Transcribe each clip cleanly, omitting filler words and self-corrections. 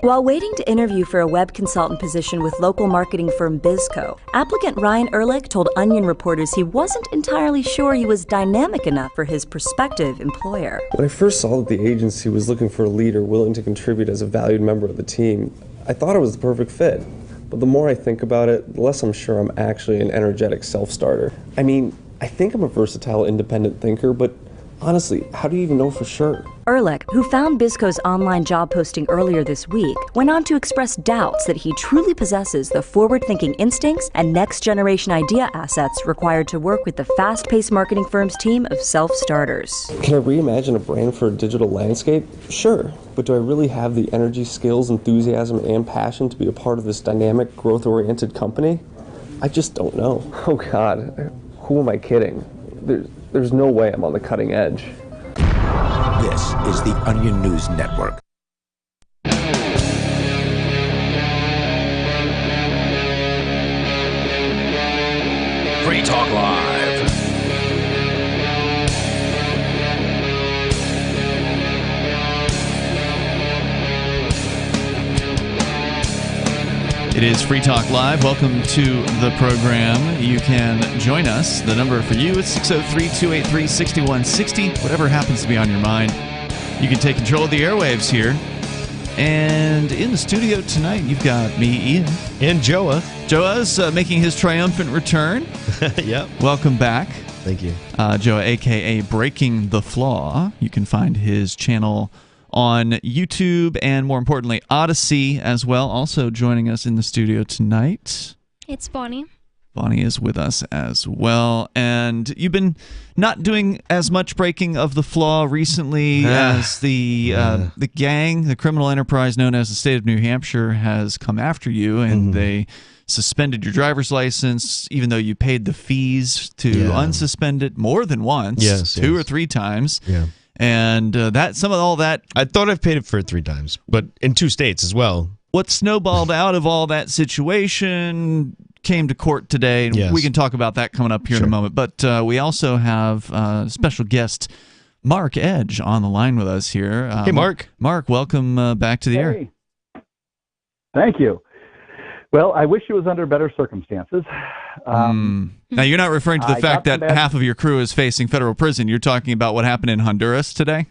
While waiting to interview for a web consultant position with local marketing firm Bizco, applicant Ryan Ehrlich told Onion reporters he wasn't entirely sure he was dynamic enough for his prospective employer. When I first saw that the agency was looking for a leader willing to contribute as a valued member of the team, I thought it was the perfect fit. But the more I think about it, the less I'm sure I'm actually an energetic self-starter. I mean, I think I'm a versatile independent thinker, but honestly, how do you even know for sure? Ehrlich, who found Bizco's online job posting earlier this week, went on to express doubts that he truly possesses the forward-thinking instincts and next-generation idea assets required to work with the fast-paced marketing firm's team of self-starters. Can I reimagine a brand for a digital landscape? Sure, but do I really have the energy, skills, enthusiasm, and passion to be a part of this dynamic, growth-oriented company? I just don't know. Oh God, who am I kidding? There's no way I'm on the cutting edge. This is the Onion News Network. Free Talk Live. It is Free Talk Live. Welcome to the program. You can join us. The number for you is 603-283-6160. Whatever happens to be on your mind, you can take control of the airwaves here. And in the studio tonight, you've got me, Ian. And Joa. Joa's making his triumphant return. Yep. Welcome back. Thank you. Joa, a.k.a. Breaking the Flaw. You can find his channel on YouTube and, more importantly, Odyssey as well. Also joining us in the studio tonight, it's Bonnie. Bonnie is with us as well. And you've been not doing as much breaking of the flaw recently as the gang, the criminal enterprise known as the state of New Hampshire, has come after you, and they suspended your driver's license, even though you paid the fees to unsuspend it more than once, two or three times. Yeah. And some of all that, I thought I've paid it for 3 times, but in 2 states as well. What snowballed out of all that situation came to court today, and we can talk about that coming up here in a moment. But we also have special guest Mark Edge on the line with us here. Hey, Mark. Mark, welcome back to the air. Thank you. Well, I wish it was under better circumstances. Now, you're not referring to the fact that half of your crew is facing federal prison. You're talking about what happened in Honduras today?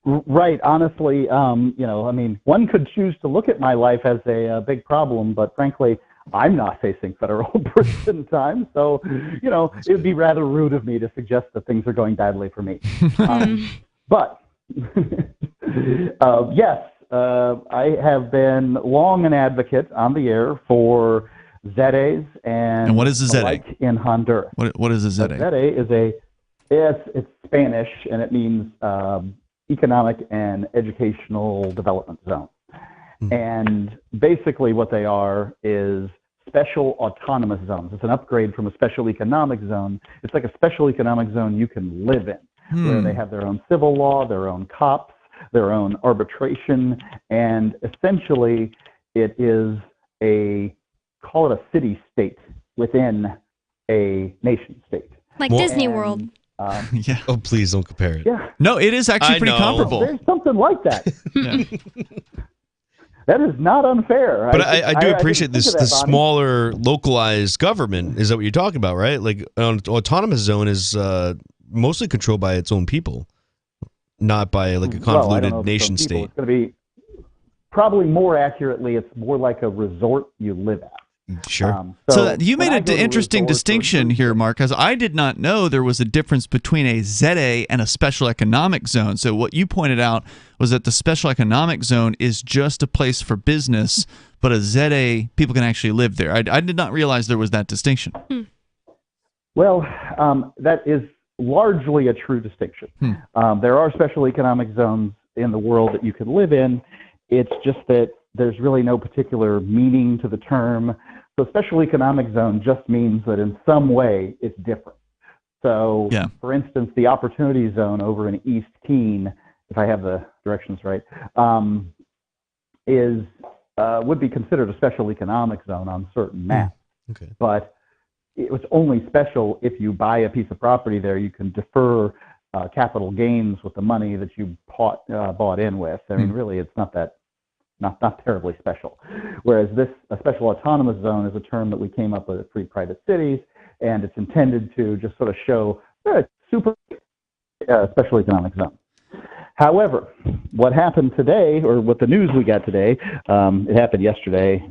Right. Honestly, one could choose to look at my life as a big problem, but frankly, I'm not facing federal prison time. So, it would be rather rude of me to suggest that things are going badly for me. But, yes. I have been long an advocate on the air for ZEDEs and what is a ZEDE? Like in Honduras. What is a ZEDE? A ZEDE is it's Spanish, and it means Economic and Educational Development Zone. And basically what they are is special autonomous zones. It's an upgrade from a special economic zone. It's like a special economic zone you can live in, where they have their own civil law, their own cops, their own arbitration, and essentially it is call it a city-state within a nation-state. Like Disney World. Yeah. Oh, please don't compare it. Yeah. No, it is actually pretty comparable. There's something like that. That is not unfair. But I do appreciate the smaller, localized government. Is that what you're talking about, right? Like an autonomous zone is mostly controlled by its own people. Not by like a convoluted nation state. It's going to be probably more accurately. It's more like a resort you live at. Sure. So you made an interesting distinction here, Mark, because I did not know there was a difference between a ZEDE and a special economic zone. So what you pointed out was that the special economic zone is just a place for business, but a ZEDE, people can actually live there. I did not realize there was that distinction. Well, that is largely a true distinction. There are special economic zones in the world that you can live in. It's just that there's really no particular meaning to the term. So special economic zone just means that in some way it's different. So, for instance, the opportunity zone over in East Keene, if I have the directions right, would be considered a special economic zone on certain maps. Okay. But it was only special if you buy a piece of property there. You can defer capital gains with the money that you bought in with. I mean, really, it's not that not terribly special. Whereas a special autonomous zone is a term that we came up with at Free Private Cities, and it's intended to just sort of show super special economic zone. However, what happened today, or what the news we got today, it happened yesterday.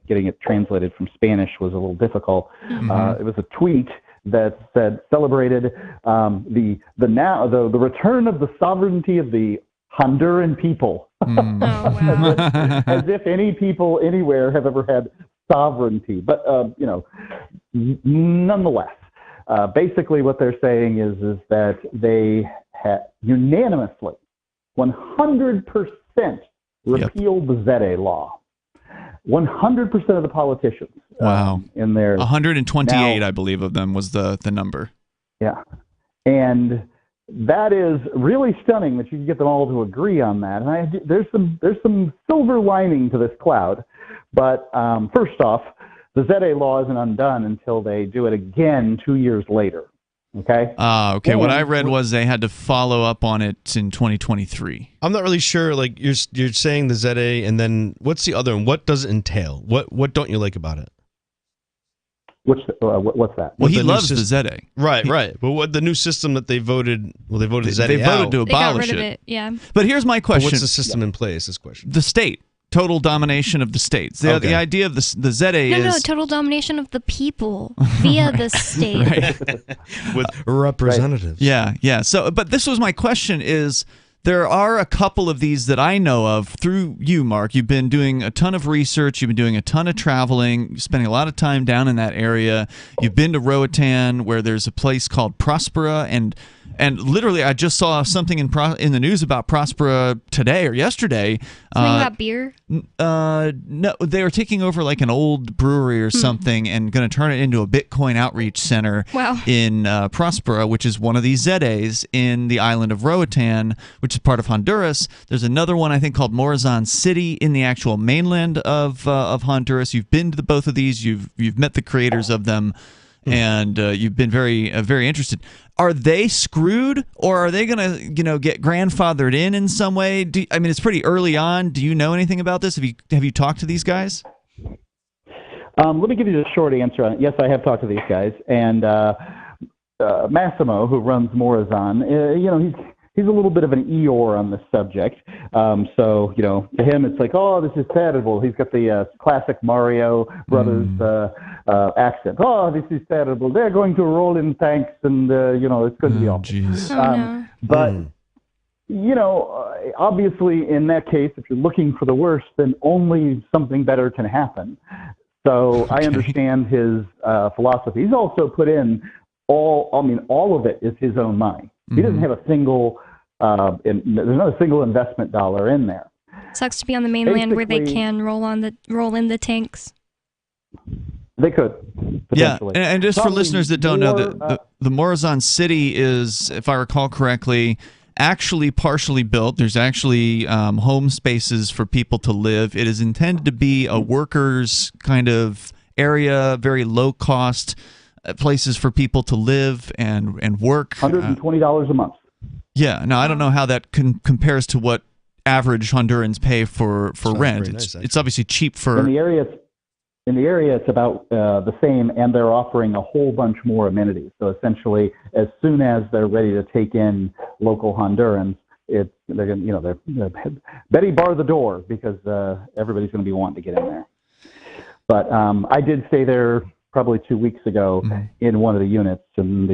Getting it translated from Spanish was a little difficult. It was a tweet that said celebrated the return of the sovereignty of the Honduran people. As if any people anywhere have ever had sovereignty. But nonetheless, basically what they're saying is that they had unanimously 100% repealed the ZA law. 100% of the politicians. Wow. In there. 128, now, I believe, of them was the number. Yeah. And that is really stunning that you can get them all to agree on that. And there's some silver lining to this cloud. But first off, the ZA law isn't undone until they do it again 2 years later. Okay. Okay. What I read was they had to follow up on it in 2023. I'm not really sure. Like you're saying the ZA, and then what's the other one? What does it entail? What don't you like about it? What's that? Well, he loves the ZA. Right. But what the new system that they voted? Well, they voted ZA. They voted to abolish got rid of it. Yeah. But here's my question: what's the system in place? This question. The state. Total domination of the states. The idea of the ZA is... No, total domination of the people via the state. With representatives. Yeah. So, but this was my question is, there are a couple of these that I know of through you, Mark. You've been doing a ton of research. You've been doing a ton of traveling. You're spending a lot of time down in that area. You've been to Roatan, where there's a place called Prospera, and literally, I just saw something in the news about Prospera today or yesterday. Something about beer? No, they were taking over like an old brewery or something and going to turn it into a Bitcoin outreach center in Prospera, which is one of these ZAs in the island of Roatan, which is part of Honduras. There's another one, I think, called Morazan City in the actual mainland of Honduras. You've been to both of these. You've met the creators of them. And you've been very interested. Are they screwed, or are they going to get grandfathered in some way? I mean, it's pretty early on. Do you know anything about this? Have you talked to these guys? Let me give you the short answer on it. Yes, I have talked to these guys, and Massimo, who runs Morazan, he's a little bit of an Eeyore on this subject. So, to him, it's like, oh, this is terrible. He's got the classic Mario Brothers accent. Oh, this is terrible. They're going to roll in tanks, and, it's going to be awful. But, obviously, in that case, if you're looking for the worst, then only something better can happen. So I understand his philosophy. He's also put in all of it is his own money. He doesn't have a single, there's not a single investment dollar in there. Sucks to be on the mainland where they can roll in the tanks. They could, potentially. Yeah, and just for listeners that don't know, the Morazan City is, if I recall correctly, actually partially built. There's actually home spaces for people to live. It is intended to be a workers' kind of area, very low-cost places for people to live and work. $120 a month. Yeah. Now, I don't know how that compares to what average Hondurans pay for rent. It's obviously cheap for... In the area, it's about the same, and they're offering a whole bunch more amenities. So essentially, as soon as they're ready to take in local Hondurans, they're Betty bar the door, because everybody's going to be wanting to get in there. But I did stay there probably 2 weeks ago in one of the units, and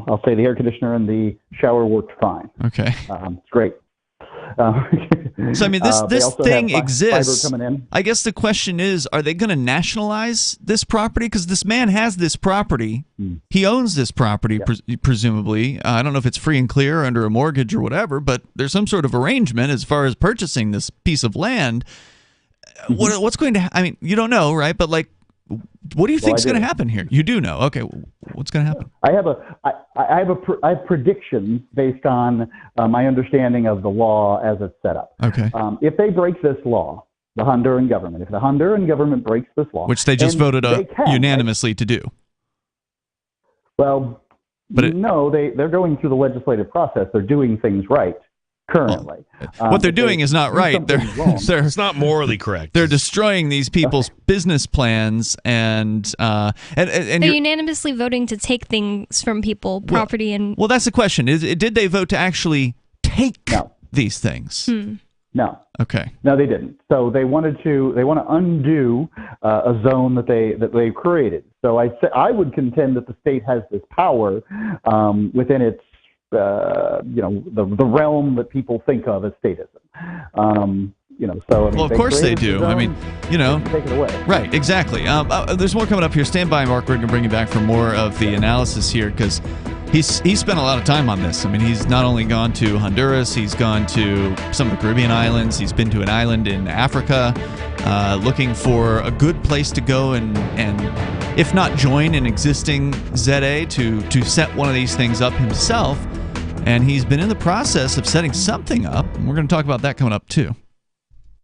I'll say the air conditioner and the shower worked fine. Okay, it's great. So I mean, this thing exists. I guess the question is, are they going to nationalize this property? Because this man has this property. He owns this property, presumably. I don't know if it's free and clear under a mortgage or whatever, but there's some sort of arrangement as far as purchasing this piece of land. What's going to? I mean, you don't know, right? But like, what do you think is going to happen here? You do know. Okay, what's going to happen? I have predictions based on my understanding of the law as it's set up. Okay. If they break this law, the Honduran government breaks this law, which they just voted unanimously to do. Well, they're going through the legislative process. They're doing things right. currently. What they're doing is not right. It's not morally correct. They're destroying these people's business plans, and they're unanimously voting to take things from people, property, and. Well, that's the question: did they vote to actually take these things? No. Okay. No, they didn't. So they want to undo a zone that they created. So I would contend that the state has this power within its the realm that people think of as statism. Well, of course they do. Zone, I mean, take it away. Right, exactly. There's more coming up here. Stand by, Mark. We're going to bring you back for more of the analysis here, because he's spent a lot of time on this. I mean, he's not only gone to Honduras, he's gone to some of the Caribbean islands, he's been to an island in Africa, looking for a good place to go and if not join an existing ZA, to set one of these things up himself. And he's been in the process of setting something up, and we're going to talk about that coming up too.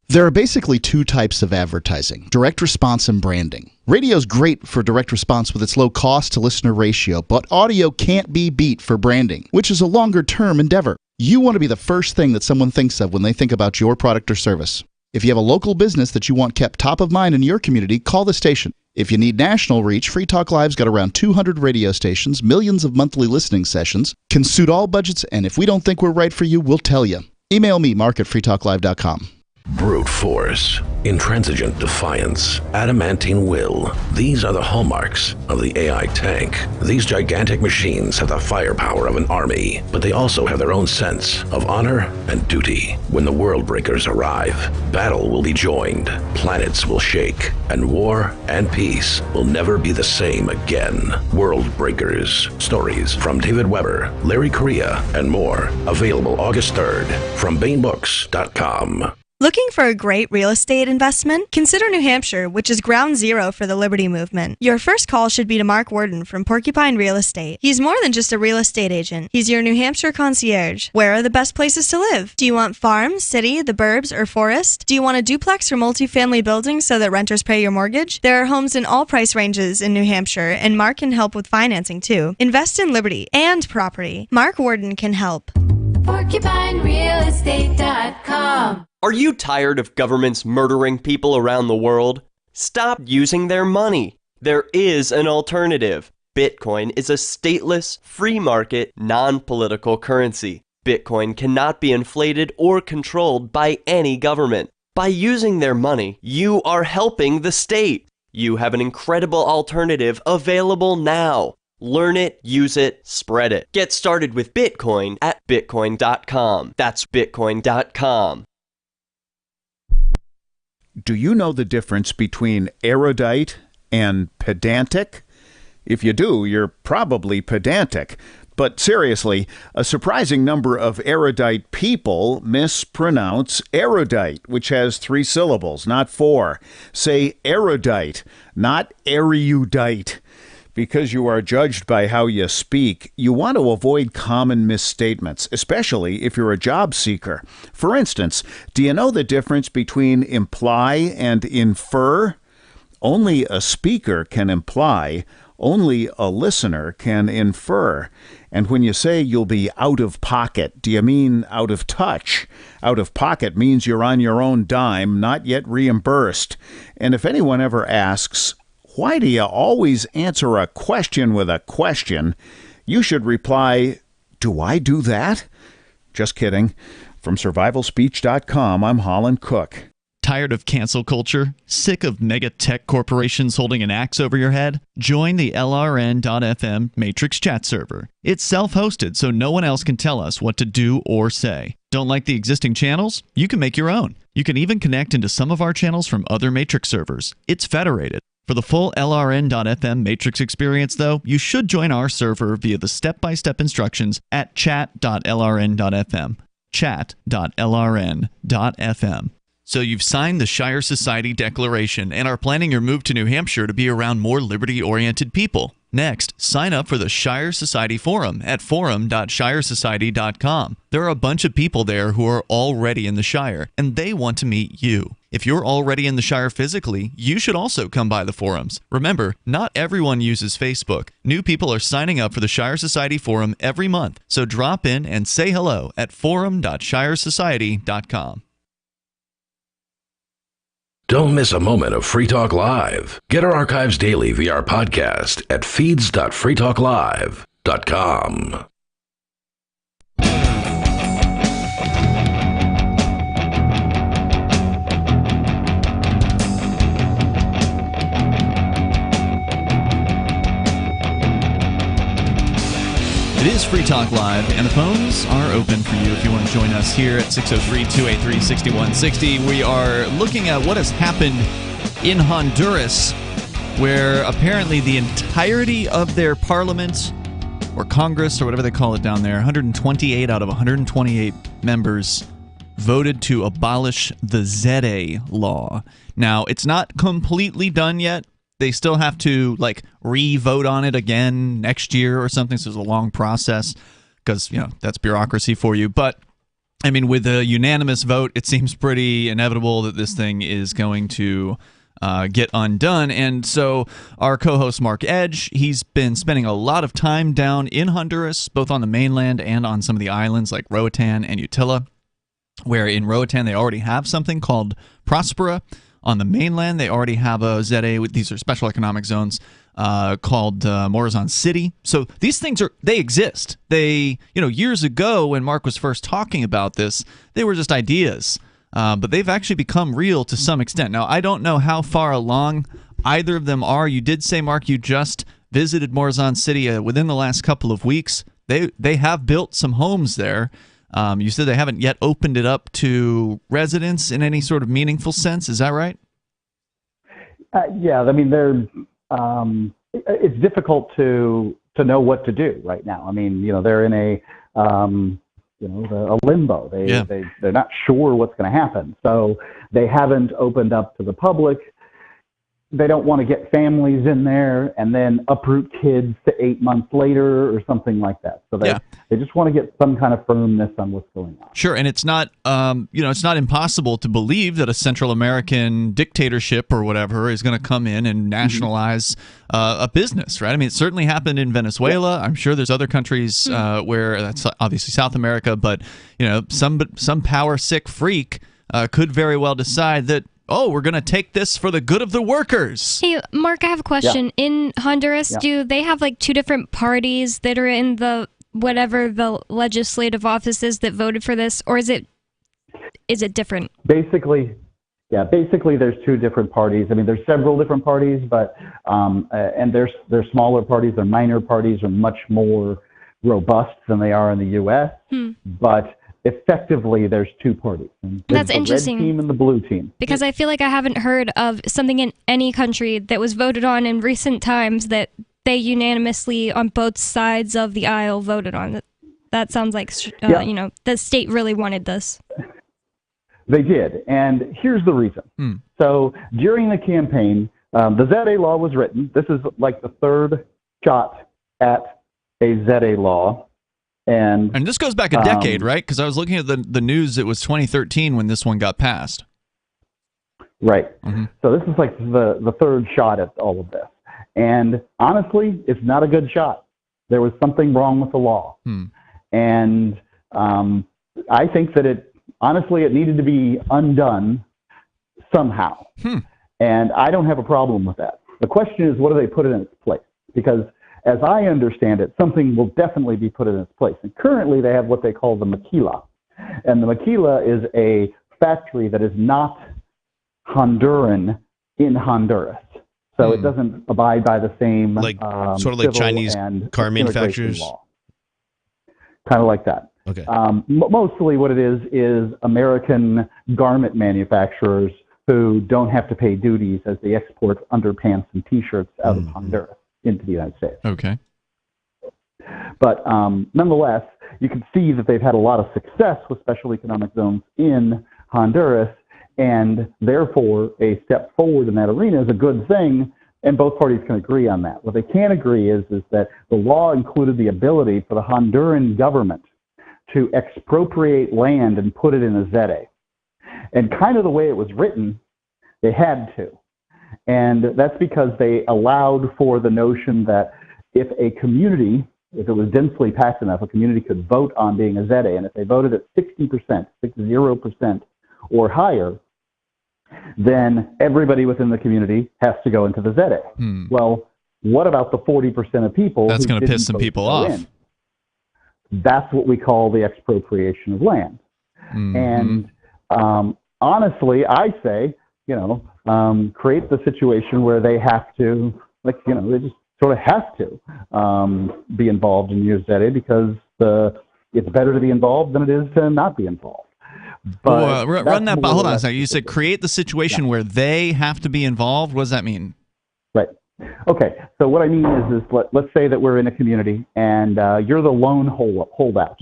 There are basically two types of advertising: direct response and branding. Radio's great for direct response with its low cost to listener ratio, but audio can't be beat for branding, which is a longer-term endeavor. You want to be the first thing that someone thinks of when they think about your product or service. If you have a local business that you want kept top of mind in your community, call the station. If you need national reach, Free Talk Live's got around 200 radio stations, millions of monthly listening sessions, can suit all budgets, and if we don't think we're right for you, we'll tell you. Email me, mark@freetalklive.com. Brute force, intransigent defiance, adamantine will. These are the hallmarks of the AI tank. These gigantic machines have the firepower of an army, but they also have their own sense of honor and duty. When the world breakers arrive, battle will be joined, planets will shake, and war and peace will never be the same again. World Breakers. Stories from David Weber, Larry Correia, and more. Available August 3rd from BaneBooks.com. Looking for a great real estate investment? Consider New Hampshire, which is ground zero for the Liberty Movement. Your first call should be to Mark Worden from Porcupine Real Estate. He's more than just a real estate agent. He's your New Hampshire concierge. Where are the best places to live? Do you want farm, city, the burbs, or forest? Do you want a duplex or multifamily building so that renters pay your mortgage? There are homes in all price ranges in New Hampshire, and Mark can help with financing too. Invest in liberty and property. Mark Worden can help. PorcupineRealEstate.com. Are you tired of governments murdering people around the world? Stop using their money. There is an alternative. Bitcoin is a stateless, free market, non-political currency. Bitcoin cannot be inflated or controlled by any government. By using their money, you are helping the state. You have an incredible alternative available now. Learn it, use it, spread it. Get started with Bitcoin at Bitcoin.com. That's Bitcoin.com. Do you know the difference between erudite and pedantic? If you do, you're probably pedantic. But seriously, a surprising number of erudite people mispronounce erudite, which has 3 syllables, not 4. Say erudite, not erudite. Because you are judged by how you speak, you want to avoid common misstatements, especially if you're a job seeker. For instance, do you know the difference between imply and infer? Only a speaker can imply. Only a listener can infer. And when you say you'll be out of pocket, do you mean out of touch? Out of pocket means you're on your own dime, not yet reimbursed. And if anyone ever asks, why do you always answer a question with a question? You should reply, do I do that? Just kidding. From survivalspeech.com, I'm Holland Cook. Tired of cancel culture? Sick of mega tech corporations holding an axe over your head? Join the LRN.FM Matrix chat server. It's self-hosted, so no one else can tell us what to do or say. Don't like the existing channels? You can make your own. You can even connect into some of our channels from other Matrix servers. It's federated. For the full LRN.FM Matrix experience, though, you should join our server via the step-by-step instructions at chat.lrn.fm. Chat.lrn.fm. So you've signed the Shire Society Declaration and are planning your move to New Hampshire to be around more liberty-oriented people. Next, sign up for the Shire Society Forum at forum.shiresociety.com. There are a bunch of people there who are already in the Shire, and they want to meet you. If you're already in the Shire physically, you should also come by the forums. Remember, not everyone uses Facebook. New people are signing up for the Shire Society Forum every month, so drop in and say hello at forum.shiresociety.com. Don't miss a moment of Free Talk Live. Get our archives daily via our podcast at feeds.freetalklive.com. It is Free Talk Live, and the phones are open for you if you want to join us here at 603-283-6160. We are looking at what has happened in Honduras, where apparently the entirety of their parliament, or Congress, or whatever they call it down there, 128 out of 128 members voted to abolish the ZA law. Now, it's not completely done yet. They still have to re-vote on it again next year or something. So it's a long process because that's bureaucracy for you. But I mean, with a unanimous vote, it seems pretty inevitable that this thing is going to get undone. And so our co-host Mark Edge, he's been spending a lot of time down in Honduras, both on the mainland and on some of the islands like Roatan and Utila, where in Roatan they already have something called Prospera. On the mainland, they already have a ZA. These are special economic zones called Morazan City. So these things they exist. They, years ago when Mark was first talking about this, they were just ideas. But they've actually become real to some extent. Now, I don't know how far along either of them are. You did say, Mark, you just visited Morazan City within the last couple of weeks. They have built some homes there. You said they haven't yet opened it up to residents in any sort of meaningful sense. Is that right? Yeah, I mean, it's difficult to know what to do right now. I mean, they're in a limbo. They're not sure what's going to happen. So they haven't opened up to the public. They don't want to get families in there and then uproot kids to 8 months later or something like that. So they just want to get some kind of firmness on what's going on. Sure, and it's not it's not impossible to believe that a Central American dictatorship or whatever is going to come in and nationalize a business, right? I mean, it certainly happened in Venezuela. I'm sure there's other countries where that's obviously South America, but some power sick freak could very well decide that, we're going to take this for the good of the workers. Hey, Mark, I have a question. Yeah. In Honduras, do they have two different parties that are in the legislative offices that voted for this, or is it different? Basically, there's two different parties. I mean, there's several different parties, but and they're smaller parties. They're minor parties, are much more robust than they are in the U.S. But effectively, there's two parties. That's interesting. The red team and the blue team. Because I feel like I haven't heard of something in any country that was voted on in recent times that they unanimously on both sides of the aisle voted on. That sounds like the state really wanted this. They did, and here's the reason. So during the campaign, the ZA law was written. This is like the third shot at a ZA law. And this goes back a decade, right? Because I was looking at the news. It was 2013 when this one got passed. Right. So this is like the third shot at all of this. And honestly, it's not a good shot. There was something wrong with the law. And I think that it needed to be undone somehow. And I don't have a problem with that. The question is, what do they put in its place? Because as I understand it, something will definitely be put in its place. And currently they have what they call the maquila. And the maquila is a factory that is not Honduran in Honduras. So it doesn't abide by the same sort of like Chinese car manufacturers? Kind of like that. Okay. Mostly what it is American garment manufacturers who don't have to pay duties as they export underpants and T-shirts out of Honduras into the United States. Okay. But nonetheless, you can see that they've had a lot of success with special economic zones in Honduras, and therefore a step forward in that arena is a good thing And both parties can agree on that. What they can't agree is that the law included the ability for the Honduran government to expropriate land and put it in a zete. And kind of the way it was written, they had to. And that's because they allowed for the notion that if a community, if it was densely packed enough, a community could vote on being a zete. And if they voted at 60%, 60% or higher, then everybody within the community has to go into the zete. Well, what about the 40% of people? That's going to piss some people off. That's what we call the expropriation of land. And honestly, I say, create the situation where they have to, they just sort of have to be involved in your zete, because it's better to be involved than it is to not be involved. But run that. Hold on a second. You said create the situation where they have to be involved. What does that mean? Right. Okay. So what I mean is let's say that we're in a community and you're the lone holdout,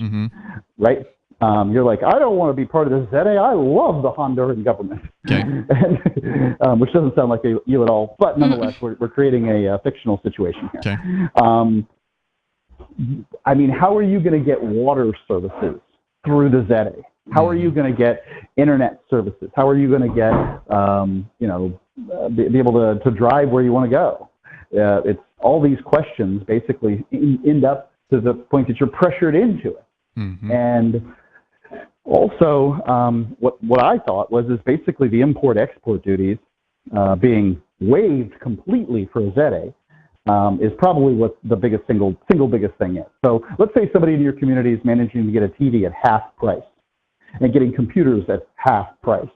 right? You're like, I don't want to be part of this zete. I love the Honduran government, and, which doesn't sound like you at all. But nonetheless, we're creating a fictional situation here. Okay. I mean, how are you going to get water services through the zete? How are you going to get internet services? How are you going to get, be able to drive where you want to go? It's all these questions basically end up to the point that you're pressured into it. And also, what I thought is basically the import-export duties being waived completely for a zete is probably what the biggest single biggest thing is. So let's say somebody in your community is managing to get a TV at half price, and getting computers at half price,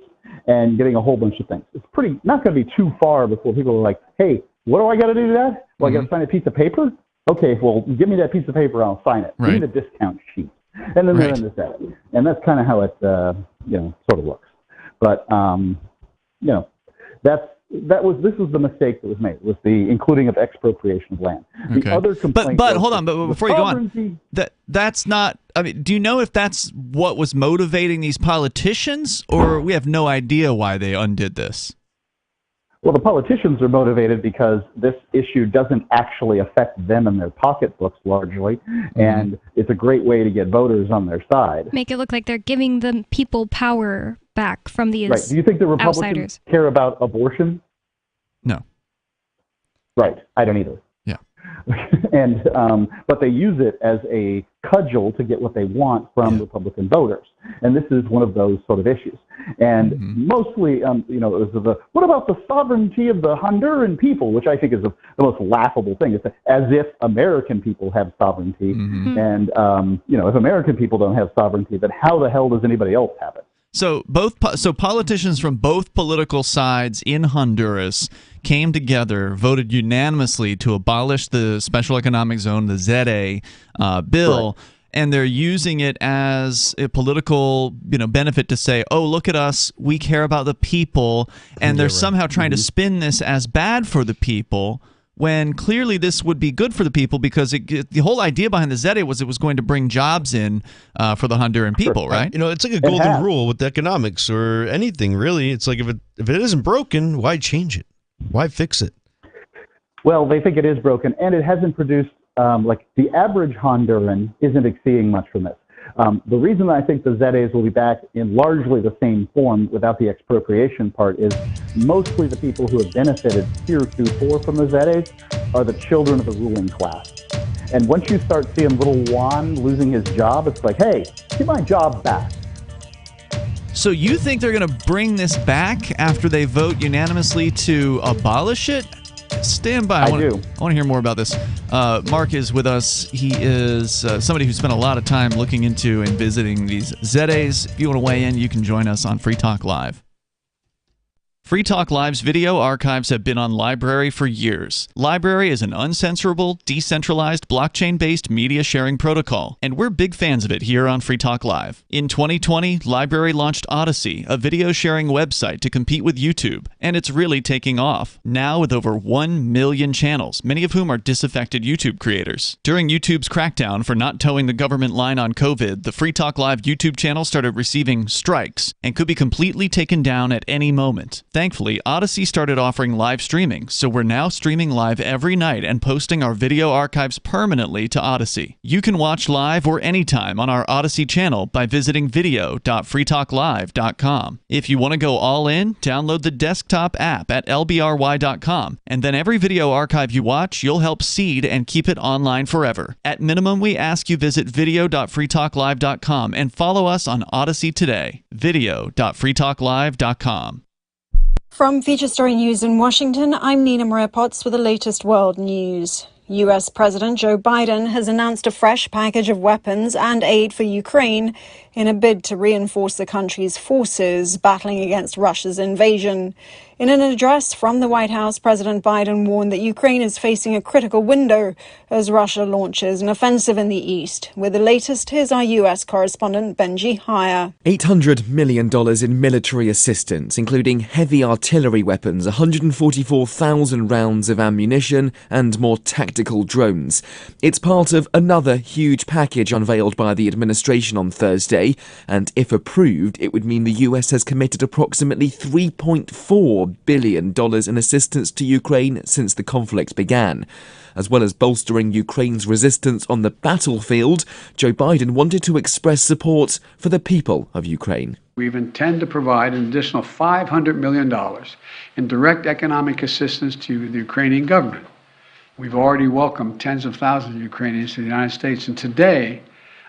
and getting a whole bunch of things. It's not going to be too far before people are like, hey, what do I got to do to that? Well, I got to sign a piece of paper? Okay, well, give me that piece of paper, I'll sign it. Give me the discount sheet. And then they're in the zete. And that's kind of how it, sort of looks. But, this was the mistake that was made, was the including of expropriation of land. The other complaint but hold on, but before you go on, that's not, I mean, do you know if that's what was motivating these politicians, or we have no idea why they undid this? Well, the politicians are motivated because this issue doesn't actually affect them and their pocketbooks largely, and it's a great way to get voters on their side. Make it look like they're giving the people power back from these Right. Do you think the Republicans outsiders care about abortion? No. Right. I don't either. Yeah. And but they use it as a cudgel to get what they want from Republican voters, and this is one of those sort of issues. And mostly, what about the sovereignty of the Honduran people, which I think is the most laughable thing. It's as if American people have sovereignty, and if American people don't have sovereignty, then how the hell does anybody else have it? So politicians from both political sides in Honduras came together, voted unanimously to abolish the Special Economic Zone, the ZA bill, and they're using it as a political benefit to say, oh, look at us, we care about the people, and they're somehow trying to spin this as bad for the people, when clearly this would be good for the people, because the whole idea behind the ZEDE was it was going to bring jobs in for the Honduran people, right? It's like a golden rule with economics or anything, really. It's like if it isn't broken, why change it? Why fix it? Well, they think it is broken, and it hasn't produced, the average Honduran isn't exceeding much from this. The reason I think the ZEDEs will be back in largely the same form without the expropriation part is mostly the people who have benefited heretofore from the ZEDEs are the children of the ruling class. And once you start seeing little Juan losing his job, it's like, hey, get my job back. So you think they're going to bring this back after they vote unanimously to abolish it? Stand by. I want to hear more about this. Mark is with us. He is somebody who spent a lot of time looking into and visiting these ZEDEs. If you want to weigh in, you can join us on Free Talk Live. Free Talk Live's video archives have been on LBRY for years. LBRY is an uncensorable, decentralized, blockchain-based media sharing protocol, and we're big fans of it here on Free Talk Live. In 2020, LBRY launched Odyssey, a video sharing website to compete with YouTube, and it's really taking off, now with over 1 million channels, many of whom are disaffected YouTube creators. During YouTube's crackdown for not towing the government line on COVID, the Free Talk Live YouTube channel started receiving strikes and could be completely taken down at any moment. Thankfully, Odyssey started offering live streaming, so we're now streaming live every night and posting our video archives permanently to Odyssey. You can watch live or anytime on our Odyssey channel by visiting video.freetalklive.com. If you want to go all in, download the desktop app at lbry.com, and then every video archive you watch, you'll help seed and keep it online forever. At minimum, we ask you visit video.freetalklive.com and follow us on Odyssey today. video.freetalklive.com. From Feature Story News in Washington, I'm Nina Maria Potts with the latest world news. U.S. President Joe Biden has announced a fresh package of weapons and aid for Ukraine in a bid to reinforce the country's forces battling against Russia's invasion. In an address from the White House, President Biden warned that Ukraine is facing a critical window as Russia launches an offensive in the east. With the latest, here's our U.S. correspondent Benji Hire. $800 million in military assistance, including heavy artillery weapons, 144,000 rounds of ammunition, and more tactical drones. It's part of another huge package unveiled by the administration on Thursday, and if approved, it would mean the US has committed approximately $3.4 billion in assistance to Ukraine since the conflict began. As well as bolstering Ukraine's resistance on the battlefield, Joe Biden wanted to express support for the people of Ukraine. We intend to provide an additional $500 million in direct economic assistance to the Ukrainian government. We've already welcomed tens of thousands of Ukrainians to the United States, and today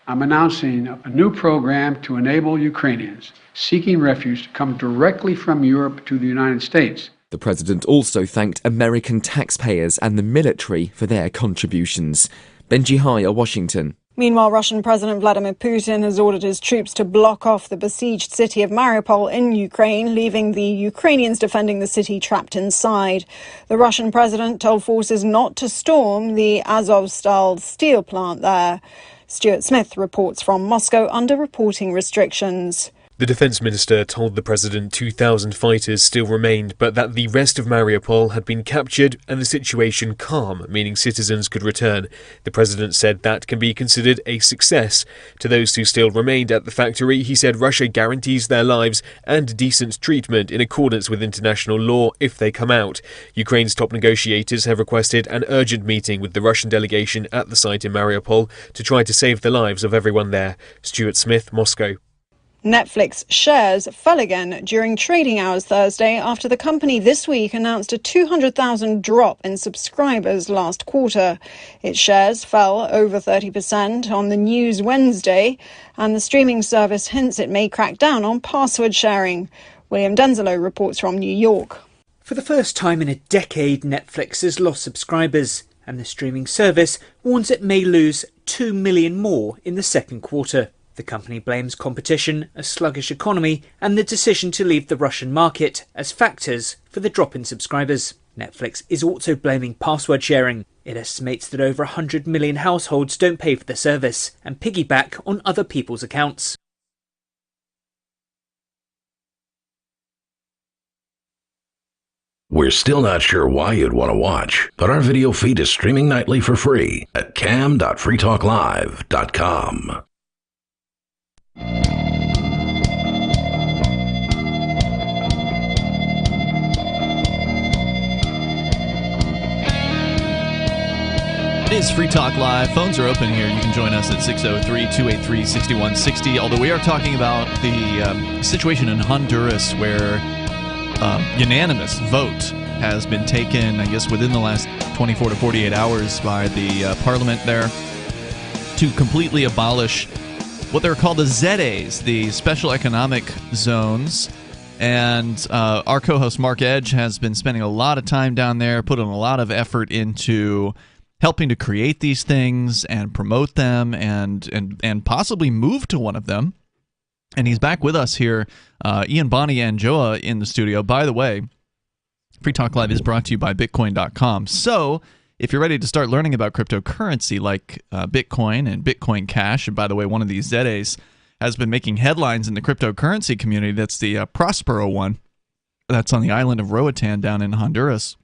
I'm announcing a new program to enable Ukrainians seeking refuge to come directly from Europe to the United States. The president also thanked American taxpayers and the military for their contributions. Benji Hire, Washington. Meanwhile, Russian President Vladimir Putin has ordered his troops to block off the besieged city of Mariupol in Ukraine, leaving the Ukrainians defending the city trapped inside. The Russian president told forces not to storm the Azovstal steel plant there. Stuart Smith reports from Moscow under reporting restrictions. The defense minister told the president 2,000 fighters still remained, but that the rest of Mariupol had been captured and the situation calm, meaning citizens could return. The president said that can be considered a success. To those who still remained at the factory, he said Russia guarantees their lives and decent treatment in accordance with international law if they come out. Ukraine's top negotiators have requested an urgent meeting with the Russian delegation at the site in Mariupol to try to save the lives of everyone there. Stuart Smith, Moscow. Netflix shares fell again during trading hours Thursday after the company this week announced a 200,000 drop in subscribers last quarter. Its shares fell over 30% on the news Wednesday, and the streaming service hints it may crack down on password sharing. William Denzelo reports from New York. For the first time in a decade, Netflix has lost subscribers, and the streaming service warns it may lose 2 million more in the second quarter. The company blames competition, a sluggish economy, and the decision to leave the Russian market as factors for the drop in subscribers. Netflix is also blaming password sharing. It estimates that over 100 million households don't pay for the service and piggyback on other people's accounts. We're still not sure why you'd want to watch, but our video feed is streaming nightly for free at cam.freetalklive.com. It is Free Talk Live. Phones are open here. You can join us at 603-283-6160. Although we are talking about the situation in Honduras where unanimous vote has been taken, I guess, within the last 24 to 48 hours by the parliament there to completely abolish what they're called the ZAs, the Special Economic Zones. And our co-host Mark Edge has been spending a lot of time down there, putting a lot of effort into helping to create these things and promote them and possibly move to one of them. And he's back with us here, Ian, Bonnie, and Joa in the studio. By the way, Free Talk Live is brought to you by Bitcoin.com. So if you're ready to start learning about cryptocurrency like Bitcoin and Bitcoin Cash, and by the way, one of these ZAs has been making headlines in the cryptocurrency community. That's the Prospero one. That's on the island of Roatan down in Honduras,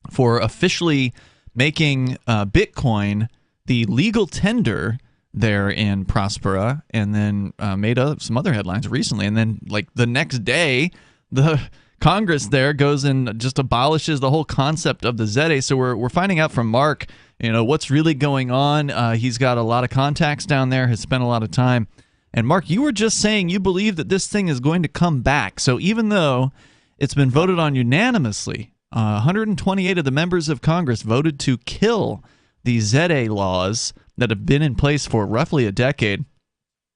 for officially making Bitcoin the legal tender there in Prospera, and then made some other headlines recently. And then, like, the next day, the Congress there goes and just abolishes the whole concept of the ZA. So we're finding out from Mark, what's really going on. He's got a lot of contacts down there, has spent a lot of time. And Mark, you were just saying you believe that this thing is going to come back. So even though it's been voted on unanimously, 128 of the members of Congress voted to kill the ZA laws that have been in place for roughly a decade.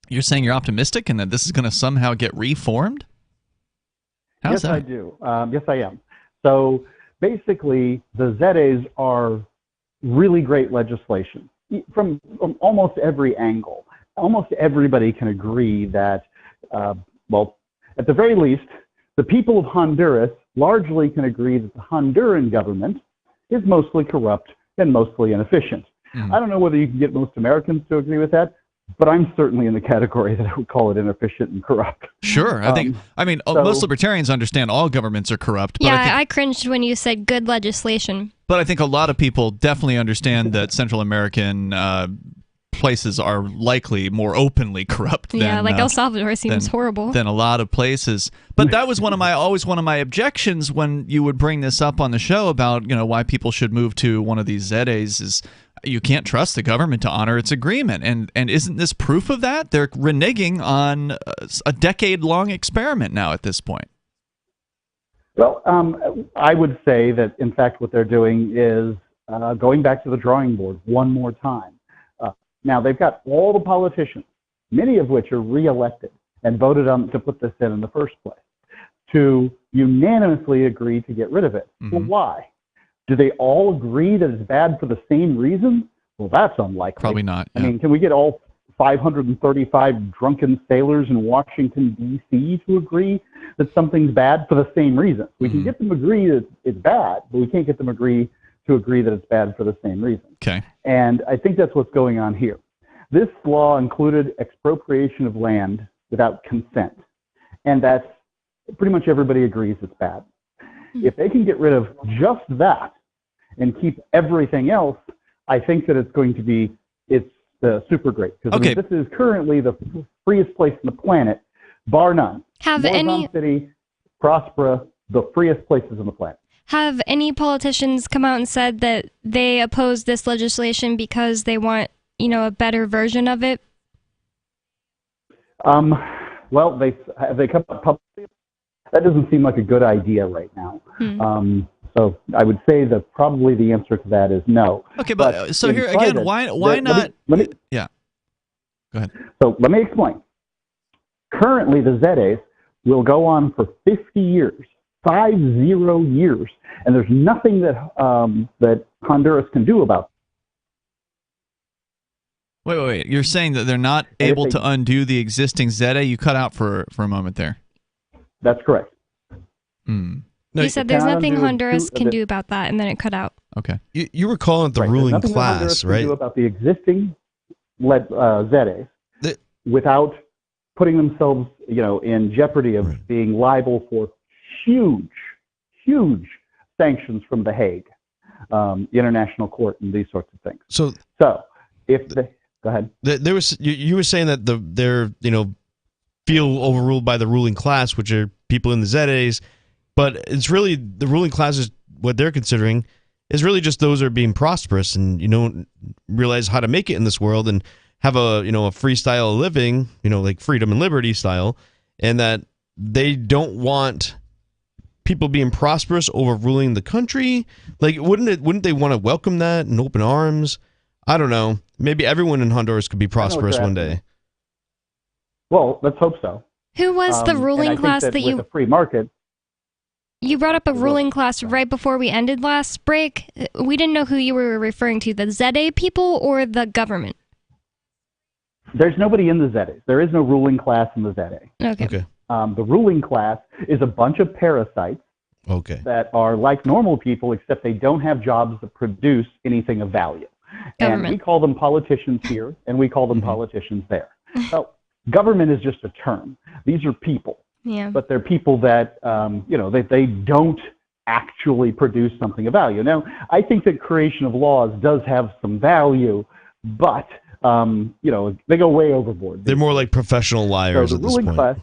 You're saying you're optimistic and that this is going to somehow get reformed? How's that? I do. Yes, I am. So basically, the ZAs are really great legislation from almost every angle. Almost everybody can agree that, well, at the very least, the people of Honduras largely can agree that the Honduran government is mostly corrupt and mostly inefficient. I don't know whether you can get most Americans to agree with that, but I'm certainly in the category that I would call it inefficient and corrupt. Sure. Most libertarians understand all governments are corrupt. But I cringed when you said good legislation. But I think a lot of people definitely understand that Central American places are likely more openly corrupt than, El Salvador seems horrible than a lot of places. But that was always one of my objections when you would bring this up on the show about why people should move to one of these ZAs is you can't trust the government to honor its agreement. And isn't this proof of that? They're reneging on a decade-long experiment now at this point. Well, I would say that, in fact, what they're doing is going back to the drawing board one more time. Now, they've got all the politicians, many of which are reelected and voted on to put this in the first place, to unanimously agree to get rid of it. Well, why? Do they all agree that it's bad for the same reason? Well, that's unlikely. Probably not. I mean, can we get all 535 drunken sailors in Washington, D.C. to agree that something's bad for the same reason? We can get them to agree that it's bad, but we can't get them to agree that it's bad for the same reason. Okay. And I think that's what's going on here. This law included expropriation of land without consent, and that's pretty much everybody agrees it's bad. If they can get rid of just that and keep everything else, I think that it's super great. Because this is currently the freest place on the planet, bar none. Morazan City, Prospera, the freest places on the planet. Have any politicians come out and said that they oppose this legislation because they want, a better version of it? Well, they come up publicly. That doesn't seem like a good idea right now. So I would say that probably the answer to that is no. Okay, but so here again, why not? Yeah. Go ahead. So let me explain. Currently, the ZAs will go on for 50 years. 50 years, and there's nothing that that Honduras can do about it. Wait. You're saying that they're not able to undo the existing ZA? You cut out for a moment there. That's correct. No, you said there's nothing Honduras can do about that, and then it cut out. Okay. You were calling it the ruling class, right? Can do about the existing ZAs without putting themselves, in jeopardy of being liable for huge sanctions from The Hague, the International Court, and these sorts of things. So if they go ahead, there was you were saying that they're feel overruled by the ruling class, which are people in the ZAs, but it's really the ruling class is what they're considering is really just those who are being prosperous and realize how to make it in this world and have a free style of living, like freedom and liberty style, and that they don't want people being prosperous overruling the country. Like, wouldn't they want to welcome that in open arms? I don't know. Maybe everyone in Honduras could be prosperous one day. Well, let's hope so. Who was the ruling class that with a free market? You brought up a ruling class right before we ended last break. We didn't know who you were referring to, the ZA people or the government? There's nobody in the ZAs. There is no ruling class in the ZA. Okay. The ruling class is a bunch of parasites that are like normal people, except they don't have jobs that produce anything of value. Government. And we call them politicians here, and we call them politicians there. So government is just a term. These are people. Yeah. But they're people that, they don't actually produce something of value. Now, I think that creation of laws does have some value, but, they go way overboard. They're more like professional liars at this point.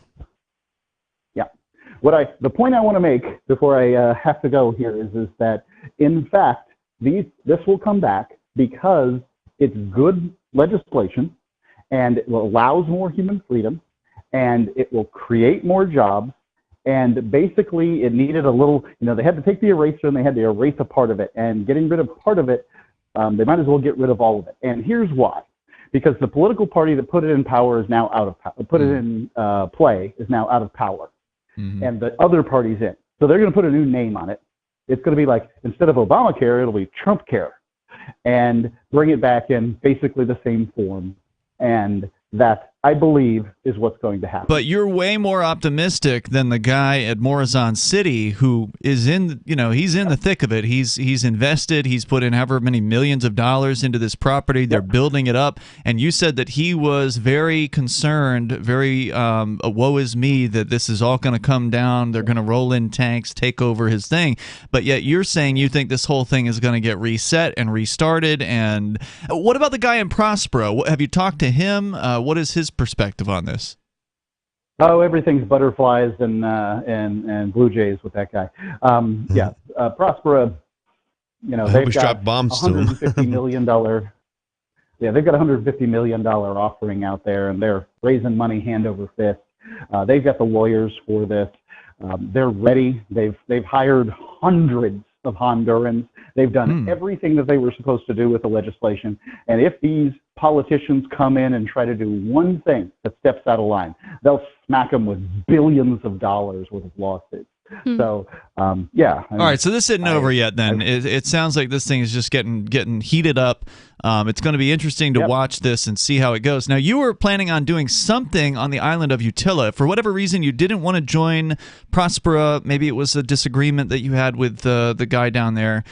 the point I want to make before I have to go here is that, in fact, this will come back because it's good legislation, and it allows more human freedom, and it will create more jobs. And basically, it needed a little, they had to take the eraser and they had to erase a part of it. And getting rid of part of it, they might as well get rid of all of it. And here's why. Because the political party that put it in power is now out of power. Put it in play is now out of power. Mm-hmm. And the other party's in. So they're going to put a new name on it. It's going to be like, instead of Obamacare, it'll be Trump Care. And bring it back in basically the same form. And that, I believe, is what's going to happen. But you're way more optimistic than the guy at Morazan City who is in, he's in the thick of it. He's invested. He's put in however many millions of dollars into this property. They're building it up. And you said that he was very concerned, very woe is me, that this is all going to come down. They're going to roll in tanks, take over his thing. But yet you're saying you think this whole thing is going to get reset and restarted. And what about the guy in Prospero? Have you talked to him? What is his perspective on this? Oh, everything's butterflies and blue jays with that guy. Prospera, they've got $150 million. They've got $150 million offering out there, and they're raising money hand over fist. They've got the lawyers for this. They're ready. They've hired hundreds of Hondurans. They've done everything that they were supposed to do with the legislation. And if these politicians come in and try to do one thing that steps out of line, they'll smack them with billions of dollars worth of lawsuits. So, all right, so this isn't over yet then. It sounds like this thing is just getting heated up. It's going to be interesting to watch this and see how it goes. Now, you were planning on doing something on the island of Utila. For whatever reason, you didn't want to join Prospera. Maybe it was a disagreement that you had with the guy down there,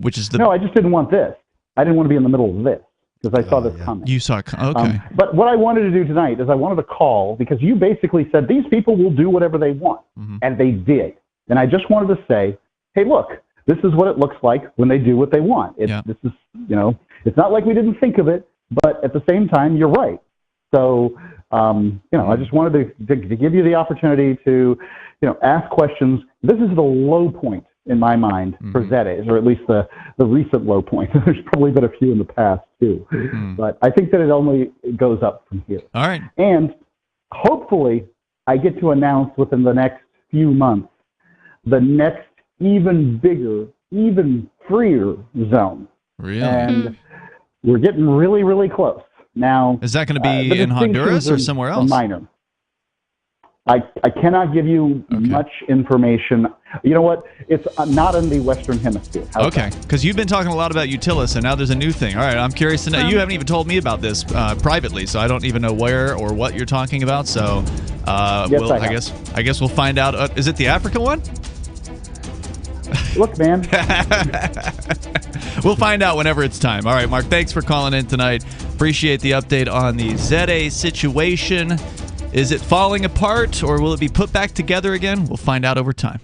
which is the... No, I just didn't want this. I didn't want to be in the middle of this because I saw this coming. You saw it coming. Okay. But what I wanted to do tonight is I wanted to call because you basically said these people will do whatever they want, and they did. And I just wanted to say, hey, look, this is what it looks like when they do what they want. This is, it's not like we didn't think of it, but at the same time, you're right. So, I just wanted to give you the opportunity to, ask questions. This is the low point in my mind for Zetes, or at least the recent low point. There's probably been a few in the past too, but I think that it only goes up from here. All right. And hopefully I get to announce within the next few months the next even bigger, even freer zone. Really? And we're getting really, really close. Now, is that going to be in Honduras or somewhere else? Minor. I cannot give you much information. You know what? It's not in the Western Hemisphere. Okay, because you've been talking a lot about Utila, so now there's a new thing. All right, I'm curious to know. You haven't even told me about this privately, so I don't even know where or what you're talking about. So, I guess we'll find out. Is it the African one? Look, man. We'll find out whenever it's time. All right, Mark, thanks for calling in tonight. Appreciate the update on the ZA situation. Is it falling apart, or will it be put back together again? We'll find out over time.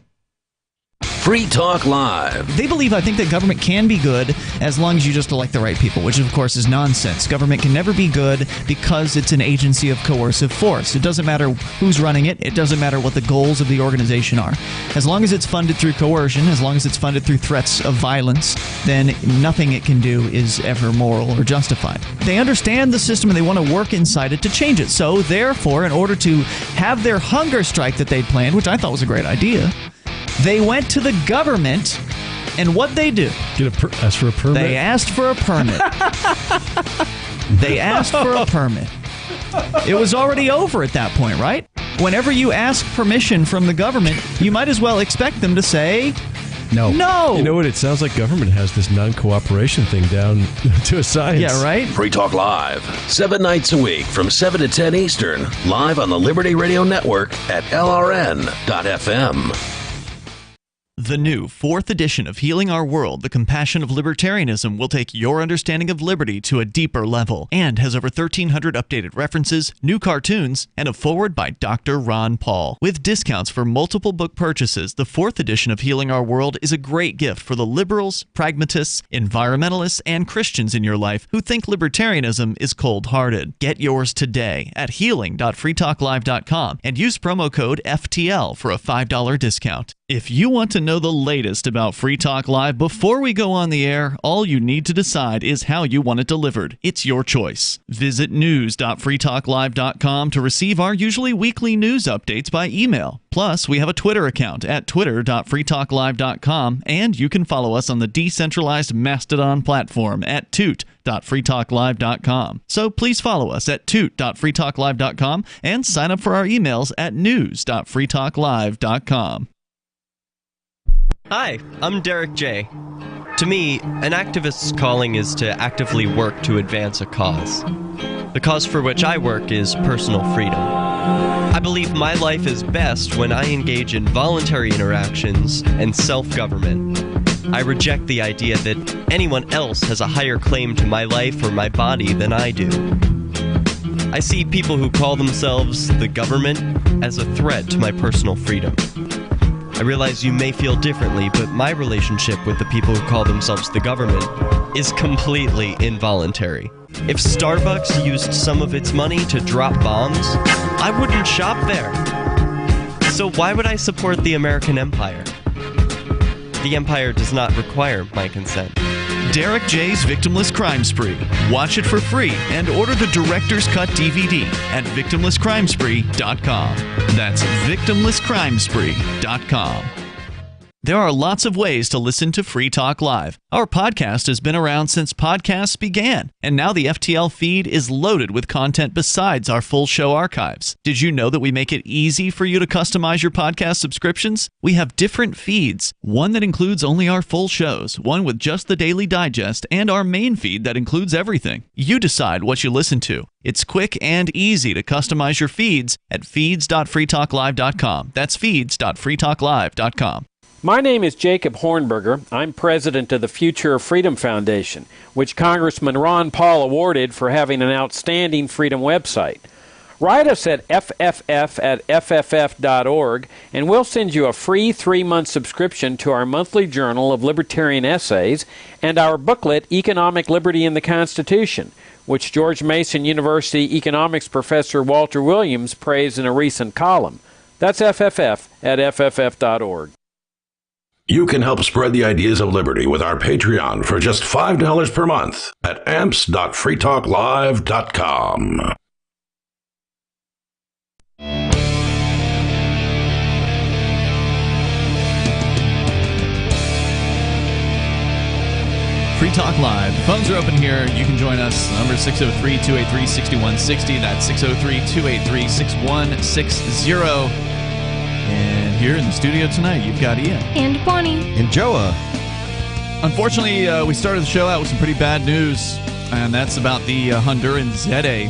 Free Talk Live. They believe, I think, that government can be good as long as you just elect the right people, which, of course, is nonsense. Government can never be good because it's an agency of coercive force. It doesn't matter who's running it. It doesn't matter what the goals of the organization are. As long as it's funded through coercion, as long as it's funded through threats of violence, then nothing it can do is ever moral or justified. They understand the system and they want to work inside it to change it. So, therefore, in order to have their hunger strike that they'd planned, which I thought was a great idea, they went to the government, and what they do? Ask for a permit? They asked for a permit. They asked for a permit. It was already over at that point, right? Whenever you ask permission from the government, you might as well expect them to say no. No. You know what? It sounds like government has this non-cooperation thing down to a science. Yeah, right? Free Talk Live, 7 nights a week from 7 to 10 Eastern, live on the Liberty Radio Network at LRN.FM. The new 4th edition of Healing Our World, The Compassion of Libertarianism will take your understanding of liberty to a deeper level and has over 1,300 updated references, new cartoons, and a foreword by Dr. Ron Paul. With discounts for multiple book purchases, the 4th edition of Healing Our World is a great gift for the liberals, pragmatists, environmentalists, and Christians in your life who think libertarianism is cold-hearted. Get yours today at healing.freetalklive.com and use promo code FTL for a $5 discount. If you want to know the latest about Free Talk Live before we go on the air, all you need to decide is how you want it delivered. It's your choice. Visit news.freetalklive.com to receive our usually weekly news updates by email. Plus, we have a Twitter account at twitter.freetalklive.com, and you can follow us on the decentralized Mastodon platform at toot.freetalklive.com. So please follow us at toot.freetalklive.com and sign up for our emails at news.freetalklive.com. Hi, I'm Derek J. To me, an activist's calling is to actively work to advance a cause. The cause for which I work is personal freedom. I believe my life is best when I engage in voluntary interactions and self-government. I reject the idea that anyone else has a higher claim to my life or my body than I do. I see people who call themselves the government as a threat to my personal freedom. I realize you may feel differently, but my relationship with the people who call themselves the government is completely involuntary. If Starbucks used some of its money to drop bombs, I wouldn't shop there. So why would I support the American empire? The empire does not require my consent. Derek J's Victimless Crime Spree. Watch it for free and order the Director's Cut DVD at victimlesscrimespree.com. That's victimlesscrimespree.com. There are lots of ways to listen to Free Talk Live. Our podcast has been around since podcasts began, and now the FTL feed is loaded with content besides our full show archives. Did you know that we make it easy for you to customize your podcast subscriptions? We have different feeds, one that includes only our full shows, one with just the Daily Digest, and our main feed that includes everything. You decide what you listen to. It's quick and easy to customize your feeds at feeds.freetalklive.com. That's feeds.freetalklive.com. My name is Jacob Hornberger. I'm president of the Future of Freedom Foundation, which Congressman Ron Paul awarded for having an outstanding freedom website. Write us at fff@fff.org, and we'll send you a free 3-month subscription to our monthly journal of libertarian essays and our booklet, Economic Liberty in the Constitution, which George Mason University economics professor Walter Williams praised in a recent column. That's fff@fff.org. You can help spread the ideas of liberty with our Patreon for just $5 per month at amps.freetalklive.com. Free Talk Live. The phones are open here. You can join us. The number is 603-283-6160. That's 603-283-6160. And here in the studio tonight, you've got Ian. And Bonnie. And Joa. Unfortunately, we started the show out with some pretty bad news, and that's about the Honduran ZA,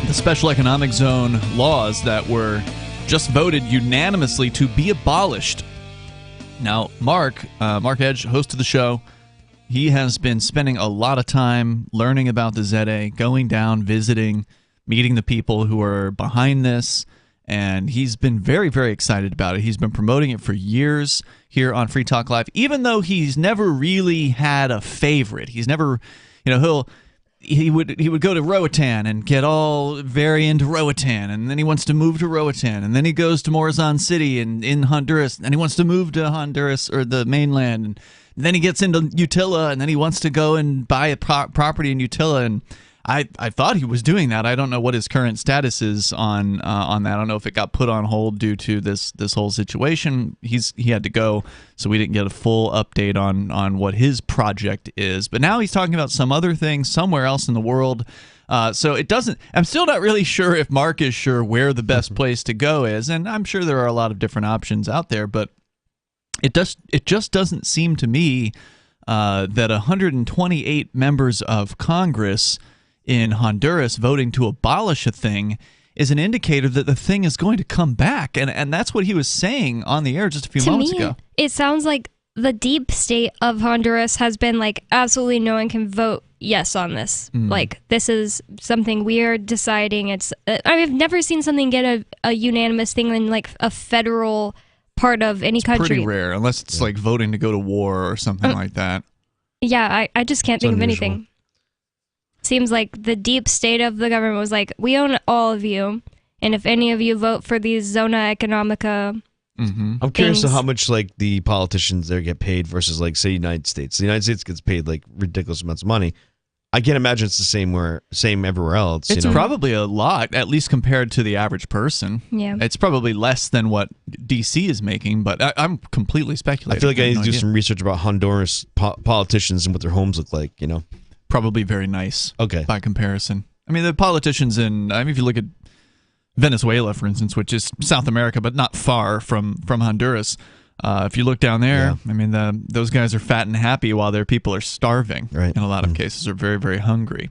the Special Economic Zone laws that were just voted unanimously to be abolished. Now, Mark Edge, host of the show, he has been spending a lot of time learning about the ZA, going down, visiting, meeting the people who are behind this, and he's been very, very excited about it. He's been promoting it for years here on Free Talk Live, even though he's never really had a favorite. He's never, he would go to Roatan and get all very into Roatan, and then he wants to move to Roatan, and then he goes to Morazan City in Honduras, and he wants to move to Honduras or the mainland, and then he gets into Utila, and then he wants to go and buy a property in Utila, and I thought he was doing that. I don't know what his current status is on that. I don't know if it got put on hold due to this whole situation. He had to go, so we didn't get a full update on what his project is. But now he's talking about some other thing somewhere else in the world. So it doesn't. I'm still not really sure if Mark is sure where the best place to go is, and I'm sure there are a lot of different options out there. But it just doesn't seem to me that 128 members of Congress in Honduras voting to abolish a thing is an indicator that the thing is going to come back. And that's what he was saying on the air just a few moments ago. It sounds like the deep state of Honduras has been like, absolutely no one can vote yes on this. Like, this is something we are deciding. It's I've never seen something get a unanimous thing in like a federal part of any country. Pretty rare, unless it's like voting to go to war or something like that. Yeah, I just can't think of anything. Seems like the deep state of the government was like, we own all of you, and if any of you vote for these zona economica I'm curious to how much like the politicians there get paid versus like say United States. The United States gets paid like ridiculous amounts of money. I can't imagine it's the same everywhere else. It's probably a lot, at least compared to the average person. Yeah, it's probably less than what DC is making, but I'm completely speculating. I feel like I need to do some research about Honduras politicians and what their homes look like. Probably very nice. Okay, by comparison. I mean, the politicians if you look at Venezuela, for instance, which is South America, but not far from Honduras. If you look down there, I mean, those guys are fat and happy while their people are starving. Right. In a lot of cases, are very, very hungry.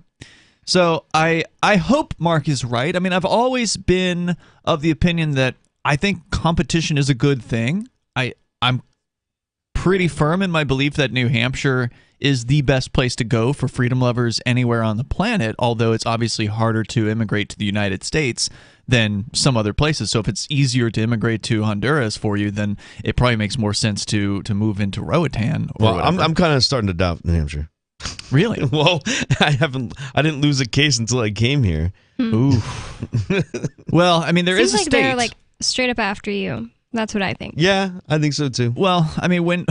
So I hope Mark is right. I mean, I've always been of the opinion that I think competition is a good thing. I'm pretty firm in my belief that New Hampshire is the best place to go for freedom lovers anywhere on the planet, although it's obviously harder to immigrate to the United States than some other places. So if it's easier to immigrate to Honduras for you, then it probably makes more sense to move into Roatan. Well, I'm kind of starting to doubt New Hampshire. Really? Well, I didn't lose a case until I came here. Ooh. Well, I mean, there is a Seems like state. they're like straight up after you. That's what I think. Yeah, I think so too. Well, I mean, when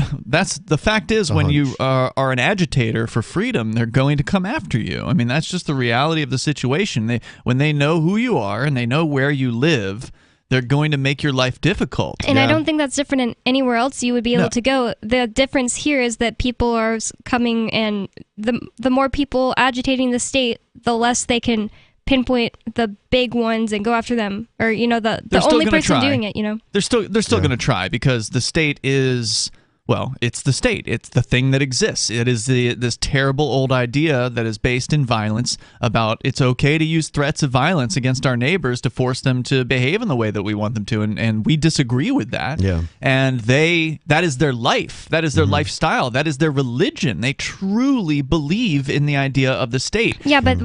you are an agitator for freedom, they're going to come after you. I mean, that's just the reality of the situation. When they know who you are and they know where you live, they're going to make your life difficult. And I don't think that's different in anywhere else you would be able to go. The difference here is that people are coming, and the more people agitating the state, the less they can pinpoint the big ones and go after them, or the only person doing it. They're still going to try, because the state is, well, it's the state. It's the thing that exists. It is this terrible old idea that is based in violence about it's okay to use threats of violence against our neighbors to force them to behave in the way that we want them to, and we disagree with that. Yeah. And that is their life. That is their lifestyle. That is their religion. They truly believe in the idea of the state. Yeah, but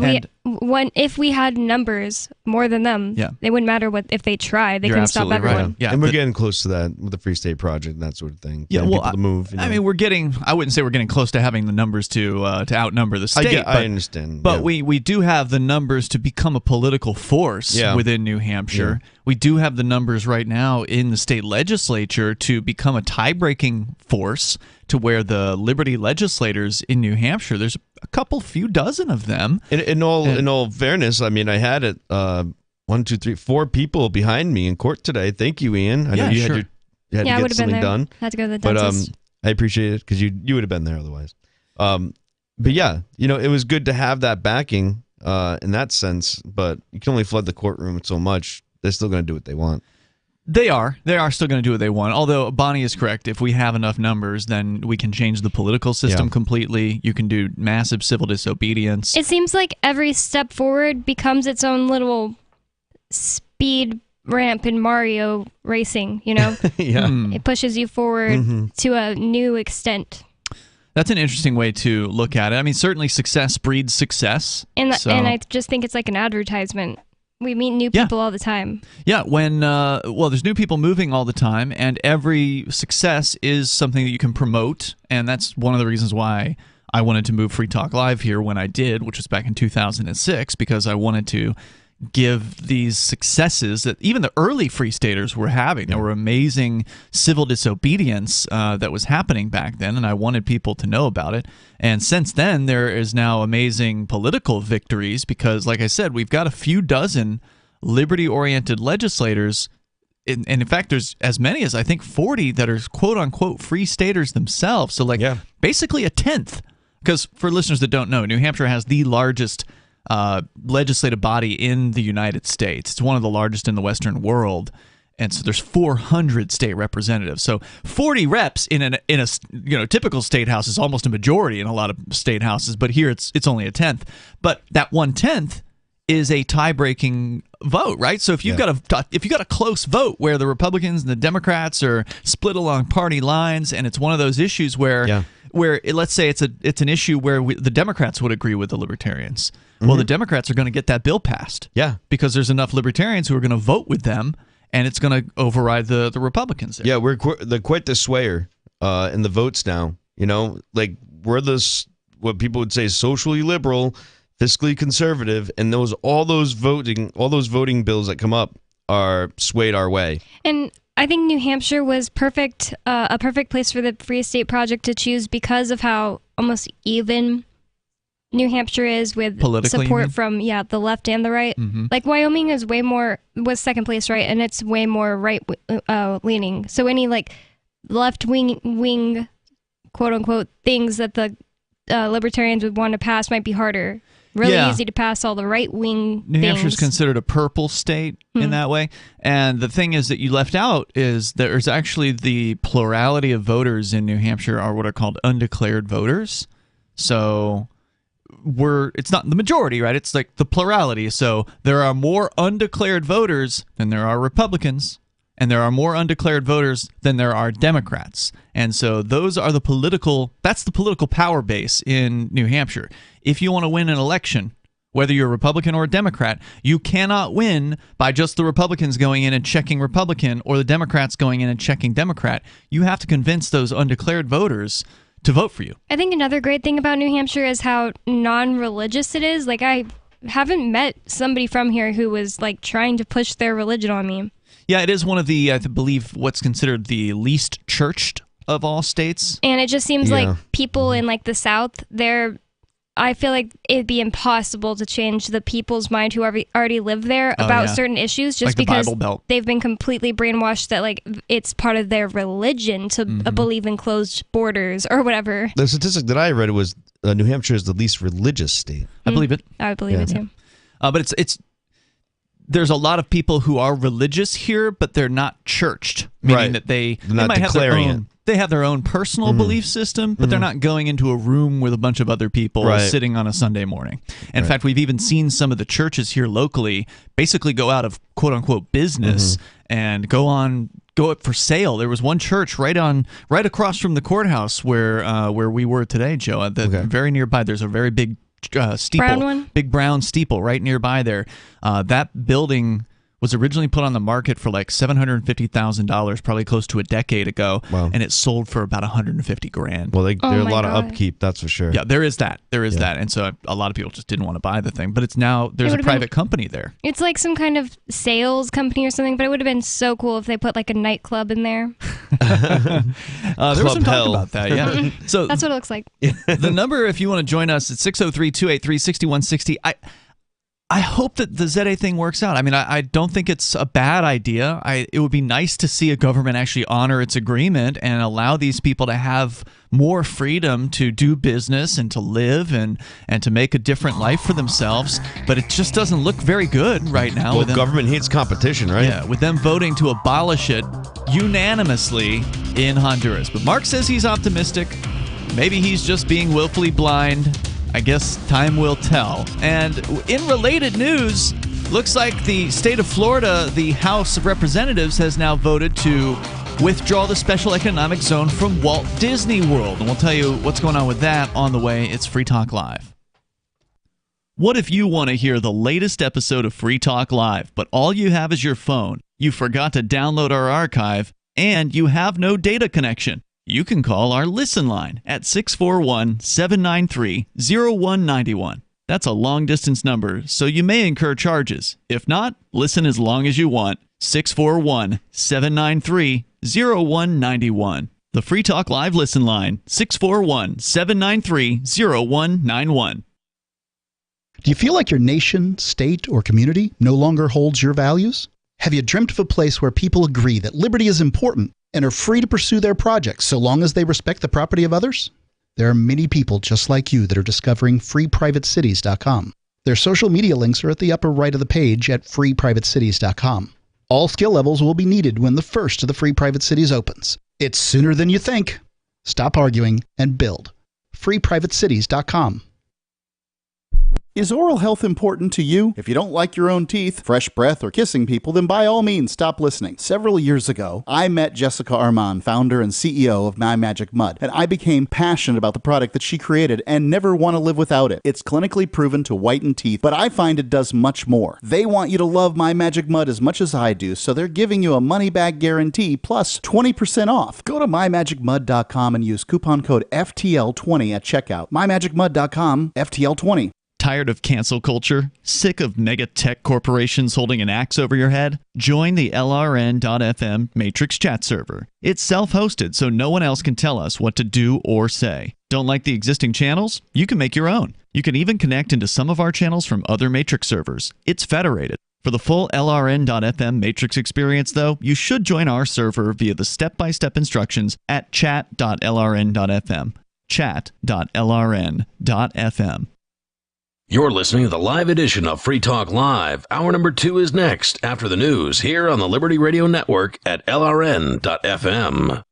if we had numbers more than them, it wouldn't matter if they try. They can stop everyone. Right. Yeah, and we're getting close to that with the Free State Project and that sort of thing. Yeah, well, to move. I mean, I wouldn't say we're getting close to having the numbers to outnumber the state. I understand. But we do have the numbers to become a political force within New Hampshire. Yeah. We do have the numbers right now in the state legislature to become a tie-breaking force, to where the Liberty legislators in New Hampshire, there's a few dozen of them. In all fairness, I mean, I had it 1, 2, 3, 4 people behind me in court today. Thank you, Ian. I know you had to get something done. Had to go to the dentist. I appreciate it, because you would have been there otherwise. But yeah, it was good to have that backing in that sense. But you can only flood the courtroom so much. They're still going to do what they want. They are still going to do what they want. Although Bonnie is correct. If we have enough numbers, then we can change the political system completely. You can do massive civil disobedience. It seems like every step forward becomes its own little speed ramp in Mario racing, Yeah. It pushes you forward to a new extent. That's an interesting way to look at it. I mean, certainly success breeds success. And I just think it's like an advertisement. We meet new people all the time. Yeah, when there's new people moving all the time, and every success is something that you can promote, and that's one of the reasons why I wanted to move Free Talk Live here when I did, which was back in 2006, because I wanted to give these successes that even the early Free Staters were having. There were amazing civil disobedience that was happening back then, and I wanted people to know about it. And since then, there is now amazing political victories because, like I said, we've got a few dozen liberty-oriented legislators, and in fact, there's as many as, I think, 40 that are quote-unquote Free Staters themselves. So, basically a tenth. Because for listeners that don't know, New Hampshire has the largest legislative body in the United States. It's one of the largest in the Western world, and so there's 400 state representatives. So 40 reps in a typical state house is almost a majority in a lot of state houses, but here it's only a tenth. But that 1/10 is a tie-breaking vote, right? So if you've got a close vote where the Republicans and the Democrats are split along party lines, and it's one of those issues where let's say it's an issue where the Democrats would agree with the Libertarians. Well, the Democrats are going to get that bill passed. Yeah, because there's enough Libertarians who are going to vote with them, and it's going to override the Republicans there. Yeah, we're quite the swayer in the votes now. You know, like we're what people would say socially liberal, fiscally conservative, and all those voting bills that come up are swayed our way. And I think New Hampshire was a perfect place for the Free State Project to choose because of how almost even New Hampshire is with support from the left and the right. Mm-hmm. Like Wyoming was second place, right, and it's way more right leaning. So any like left wing quote unquote things that the Libertarians would want to pass might be harder. Really easy to pass all the right-wing New things. Hampshire's considered a purple state in that way. And the thing is that you left out is there's actually the plurality of voters in New Hampshire are what are called undeclared voters. So it's not the majority, right? It's like the plurality. So there are more undeclared voters than there are Republicans. And there are more undeclared voters than there are Democrats. And so that's the political power base in New Hampshire. If you want to win an election, whether you're a Republican or a Democrat, you cannot win by just the Republicans going in and checking Republican or the Democrats going in and checking Democrat. You have to convince those undeclared voters to vote for you. I think another great thing about New Hampshire is how non-religious it is. Like, I haven't met somebody from here who was like trying to push their religion on me. Yeah, it is one of the, I believe, what's considered the least churched of all states. And it just seems like people in like the South, I feel like it'd be impossible to change the people's mind who already live there about certain issues just like because the Bible Belt. They've been completely brainwashed that like it's part of their religion to believe in closed borders or whatever. The statistic that I read was New Hampshire is the least religious state. I believe it. I would believe it too. But it's there's a lot of people who are religious here, but they're not churched, meaning that they might have their own. They have their own personal belief system, but they're not going into a room with a bunch of other people sitting on a Sunday morning. In fact, we've even seen some of the churches here locally basically go out of quote-unquote business and go up for sale. There was one church right across from the courthouse where we were today, Joe. Very nearby, there's a very big steeple, brown one? Big brown steeple right nearby there. That building was originally put on the market for like $750,000, probably close to a decade ago, and it sold for about $150,000. Well, there's a lot of upkeep, that's for sure. Yeah, there is that. And so a lot of people just didn't want to buy the thing. But there's a private company there. It's like some kind of sales company or something, but it would have been so cool if they put like a nightclub in there. There was some talk about that, yeah. So that's what it looks like. The number, if you want to join us, it's 603-283-6160. I hope that the ZA thing works out. I mean, I don't think it's a bad idea. It would be nice to see a government actually honor its agreement and allow these people to have more freedom to do business and to live and to make a different life for themselves. But it just doesn't look very good right now. Well, government hates competition, right? Yeah, with them voting to abolish it unanimously in Honduras. But Mark says he's optimistic. Maybe he's just being willfully blind. I guess time will tell. And in related news, looks like the state of Florida, the House of Representatives, has now voted to withdraw the special economic zone from Walt Disney World. And we'll tell you what's going on with that on the way. It's Free Talk Live. What if you want to hear the latest episode of Free Talk Live, but all you have is your phone, you forgot to download our archive, and you have no data connection? You can call our Listen line at 641-793-0191. That's a long-distance number, so you may incur charges. If not, listen as long as you want. 641-793-0191. The Free Talk Live Listen line, 641-793-0191. Do you feel like your nation, state, or community no longer holds your values? Have you dreamt of a place where people agree that liberty is important and are free to pursue their projects so long as they respect the property of others? There are many people just like you that are discovering freeprivatecities.com. Their social media links are at the upper right of the page at freeprivatecities.com. All skill levels will be needed when the first of the Free Private Cities opens. It's sooner than you think. Stop arguing and build. freeprivatecities.com. Is oral health important to you? If you don't like your own teeth, fresh breath, or kissing people, then by all means stop listening. Several years ago, I met Jessica Armand, founder and CEO of My Magic Mud, and I became passionate about the product that she created and never want to live without it. It's clinically proven to whiten teeth, but I find it does much more. They want you to love My Magic Mud as much as I do, so they're giving you a money-back guarantee plus 20% off. Go to mymagicmud.com and use coupon code FTL20 at checkout. mymagicmud.com, FTL20. Tired of cancel culture? Sick of mega tech corporations holding an axe over your head? Join the LRN.FM Matrix chat server. It's self-hosted, so no one else can tell us what to do or say. Don't like the existing channels? You can make your own. You can even connect into some of our channels from other Matrix servers. It's federated. For the full LRN.FM Matrix experience, though, you should join our server via the step-by-step instructions at chat.lrn.fm. chat.lrn.fm. You're listening to the live edition of Free Talk Live. Hour number 2 is next, after the news, here on the Liberty Radio Network at LRN.FM.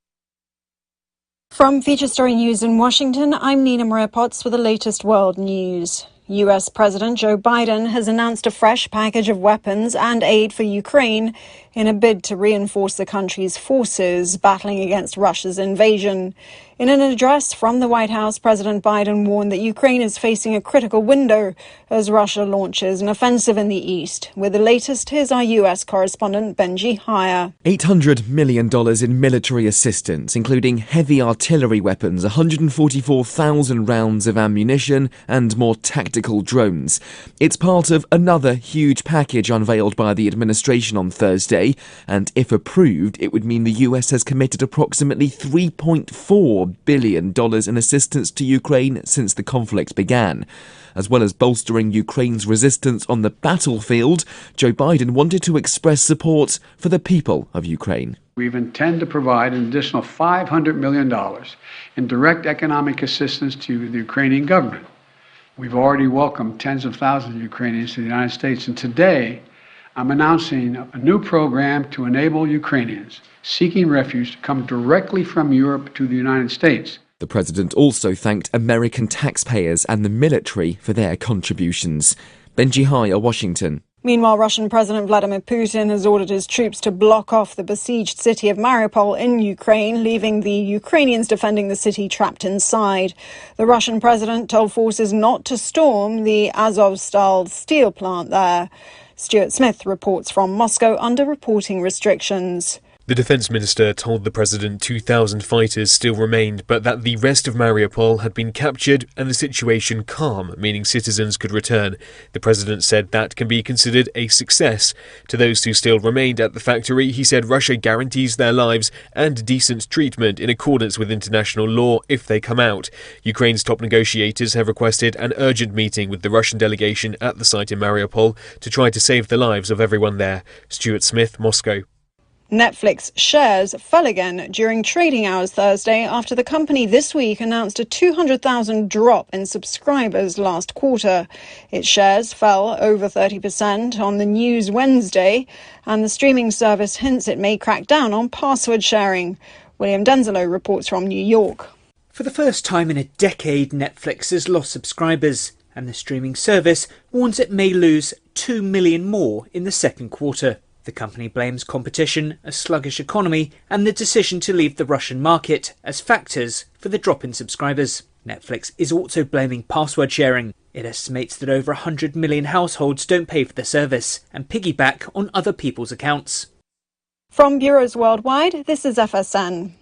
From Feature Story News in Washington, I'm Nina Maria Potts with the latest world news. U.S. President Joe Biden has announced a fresh package of weapons and aid for Ukraine in a bid to reinforce the country's forces battling against Russia's invasion. In an address from the White House, President Biden warned that Ukraine is facing a critical window as Russia launches an offensive in the east. With the latest, here's our U.S. correspondent Benji Hire. $800 million in military assistance, including heavy artillery weapons, 144,000 rounds of ammunition, and more tactical drones. It's part of another huge package unveiled by the administration on Thursday, and if approved, it would mean the US has committed approximately $3.4 billion in assistance to Ukraine since the conflict began. As well as bolstering Ukraine's resistance on the battlefield, Joe Biden wanted to express support for the people of Ukraine. We intend to provide an additional $500 million in direct economic assistance to the Ukrainian government. We've already welcomed tens of thousands of Ukrainians to the United States, and today I'm announcing a new program to enable Ukrainians seeking refuge to come directly from Europe to the United States. The president also thanked American taxpayers and the military for their contributions. Benji Hire, Washington. Meanwhile, Russian President Vladimir Putin has ordered his troops to block off the besieged city of Mariupol in Ukraine, leaving the Ukrainians defending the city trapped inside. The Russian president told forces not to storm the Azovstal steel plant there. Stuart Smith reports from Moscow under reporting restrictions. The defense minister told the president 2,000 fighters still remained, but that the rest of Mariupol had been captured and the situation calm, meaning citizens could return. The president said that can be considered a success. To those who still remained at the factory, he said Russia guarantees their lives and decent treatment in accordance with international law if they come out. Ukraine's top negotiators have requested an urgent meeting with the Russian delegation at the site in Mariupol to try to save the lives of everyone there. Stuart Smith, Moscow. Netflix shares fell again during trading hours Thursday after the company this week announced a 200,000 drop in subscribers last quarter. Its shares fell over 30% on the news Wednesday, and the streaming service hints it may crack down on password sharing. William Denzelo reports from New York. For the first time in a decade, Netflix has lost subscribers, and the streaming service warns it may lose 2 million more in the second quarter. The company blames competition, a sluggish economy, and the decision to leave the Russian market as factors for the drop in subscribers. Netflix is also blaming password sharing. It estimates that over 100 million households don't pay for the service and piggyback on other people's accounts. From bureaus worldwide, this is FSN.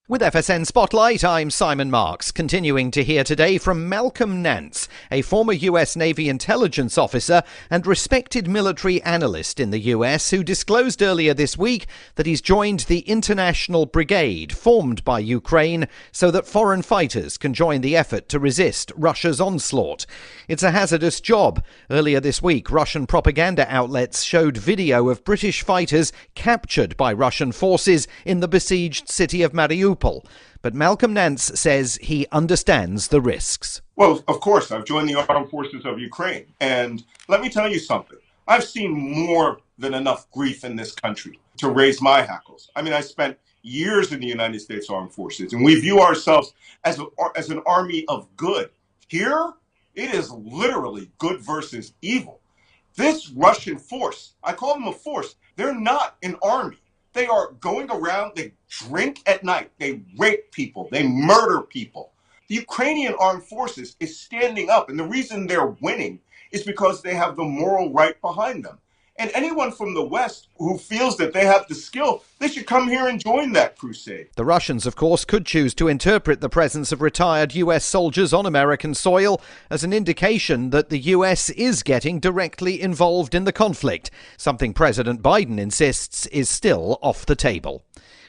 With FSN Spotlight, I'm Simon Marks, continuing to hear today from Malcolm Nance, a former US Navy intelligence officer and respected military analyst in the US, who disclosed earlier this week that he's joined the International Brigade formed by Ukraine so that foreign fighters can join the effort to resist Russia's onslaught. It's a hazardous job. Earlier this week, Russian propaganda outlets showed video of British fighters captured by Russian forces in the besieged city of Mariupol. But Malcolm Nance says he understands the risks. Well, of course, I've joined the armed forces of Ukraine. And let me tell you something. I've seen more than enough grief in this country to raise my hackles. I mean, I spent years in the United States Armed Forces, and we view ourselves as an army of good. Here, It is literally good versus evil. This Russian force, I call them a force, they're not an army. They are going around, they drink at night, they rape people, they murder people. The Ukrainian armed forces is standing up, and the reason they're winning is because they have the moral right behind them. And anyone from the West who feels that they have the skill, they should come here and join that crusade. The Russians, of course, could choose to interpret the presence of retired US soldiers on American soil as an indication that the US is getting directly involved in the conflict, something President Biden insists is still off the table.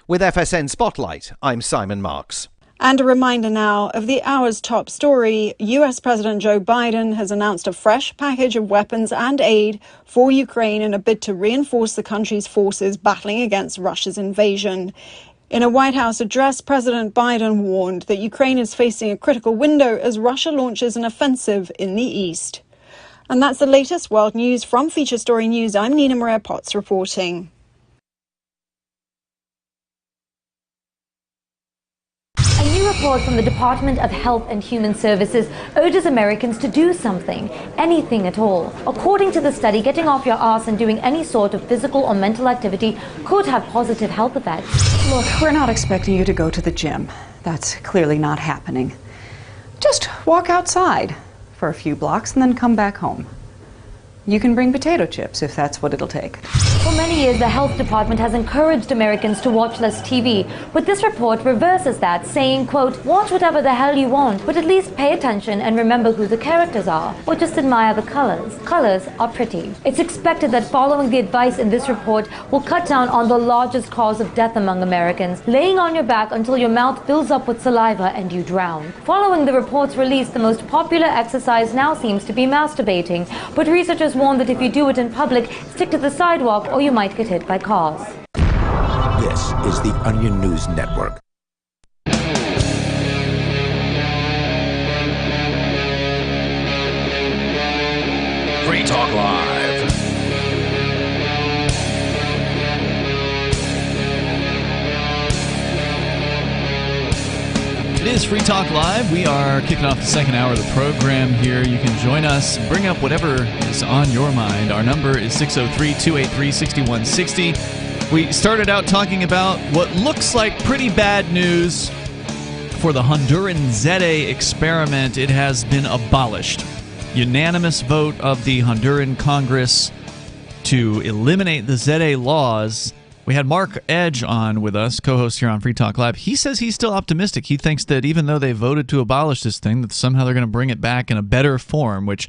With FSN Spotlight, I'm Simon Marks. And a reminder now of the hour's top story. US President Joe Biden has announced a fresh package of weapons and aid for Ukraine in a bid to reinforce the country's forces battling against Russia's invasion. In a White House address, President Biden warned that Ukraine is facing a critical window as Russia launches an offensive in the east. And that's the latest world news from Feature Story News. I'm Nina Maria Potts reporting. A new report from the Department of Health and Human Services urges Americans to do something, anything at all. According to the study, getting off your ass and doing any sort of physical or mental activity could have positive health effects. Look, we're not expecting you to go to the gym. That's clearly not happening. Just walk outside for a few blocks and then come back home. You can bring potato chips if that's what it'll take. For many years, the health department has encouraged Americans to watch less TV, but this report reverses that, saying, quote, watch whatever the hell you want, but at least pay attention and remember who the characters are, or just admire the colors. Colors are pretty. It's expected that following the advice in this report will cut down on the largest cause of death among Americans, laying on your back until your mouth fills up with saliva and you drown. Following the report's release, the most popular exercise now seems to be masturbating, but researchers warn that if you do it in public, stick to the sidewalk or you might get hit by cars. This is the Onion News Network. Free Talk Live. It is Free Talk Live. We are kicking off the second hour of the program here. You can join us, bring up whatever is on your mind. Our number is 603-283-6160. We started out talking about what looks like pretty bad news for the Honduran Zete experiment. It has been abolished. Unanimous vote of the Honduran Congress to eliminate the Zete laws. We had Mark Edge on with us, co-host here on Free Talk Live. He says he's still optimistic. He thinks that even though they voted to abolish this thing, that somehow they're going to bring it back in a better form, which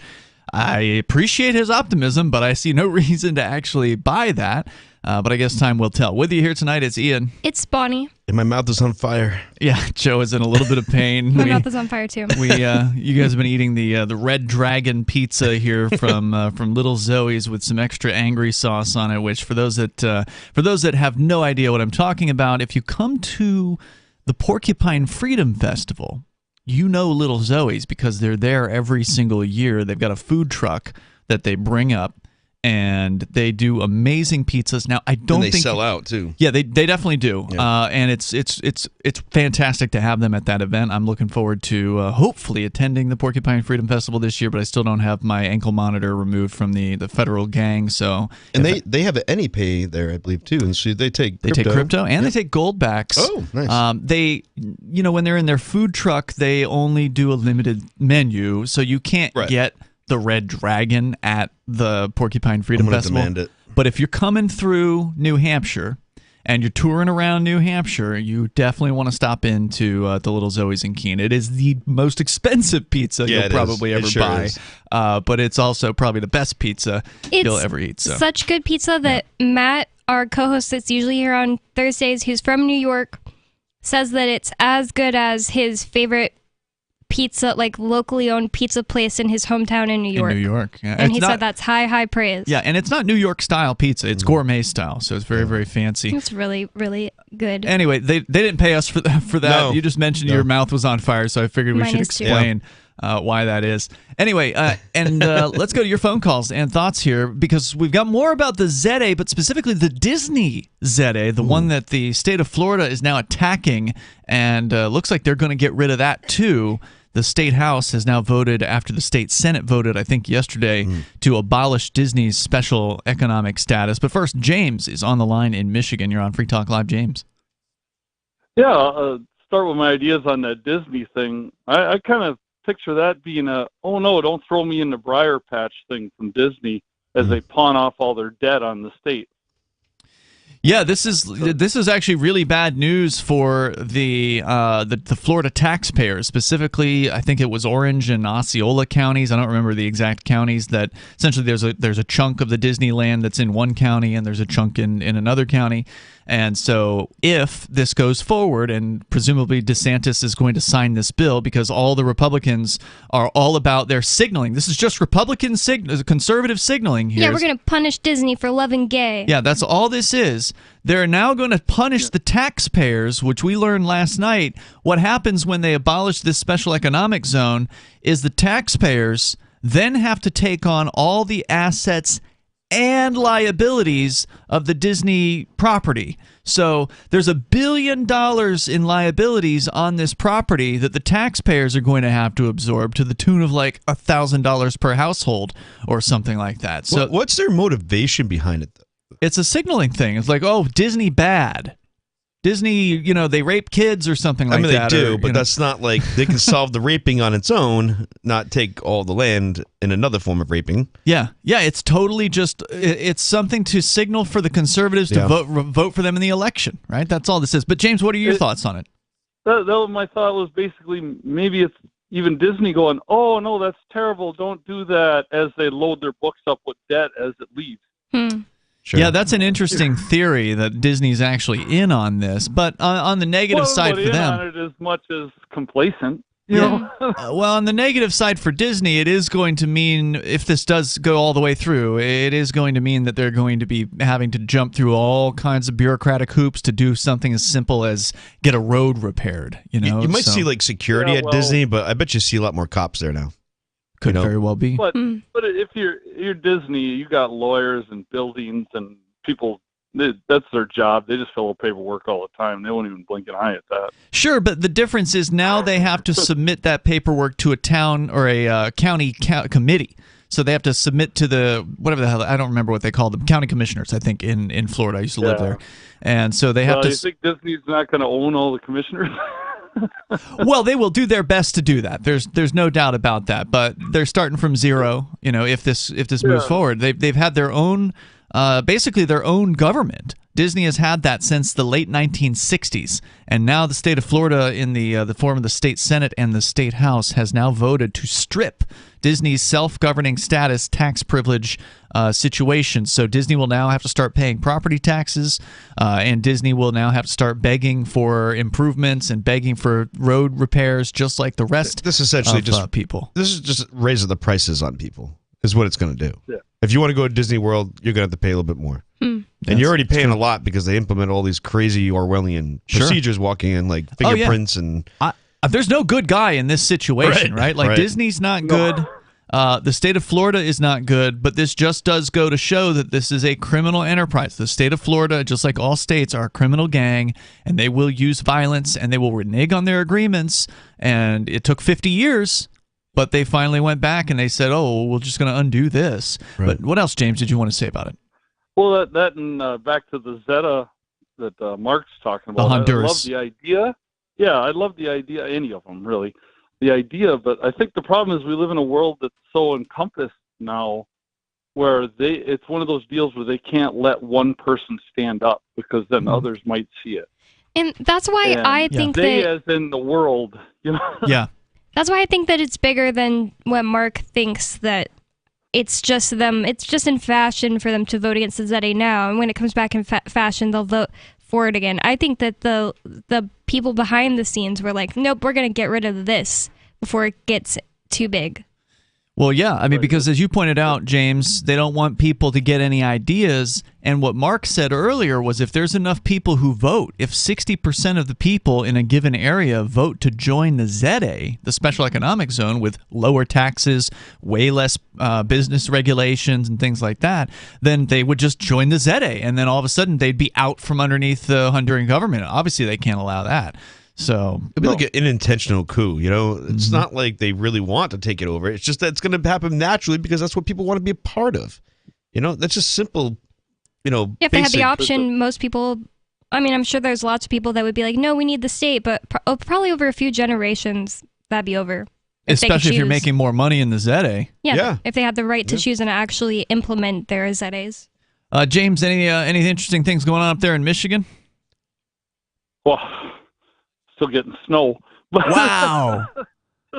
I appreciate his optimism, but I see no reason to actually buy that. But I guess time will tell. With you here tonight, it's Ian. It's Bonnie. And my mouth is on fire. Yeah, Joe is in a little bit of pain. My mouth is on fire too. You guys have been eating the Red Dragon pizza here from Little Zoe's with some extra angry sauce on it. Which for those that have no idea what I'm talking about, if you come to the Porcupine Freedom Festival, you know Little Zoe's because they're there every single year. They've got a food truck that they bring up. And they do amazing pizzas. Now, I don't think they sell out too. Yeah, they definitely do. Yeah. And it's fantastic to have them at that event. I'm looking forward to hopefully attending the Porcupine Freedom Festival this year. But I still don't have my ankle monitor removed from the federal gang. So and they have an AnyPay there, I believe, too. And so they take crypto and they take gold backs. Oh, nice. They when they're in their food truck, they only do a limited menu, so you can't get the Red Dragon at the Porcupine Freedom Festival. Demand it. But if you're coming through New Hampshire and you're touring around New Hampshire, you definitely want to stop into the Little Zoe's in Keene. It is the most expensive pizza you'll probably ever buy, but it's also probably the best pizza you'll ever eat. So. Such good pizza that Matt, our co-host that's usually here on Thursdays, who's from New York, says that it's as good as his favorite pizza, like locally owned pizza place in his hometown in New York. In New York, yeah. And he said that's high praise. Yeah, and it's not New York style pizza; it's gourmet style, so it's very, very fancy. It's really, really good. Anyway, they didn't pay us for that. No. You just mentioned your mouth was on fire, so I figured we should explain why that is. Anyway, let's go to your phone calls and thoughts here, because we've got more about the Zete, but specifically the Disney Zete, the one that the state of Florida is now attacking, and looks like they're going to get rid of that too. the state house has now voted, after the state senate voted, I think yesterday, to abolish Disney's special economic status. But first, James is on the line in Michigan. You're on Free Talk Live, James. Yeah, start with my ideas on that Disney thing. I kind of picture that being a, oh no, don't throw me in the briar patch thing from Disney as they pawn off all their debt on the state. Yeah, this is actually really bad news for the Florida taxpayers. Specifically, I think it was Orange and Osceola counties. I don't remember the exact counties. That essentially there's a chunk of the Disneyland that's in one county and there's a chunk in another county. And so if this goes forward, and presumably DeSantis is going to sign this bill because all the Republicans are all about their signaling. This is just Republican conservative signaling here. Yeah, we're going to punish Disney for loving gay. Yeah, that's all this is. They're now going to punish the taxpayers, which we learned last night. What happens when they abolish this special economic zone is the taxpayers then have to take on all the assets and liabilities of the Disney property. So there's $1 billion in liabilities on this property that the taxpayers are going to have to absorb, to the tune of like $1,000 per household or something like that. So what's their motivation behind it, though? It's a signaling thing. It's like, oh, Disney bad. Disney, they rape kids or something like that. I mean, they do, but that's not like they can solve the raping on its own, not take all the land in another form of raping. Yeah, it's totally just, it's something to signal for the conservatives to vote for them in the election, right? That's all this is. But James, what are your thoughts on it? My thought was basically maybe it's even Disney going, oh, no, that's terrible, don't do that, as they load their books up with debt as it leaves. Sure. Yeah, that's an interesting theory that Disney's actually in on this. But on the negative side for them, on it as much as complacent. Well, on the negative side for Disney, it is going to mean, if this does go all the way through, it is going to mean that they're going to be having to jump through all kinds of bureaucratic hoops to do something as simple as get a road repaired. You might see like security at Disney, but I bet you see a lot more cops there now. Could very well be. But if you're Disney, you got lawyers and buildings and people. That's their job. They just fill out paperwork all the time. They won't even blink an eye at that. Sure, but the difference is now they have to submit that paperwork to a town or a county committee. So they have to submit to the, whatever the hell, I don't remember what they call them, county commissioners, I think, in Florida. I used to live there. And so they have to... You think Disney's not going to own all the commissioners? Well, they will do their best to do that. There's no doubt about that. But they're starting from zero. If this moves forward, they've had their own, basically their own government. Disney has had that since the late 1960s, and now the state of Florida, in the form of the state Senate and the state House, has now voted to strip Disney's self-governing status, tax privilege situation. So Disney will now have to start paying property taxes, and Disney will now have to start begging for improvements and begging for road repairs, just like the rest. This essentially of people. This is just raising the prices on people. Is what it's going to do. Yeah. If you want to go to Disney World, you're going to have to pay a little bit more. And you're already paying a lot because they implement all these crazy Orwellian procedures walking in, like fingerprints and... There's no good guy in this situation, right? Like, Disney's not good. The state of Florida is not good, but this just does go to show that this is a criminal enterprise. The state of Florida, just like all states, are a criminal gang, and they will use violence, and they will renege on their agreements. And it took 50 years... But they finally went back and they said, "Oh, we're just going to undo this." Right. But what else, James, did you want to say about it? Well, that and back to the Zeta that Mark's talking about. The Honduras. I love the idea. Yeah, I love the idea. Any of them, really. The idea, but I think the problem is we live in a world that's so encompassed now, where it's one of those deals where they can't let one person stand up because then others might see it. And that's why I think they, as in the world, Yeah. That's why I think that it's bigger than what Mark thinks, that it's just them. It's just in fashion for them to vote against the ZA now, and when it comes back in fashion, they'll vote for it again. I think that the people behind the scenes were like, nope, we're going to get rid of this before it gets too big. Well, yeah, I mean, because as you pointed out, James, they don't want people to get any ideas. And what Mark said earlier was if there's enough people who vote, if 60% of the people in a given area vote to join the ZA, the Special Economic Zone, with lower taxes, way less business regulations and things like that, then they would just join the ZA. And then all of a sudden they'd be out from underneath the Honduran government. Obviously, they can't allow that. So it'd be like an intentional coup, you know? It's not like they really want to take it over. It's just that it's going to happen naturally because that's what people want to be a part of. You know, that's just simple, you know, If they had the basic- option, most people, I mean, I'm sure there's lots of people that would be like, no, we need the state, but probably over a few generations, that'd be over. Especially if you're making more money in the ZA. Yeah, if they had the right to choose and actually implement their ZAs. James, any interesting things going on up there in Michigan? Well, still getting snow. Wow.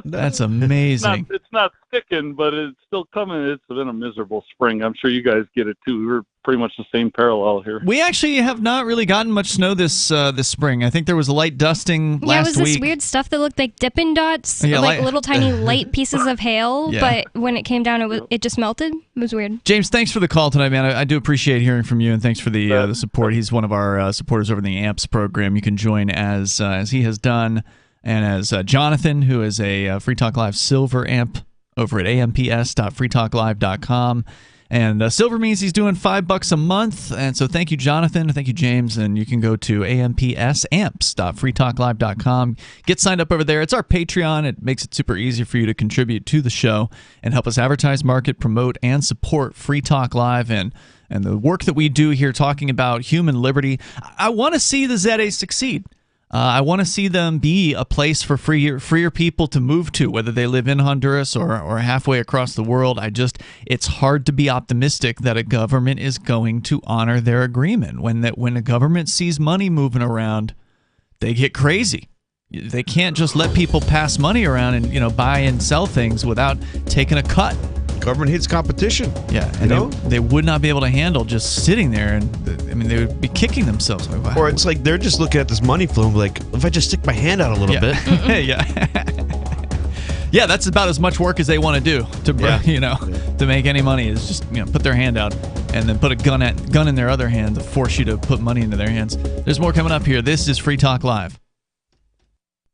That's amazing. It's not sticking, but it's still coming. It's been a miserable spring. I'm sure you guys get it too. We're pretty much the same parallel here. We actually have not really gotten much snow this spring. I think there was a light dusting last week. Yeah, it was this weird stuff that looked like Dippin' Dots, like little tiny light pieces of hail. Yeah. But when it came down, it just melted. It was weird. James, thanks for the call tonight, man. I do appreciate hearing from you, and thanks for the support. He's one of our supporters over in the AMPS program. You can join as he has done. And as Jonathan, who is a Free Talk Live Silver AMP over at amps.freetalklive.com. And Silver means he's doing $5 a month. And so thank you, Jonathan. Thank you, James. And you can go to amps.freetalklive.com. Get signed up over there. It's our Patreon. It makes it super easy for you to contribute to the show and help us advertise, market, promote, and support Free Talk Live and the work that we do here talking about human liberty. I want to see the ZA succeed. I want to see them be a place for freer people to move to, whether they live in Honduras or halfway across the world. It's hard to be optimistic that a government is going to honor their agreement. When a government sees money moving around, they get crazy. They can't just let people pass money around and buy and sell things without taking a cut. Government hates competition. Yeah, and they would not be able to handle just sitting there, and they would be kicking themselves. Or it's like they're just looking at this money flow and be like, if I just stick my hand out a little bit. Yeah, that's about as much work as they want to do to make any money is just put their hand out and then put a gun in their other hand to force you to put money into their hands. There's more coming up here. This is Free Talk Live.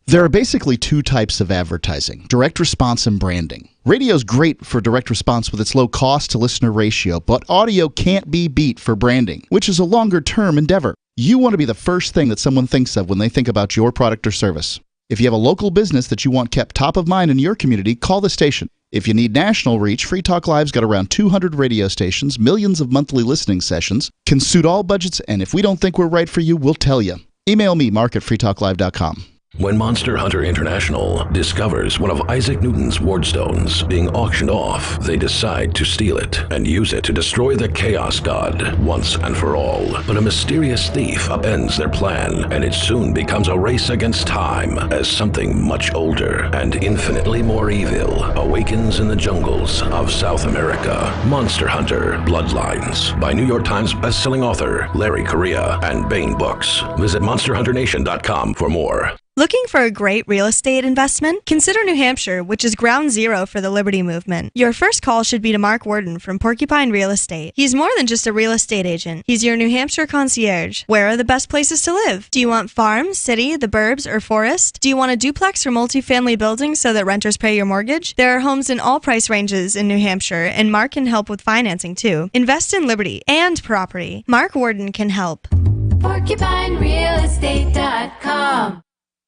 There are basically two types of advertising, direct response and branding. Radio's great for direct response with its low cost to listener ratio, but audio can't be beat for branding, which is a longer term endeavor. You want to be the first thing that someone thinks of when they think about your product or service. If you have a local business that you want kept top of mind in your community, call the station. If you need national reach, Free Talk Live's got around 200 radio stations, millions of monthly listening sessions, can suit all budgets, and if we don't think we're right for you, we'll tell you. Email me, mark@freetalklive.com. When Monster Hunter International discovers one of Isaac Newton's wardstones being auctioned off, they decide to steal it and use it to destroy the Chaos God once and for all. But a mysterious thief upends their plan, and it soon becomes a race against time as something much older and infinitely more evil awakens in the jungles of South America. Monster Hunter Bloodlines by New York Times bestselling author Larry Correia and Baen Books. Visit monsterhunternation.com for more. Looking for a great real estate investment? Consider New Hampshire, which is ground zero for the Liberty Movement. Your first call should be to Mark Worden from Porcupine Real Estate. He's more than just a real estate agent. He's your New Hampshire concierge. Where are the best places to live? Do you want farm, city, the burbs, or forest? Do you want a duplex or multifamily building so that renters pay your mortgage? There are homes in all price ranges in New Hampshire, and Mark can help with financing too. Invest in liberty and property. Mark Worden can help. PorcupineRealEstate.com.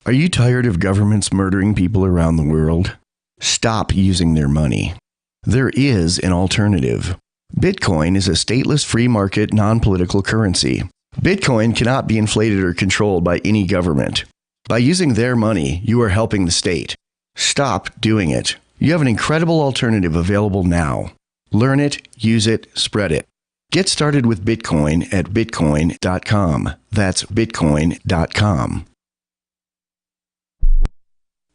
Are you tired of governments murdering people around the world? Stop using their money. There is an alternative. Bitcoin is a stateless free market non-political currency. Bitcoin cannot be inflated or controlled by any government. By using their money, you are helping the state. Stop doing it. You have an incredible alternative available now. Learn it, use it, spread it. Get started with Bitcoin at bitcoin.com. That's bitcoin.com.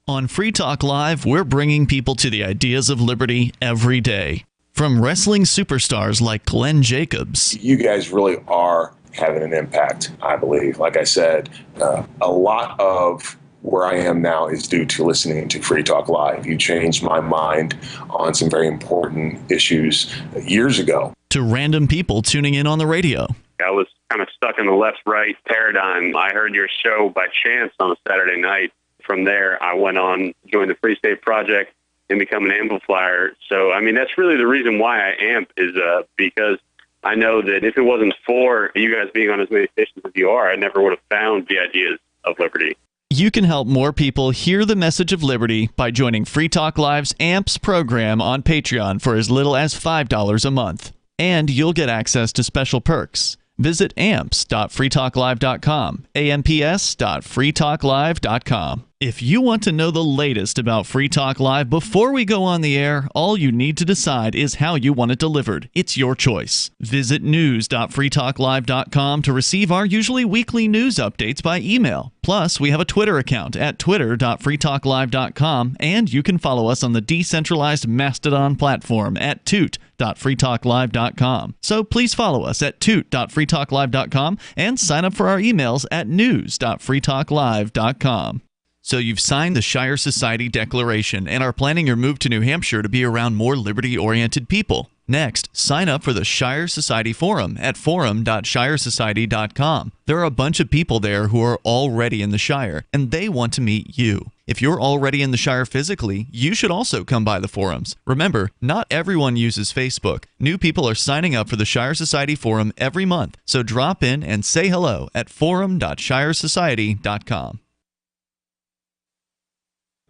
On Free Talk Live, we're bringing people to the ideas of liberty every day. From wrestling superstars like Glenn Jacobs. You guys really are having an impact, I believe. Like I said, a lot of where I am now is due to listening to Free Talk Live. You changed my mind on some very important issues years ago. To random people tuning in on the radio. I was kind of stuck in the left-right paradigm. I heard your show by chance on a Saturday night. From there, I went on, joined the Free State Project, and become an amplifier. So, I mean, that's really the reason why I amp is because I know that if it wasn't for you guys being on as many stations as you are, I never would have found the ideas of liberty. You can help more people hear the message of liberty by joining Free Talk Live's AMPS program on Patreon for as little as $5 a month. And you'll get access to special perks. Visit amps.freetalklive.com, amps.freetalklive.com. If you want to know the latest about Free Talk Live before we go on the air, all you need to decide is how you want it delivered. It's your choice. Visit news.freetalklive.com to receive our usually weekly news updates by email. Plus, we have a Twitter account at twitter.freetalklive.com, and you can follow us on the decentralized Mastodon platform at toot.freetalklive.com. So please follow us at toot.freetalklive.com and sign up for our emails at news.freetalklive.com. So you've signed the Shire Society Declaration and are planning your move to New Hampshire to be around more liberty-oriented people. Next, sign up for the Shire Society Forum at forum.shiresociety.com. There are a bunch of people there who are already in the Shire, and they want to meet you. If you're already in the Shire physically, you should also come by the forums. Remember, not everyone uses Facebook. New people are signing up for the Shire Society Forum every month, so drop in and say hello at forum.shiresociety.com.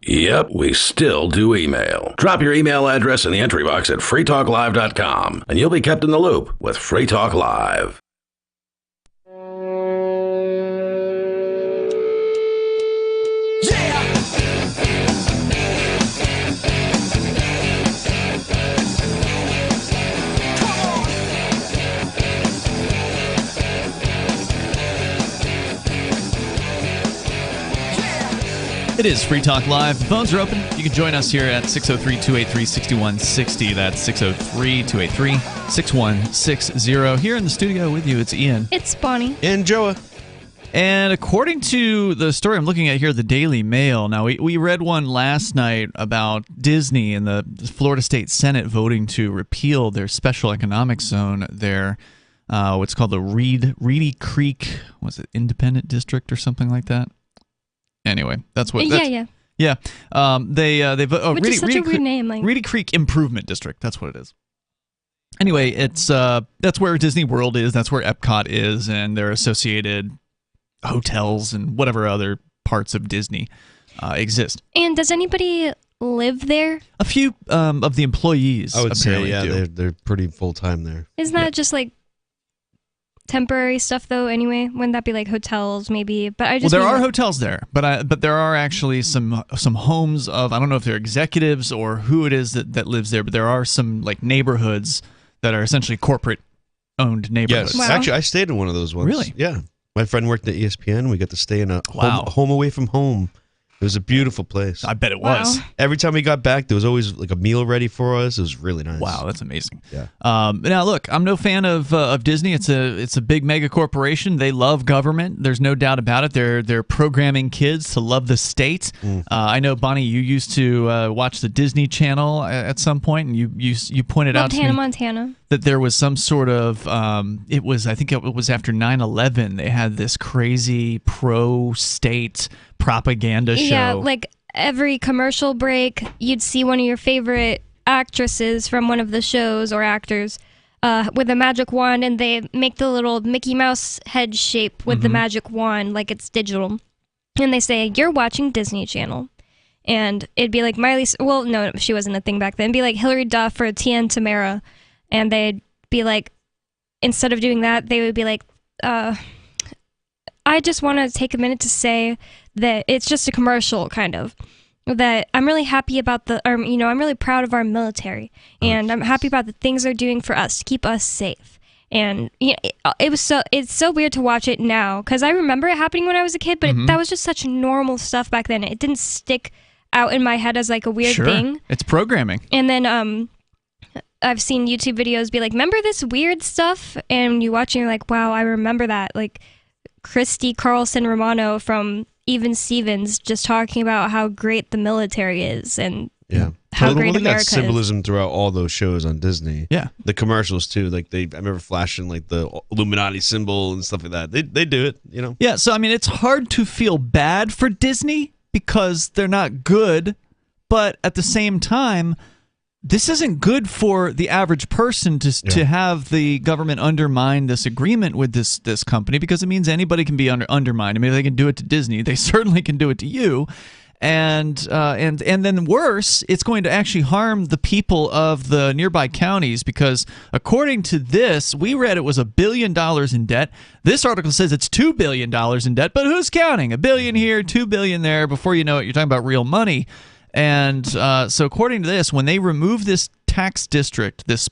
Yep, we still do email. Drop your email address in the entry box at freetalklive.com, and you'll be kept in the loop with Free Talk Live. It is Free Talk Live. The phones are open. You can join us here at 603-283-6160. That's 603-283-6160. Here in the studio with you, it's Ian. It's Bonnie. And Joa. And according to the story I'm looking at here, the Daily Mail, now we read one last night about Disney and the Florida State Senate voting to repeal their special economic zone there. What's called the Reedy Creek, was it Independent District or something like that? Anyway, that's what. Yeah. They Which is such a weird name. Like Reedy Creek Improvement District. That's what it is. Anyway, it's that's where Disney World is. That's where Epcot is, and their associated hotels and whatever other parts of Disney exist. And does anybody live there? A few of the employees. I would say, yeah, do. they're pretty full time there. Isn't that just like temporary stuff though? Anyway, wouldn't that be like hotels maybe? But I just there are hotels there, but there are actually some homes of, I don't know if they're executives or who it is that lives there, but there are some like neighborhoods that are essentially corporate owned neighborhoods. Yes, actually, I stayed in one of those ones. Really? Yeah, my friend worked at ESPN. We got to stay in a home away from home. It was a beautiful place. I bet it was. Every time we got back, there was always like a meal ready for us. It was really nice. Wow, that's amazing. Yeah. Now, look, I'm no fan of Disney. It's a big mega corporation. They love government. There's no doubt about it. They're programming kids to love the state. I know, Bonnie, you used to watch the Disney Channel at some point, and you pointed out to Hannah me Montana. that there was some sort of I think it was after 9/11. They had this crazy pro-state propaganda show. Yeah, like every commercial break, you'd see one of your favorite actresses from one of the shows or actors with a magic wand, and they make the little Mickey Mouse head shape with the magic wand like it's digital. And they say, "You're watching Disney Channel." And it'd be like well, no, she wasn't a thing back then. It'd be like Hilary Duff or Tien Tamara. And they'd be like, instead of doing that, they would be like, I just want to take a minute to say that it's just a commercial, kind of. That I'm really happy about I'm really proud of our military, and I'm happy about the things they're doing for us to keep us safe. And it's so weird to watch it now, because I remember it happening when I was a kid, but that was just such normal stuff back then. It didn't stick out in my head as like a weird thing. It's programming. And then I've seen YouTube videos be like, remember this weird stuff? And you watch and you're like, wow, I remember that. Like Christy Carlson Romano from Even Stevens just talking about how great the military is and how great America is. Symbolism throughout all those shows on Disney. Yeah. The commercials too. Like I remember flashing like the Illuminati symbol and stuff like that. They do it, you know? Yeah, so I mean, it's hard to feel bad for Disney because they're not good, but at the same time, this isn't good for the average person to have the government undermine this agreement with this company, because it means anybody can be undermined. I mean, if they can do it to Disney, they certainly can do it to you. And then worse, it's going to actually harm the people of the nearby counties, because according to this, we read it was $1 billion in debt. This article says it's $2 billion in debt, but who's counting? $1 billion here, $2 billion there. Before you know it, you're talking about real money. And so according to this, when they remove this tax district, this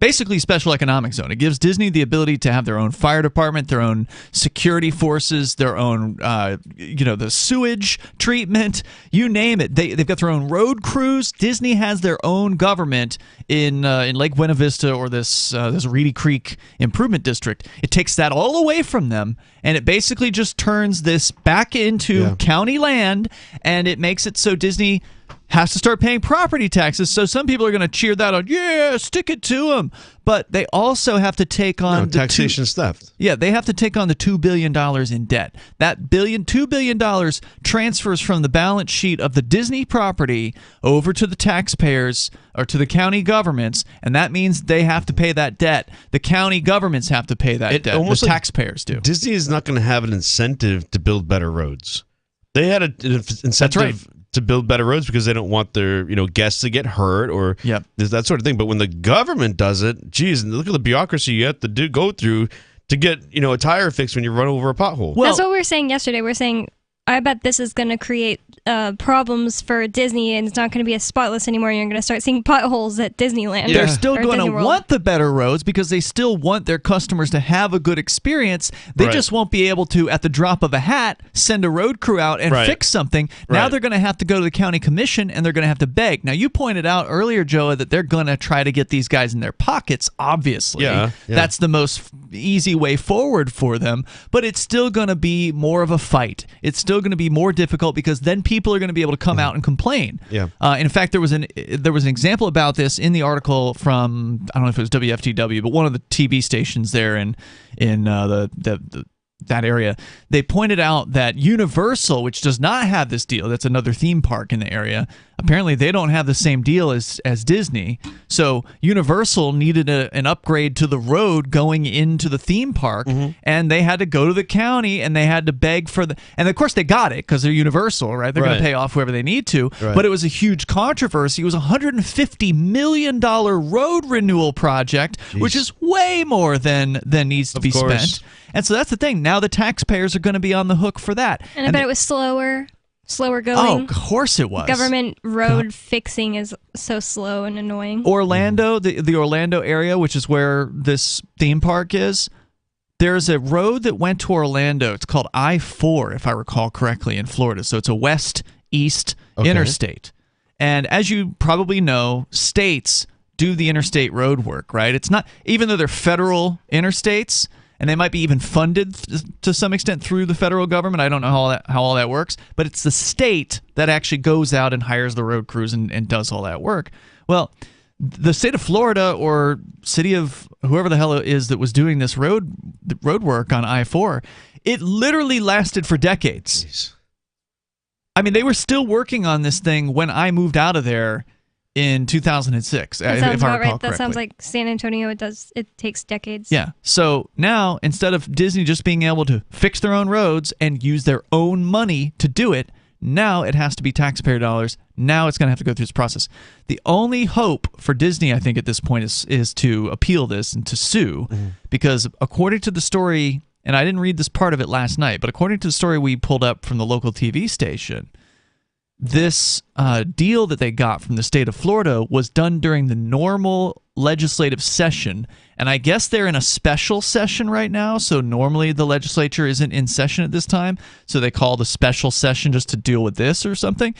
basically special economic zone, it gives Disney the ability to have their own fire department, their own security forces, their own, the sewage treatment, you name it. They've got their own road crews. Disney has their own government in Lake Buena Vista, or this Reedy Creek Improvement District. It takes that all away from them, and it basically just turns this back into county land, and it makes it so Disney has to start paying property taxes. So some people are going to cheer that on. Yeah, stick it to them. But they also have to take on taxation theft. Yeah, they have to take on the $2 billion in debt. That $2 billion transfers from the balance sheet of the Disney property over to the taxpayers, or to the county governments, and that means they have to pay that debt. The county governments have to pay that debt. Almost the like taxpayers do. Disney is not going to have an incentive to build better roads. They had an incentive to build better roads because they don't want their guests to get hurt or that sort of thing. But when the government does it, geez, look at the bureaucracy you have to go through to get a tire fixed when you run over a pothole. Well, that's what we were saying yesterday. We're saying, I bet this is going to create problems for Disney, and it's not going to be as spotless anymore. You're going to start seeing potholes at Disneyland. They're still going to want the better roads because they still want their customers to have a good experience. They just won't be able to, at the drop of a hat, send a road crew out and fix something. Now they're going to have to go to the county commission, and they're going to have to beg. Now, you pointed out earlier, Joe, that they're going to try to get these guys in their pockets, obviously. That's the most easy way forward for them, but it's still going to be more of a fight. It's still going to be more difficult because then people are going to be able to come out and complain. In fact, there was an example about this in the article from, I don't know if it was WFTW, but one of the TV stations there in that area. They pointed out that Universal, which does not have this deal, that's another theme park in the area, apparently they don't have the same deal as Disney. So Universal needed an upgrade to the road going into the theme park, and they had to go to the county and they had to beg for and of course they got it because they're Universal, right? They're going to pay off whoever they need to. But it was a huge controversy. It was a $150 million road renewal project, which is way more than needs to be spent. And so that's the thing. Now the taxpayers are going to be on the hook for that. And I bet it was slower going. Oh, of course it was. Government road fixing is so slow and annoying. Orlando, the Orlando area, which is where this theme park is, there's a road that went to Orlando. It's called I-4, if I recall correctly, in Florida. So it's a west-east interstate. And as you probably know, states do the interstate road work, right? It's not, even though they're federal interstates, and they might be even funded to some extent through the federal government. I don't know how all that works, but it's the state that actually goes out and hires the road crews and does all that work. Well, the state of Florida, or city of whoever the hell it is that was doing this road work on I-4, it literally lasted for decades. Jeez. I mean, they were still working on this thing when I moved out of there in 2006, that sounds if I about recall right. correctly. That sounds like San Antonio. It takes decades. Yeah. So now, instead of Disney just being able to fix their own roads and use their own money to do it, now it has to be taxpayer dollars. Now it's going to have to go through this process. The only hope for Disney, I think, at this point is to appeal this and to sue, because according to the story, and I didn't read this part of it last night, but according to the story we pulled up from the local TV station, this deal that they got from the state of Florida was done during the normal legislative session, and I guess they're in a special session right now, so normally the legislature isn't in session at this time, so they call the special session just to deal with this or something.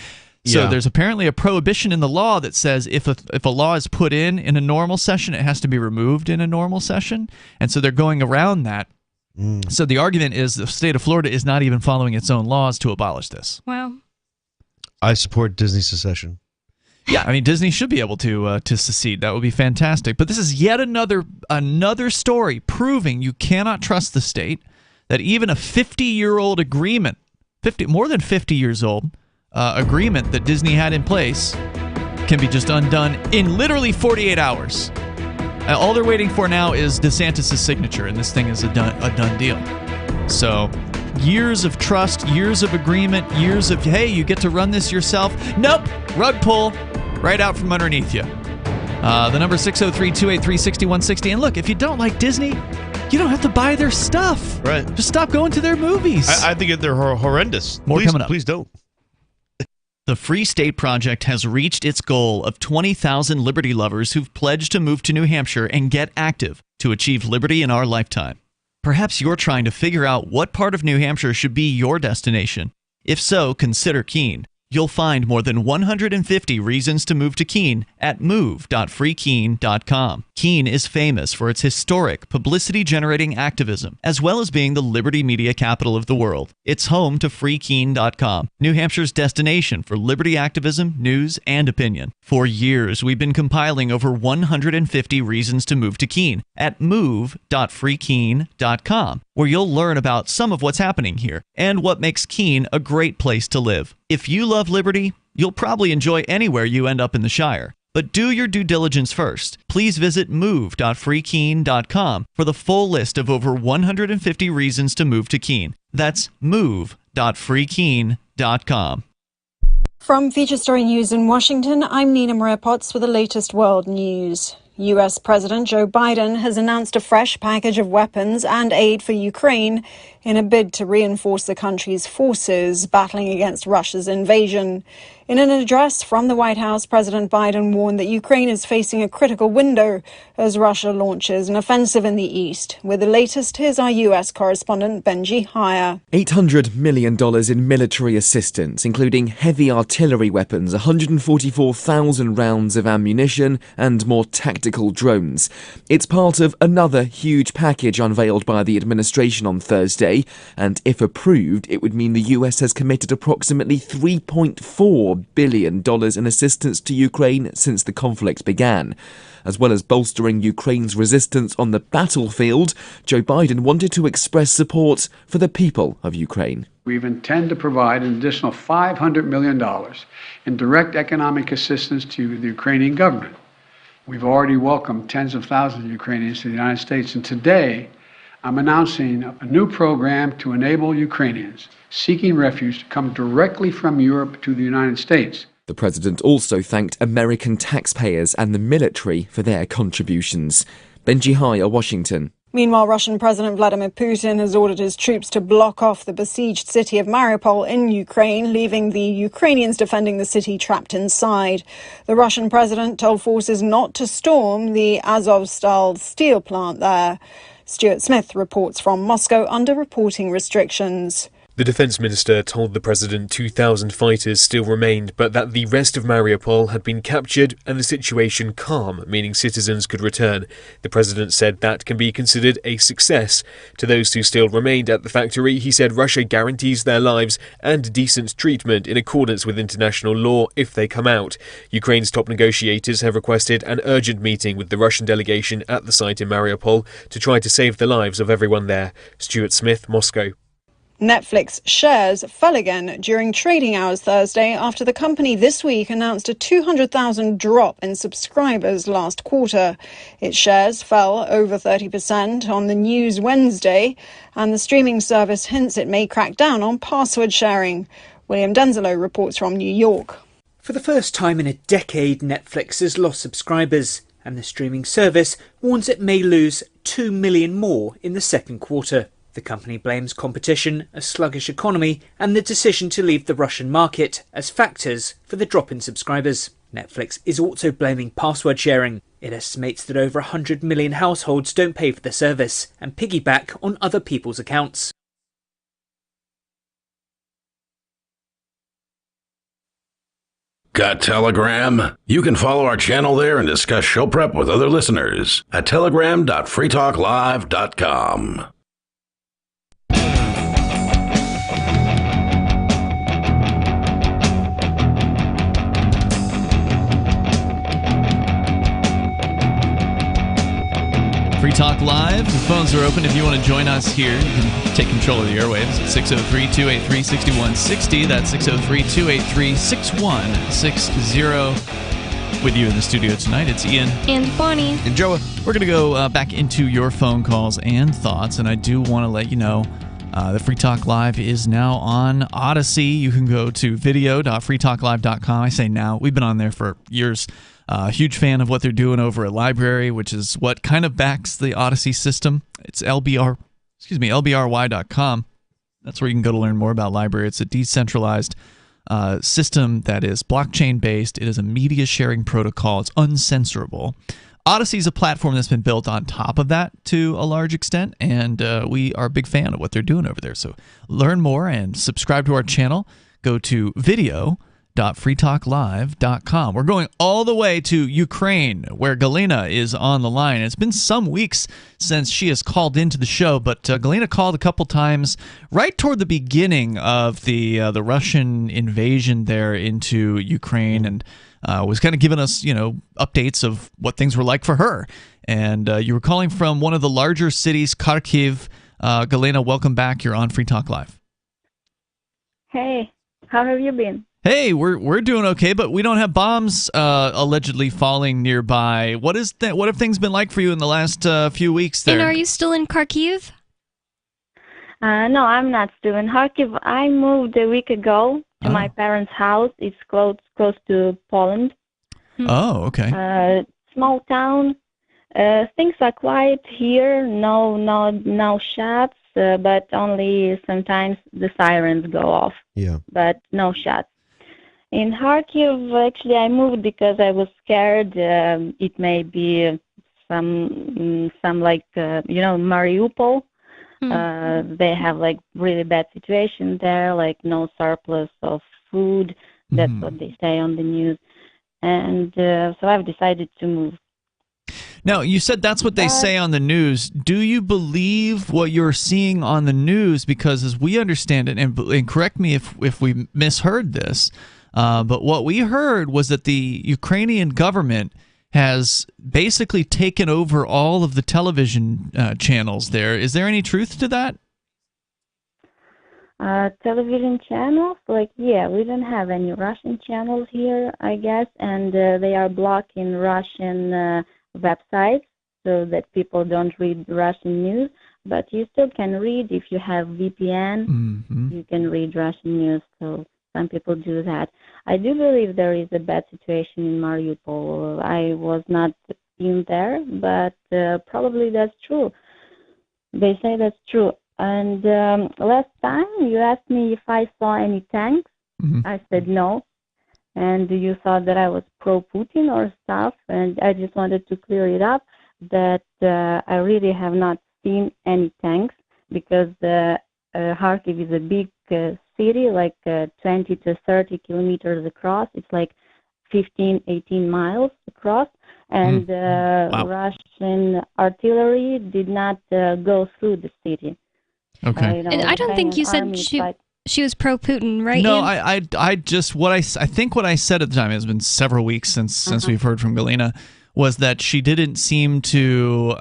So there's apparently a prohibition in the law that says if a law is put in a normal session, it has to be removed in a normal session, and so they're going around that. So the argument is the state of Florida is not even following its own laws to abolish this. Wow. I support Disney secession. Yeah, I mean, Disney should be able to secede. That would be fantastic. But this is yet another story proving you cannot trust the state, that even a 50-year-old agreement, more than 50 years old, agreement that Disney had in place can be just undone in literally 48 hours. All they're waiting for now is DeSantis' signature, and this thing is a done deal. So, years of trust, years of agreement, years of, hey, you get to run this yourself. Nope, rug pull right out from underneath you. The number 603-283-6160. And look, if you don't like Disney, you don't have to buy their stuff. Right. Just stop going to their movies. I think they're horrendous. More coming up. Please don't. The Free State Project has reached its goal of 20,000 liberty lovers who've pledged to move to New Hampshire and get active to achieve liberty in our lifetime. Perhaps you're trying to figure out what part of New Hampshire should be your destination. If so, consider Keene. You'll find more than 150 reasons to move to Keene at move.freekeene.com. Keene is famous for its historic, publicity-generating activism, as well as being the liberty media capital of the world. It's home to freekeene.com, New Hampshire's destination for liberty activism, news, and opinion. For years, we've been compiling over 150 reasons to move to Keene at move.freekeene.com, where you'll learn about some of what's happening here and what makes Keene a great place to live. If you love liberty, you'll probably enjoy anywhere you end up in the Shire. But do your due diligence first. Please visit move.freekeene.com for the full list of over 150 reasons to move to Keene. That's move.freekeene.com. From Feature Story News in Washington, I'm Nina Maria Potts with the latest world news. U.S. President Joe Biden has announced a fresh package of weapons and aid for Ukraine in a bid to reinforce the country's forces battling against Russia's invasion. In an address from the White House, President Biden warned that Ukraine is facing a critical window as Russia launches an offensive in the east. With the latest, here's our U.S. correspondent Benji Hire. $800 million in military assistance, including heavy artillery weapons, 144,000 rounds of ammunition, and more tactical drones. It's part of another huge package unveiled by the administration on Thursday, and if approved, it would mean the US has committed approximately $3.4 billion in assistance to Ukraine since the conflict began. As well as bolstering Ukraine's resistance on the battlefield, Joe Biden wanted to express support for the people of Ukraine. We intend to provide an additional $500 million in direct economic assistance to the Ukrainian government. We've already welcomed tens of thousands of Ukrainians to the United States, and today I'm announcing a new program to enable Ukrainians seeking refuge to come directly from Europe to the United States. The president also thanked American taxpayers and the military for their contributions. Benji Hire, Washington. Meanwhile, Russian President Vladimir Putin has ordered his troops to block off the besieged city of Mariupol in Ukraine, leaving the Ukrainians defending the city trapped inside. The Russian president told forces not to storm the Azovstal steel plant there. Stuart Smith reports from Moscow under reporting restrictions. The defense minister told the president 2,000 fighters still remained, but that the rest of Mariupol had been captured and the situation calm, meaning citizens could return. The president said that can be considered a success. To those who still remained at the factory, he said Russia guarantees their lives and decent treatment in accordance with international law if they come out. Ukraine's top negotiators have requested an urgent meeting with the Russian delegation at the site in Mariupol to try to save the lives of everyone there. Stuart Smith, Moscow. Netflix shares fell again during trading hours Thursday after the company this week announced a 200,000 drop in subscribers last quarter. Its shares fell over 30% on the news Wednesday, and the streaming service hints it may crack down on password sharing. William Denzelo reports from New York. For the first time in a decade, Netflix has lost subscribers, and the streaming service warns it may lose 2 million more in the second quarter. The company blames competition, a sluggish economy, and the decision to leave the Russian market as factors for the drop in subscribers. Netflix is also blaming password sharing. It estimates that over 100 million households don't pay for the service and piggyback on other people's accounts. Got Telegram? You can follow our channel there and discuss show prep with other listeners at telegram.freetalklive.com. Free Talk Live. The phones are open if you want to join us here. You can take control of the airwaves at 603-283-6160. That's 603-283-6160. With you in the studio tonight, it's Ian. And Bonnie. And Joa. We're going to go back into your phone calls and thoughts, and I do want to let you know that Free Talk Live is now on Odyssey. You can go to video.freetalklive.com. I say now. We've been on there for years. Huge fan of what they're doing over at Library, which is what kind of backs the Odyssey system. It's lbry.com. That's where you can go to learn more about Library. It's a decentralized system that is blockchain-based. It is a media sharing protocol. It's uncensorable. Odyssey is a platform that's been built on top of that to a large extent, and we are a big fan of what they're doing over there. So learn more and subscribe to our channel. Go to video.freetalklive.com. We're going all the way to Ukraine, where Galina is on the line. It's been some weeks since she has called into the show, but Galina called a couple times right toward the beginning of the Russian invasion there into Ukraine, and was kind of giving us, updates of what things were like for her. And you were calling from one of the larger cities, Kharkiv. Galina, welcome back. You're on Free Talk Live. Hey, how have you been? Hey, we're doing okay, but we don't have bombs allegedly falling nearby. What have things been like for you in the last few weeks there? And are you still in Kharkiv? No, I'm not still in Kharkiv. I moved a week ago to my parents' house. It's close to Poland. Oh, okay. Small town. Things are quiet here. No shots, but only sometimes the sirens go off. Yeah. But no shots. In Kharkiv, actually, I moved because I was scared. It may be some like Mariupol. They have like really bad situation there, like no surplus of food. That's what they say on the news. And so I've decided to move. Now, you said that's what they say on the news. Do you believe what you're seeing on the news? Because as we understand it, and correct me if we misheard this, but what we heard was that the Ukrainian government has basically taken over all of the television channels there. Is there any truth to that? Television channels? We don't have any Russian channels here, I guess, and they are blocking Russian websites so that people don't read Russian news. But you still can read if you have VPN. You can read Russian news, so some people do that. I do believe there is a bad situation in Mariupol. I was not in there, but probably that's true. They say that's true. And last time you asked me if I saw any tanks. I said no. And you thought that I was pro-Putin or stuff. And I just wanted to clear it up that I really have not seen any tanks because Kharkiv is a big city, like 20 to 30 kilometers across. It's like 15, 18 miles across. And Russian artillery did not go through the city. Okay. And I don't think you said she was pro-Putin, right? No, Ian? I just I think what I said at the time, it's been several weeks since we've heard from Galina, was that she didn't seem to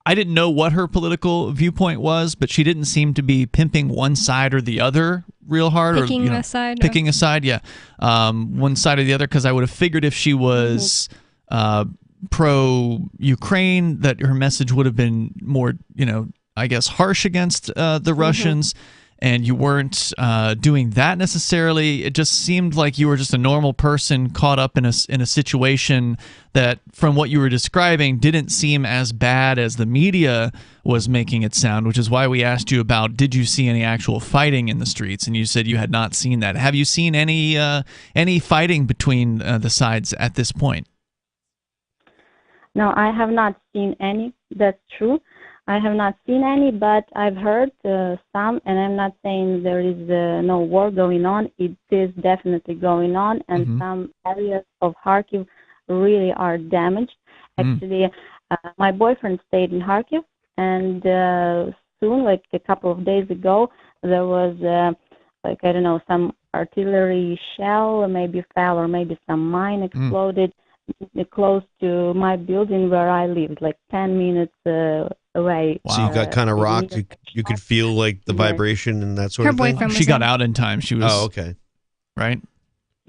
I didn't know what her political viewpoint was, but she didn't seem to be pimping one side or the other real hard. Picking a side, yeah. One side or the other, because I would have figured if she was pro-Ukraine, that her message would have been more, I guess, harsh against the Russians. And you weren't doing that necessarily. It just seemed like you were just a normal person caught up in a situation that, from what you were describing, didn't seem as bad as the media was making it sound, which is why we asked you about, did you see any actual fighting in the streets? And you said you had not seen that. Have you seen any fighting between the sides at this point? No, I have not seen any. That's true. I have not seen any, but I've heard some, and I'm not saying there is no war going on. It is definitely going on, and some areas of Kharkiv really are damaged. Actually, my boyfriend stayed in Kharkiv, and soon, like a couple of days ago, there was, some artillery shell maybe fell, or maybe some mine exploded close to my building where I lived, like 10 minutes away. So you got kind of rocked. You could feel like the vibration and that sort Her of thing. boyfriend She got out in time. She was. Oh, okay. Right.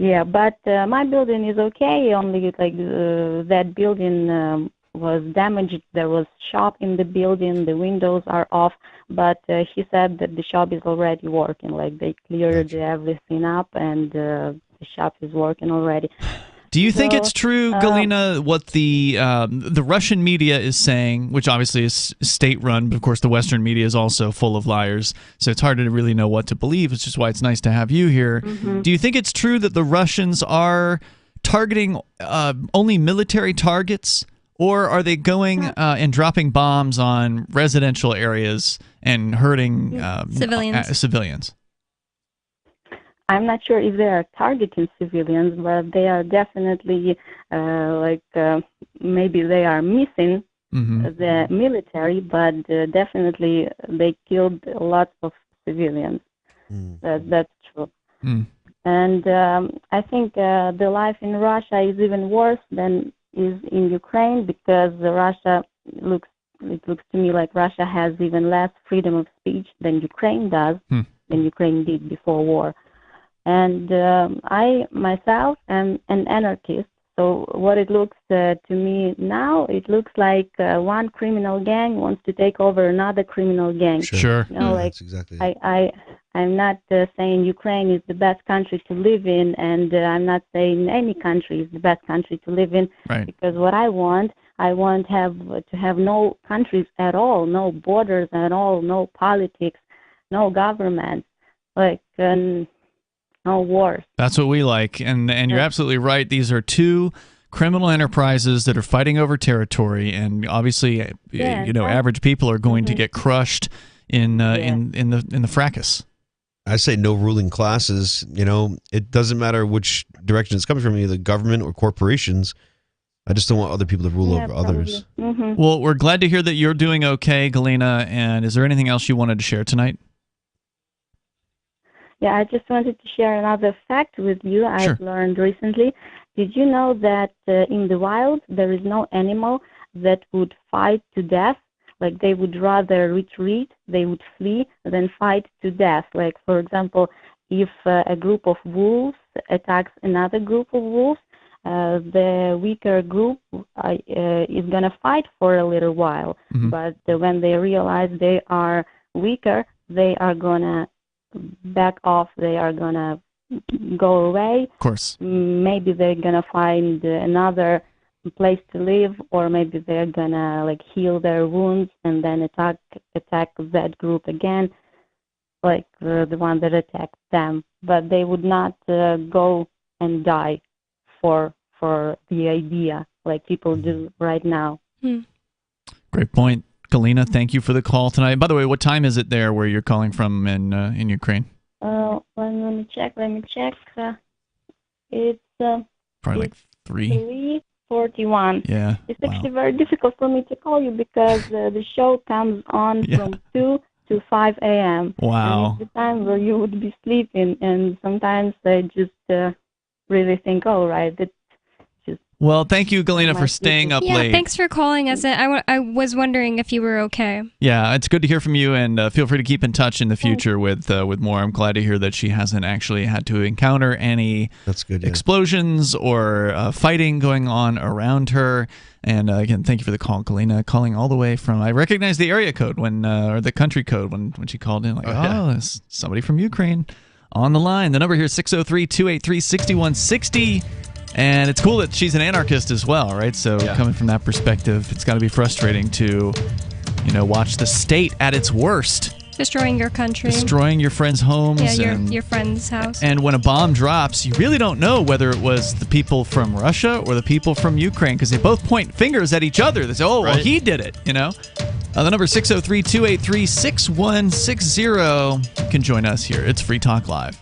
Yeah, but my building is okay. Only like that building was damaged. There was shop in the building. The windows are off. But he said that the shop is already working. Like they cleared everything up, and the shop is working already. Do you think it's true, Galina, what the Russian media is saying, which obviously is state-run, but of course the Western media is also full of liars, so it's hard to really know what to believe, which is why it's nice to have you here. Mm-hmm. Do you think it's true that the Russians are targeting only military targets, or are they going and dropping bombs on residential areas and hurting civilians? I'm not sure if they are targeting civilians, but they are definitely maybe they are missing the military, but definitely they killed lots of civilians. That's true. And I think the life in Russia is even worse than is in Ukraine, because Russia looks to me like Russia has even less freedom of speech than Ukraine does, than Ukraine did before war. And I myself am an anarchist, so what it looks to me now, it looks like one criminal gang wants to take over another criminal gang. Sure. You know, like, that's exactly it. I'm not saying Ukraine is the best country to live in, and I'm not saying any country is the best country to live in, because what I want to have no countries at all, no borders at all, no politics, no government, like no wars. That's what we like, and you're absolutely right. These are two criminal enterprises that are fighting over territory, and obviously, average people are going to get crushed in the fracas. I say no ruling classes. It doesn't matter which direction it's coming from, either government or corporations. I just don't want other people to rule over others. Well, we're glad to hear that you're doing okay, Galina. And is there anything else you wanted to share tonight? Yeah, I just wanted to share another fact with you I've learned recently. Did you know that in the wild there is no animal that would fight to death? Like they would rather retreat, they would flee than fight to death. Like, for example, if a group of wolves attacks another group of wolves, the weaker group is going to fight for a little while. But when they realize they are weaker, they are going to back off, they are going to go away. Of course. Maybe they're going to find another place to live, or maybe they're going to heal their wounds and then attack that group again, like the one that attacked them. But they would not go and die for the idea like people do right now. Great point. Galina, thank you for the call tonight. By the way, what time is it there where you're calling from in Ukraine? Let me check. It's probably like 3:41. Yeah. It's actually very difficult for me to call you because the show comes on from 2 to 5 a.m. Wow. And it's the time where you would be sleeping, and sometimes I just really think, oh, right, that's Well, thank you, Galina, for staying up late. Yeah, thanks for calling us. I was wondering if you were okay. Yeah, it's good to hear from you, and feel free to keep in touch in the future with more. I'm glad to hear that she hasn't actually had to encounter any explosions or fighting going on around her. And again, thank you for the call, Galina, calling all the way from. I recognize the area code or the country code when she called in. There's somebody from Ukraine on the line. The number here is 603-283-6160. And it's cool that she's an anarchist as well, right? So coming from that perspective, it's got to be frustrating to, watch the state at its worst. Destroying your country. Destroying your friends' homes. Yeah, your friend's house. And when a bomb drops, you really don't know whether it was the people from Russia or the people from Ukraine, because they both point fingers at each other. They say, well, he did it, The number is 603-283-6160. You can join us here. It's Free Talk Live.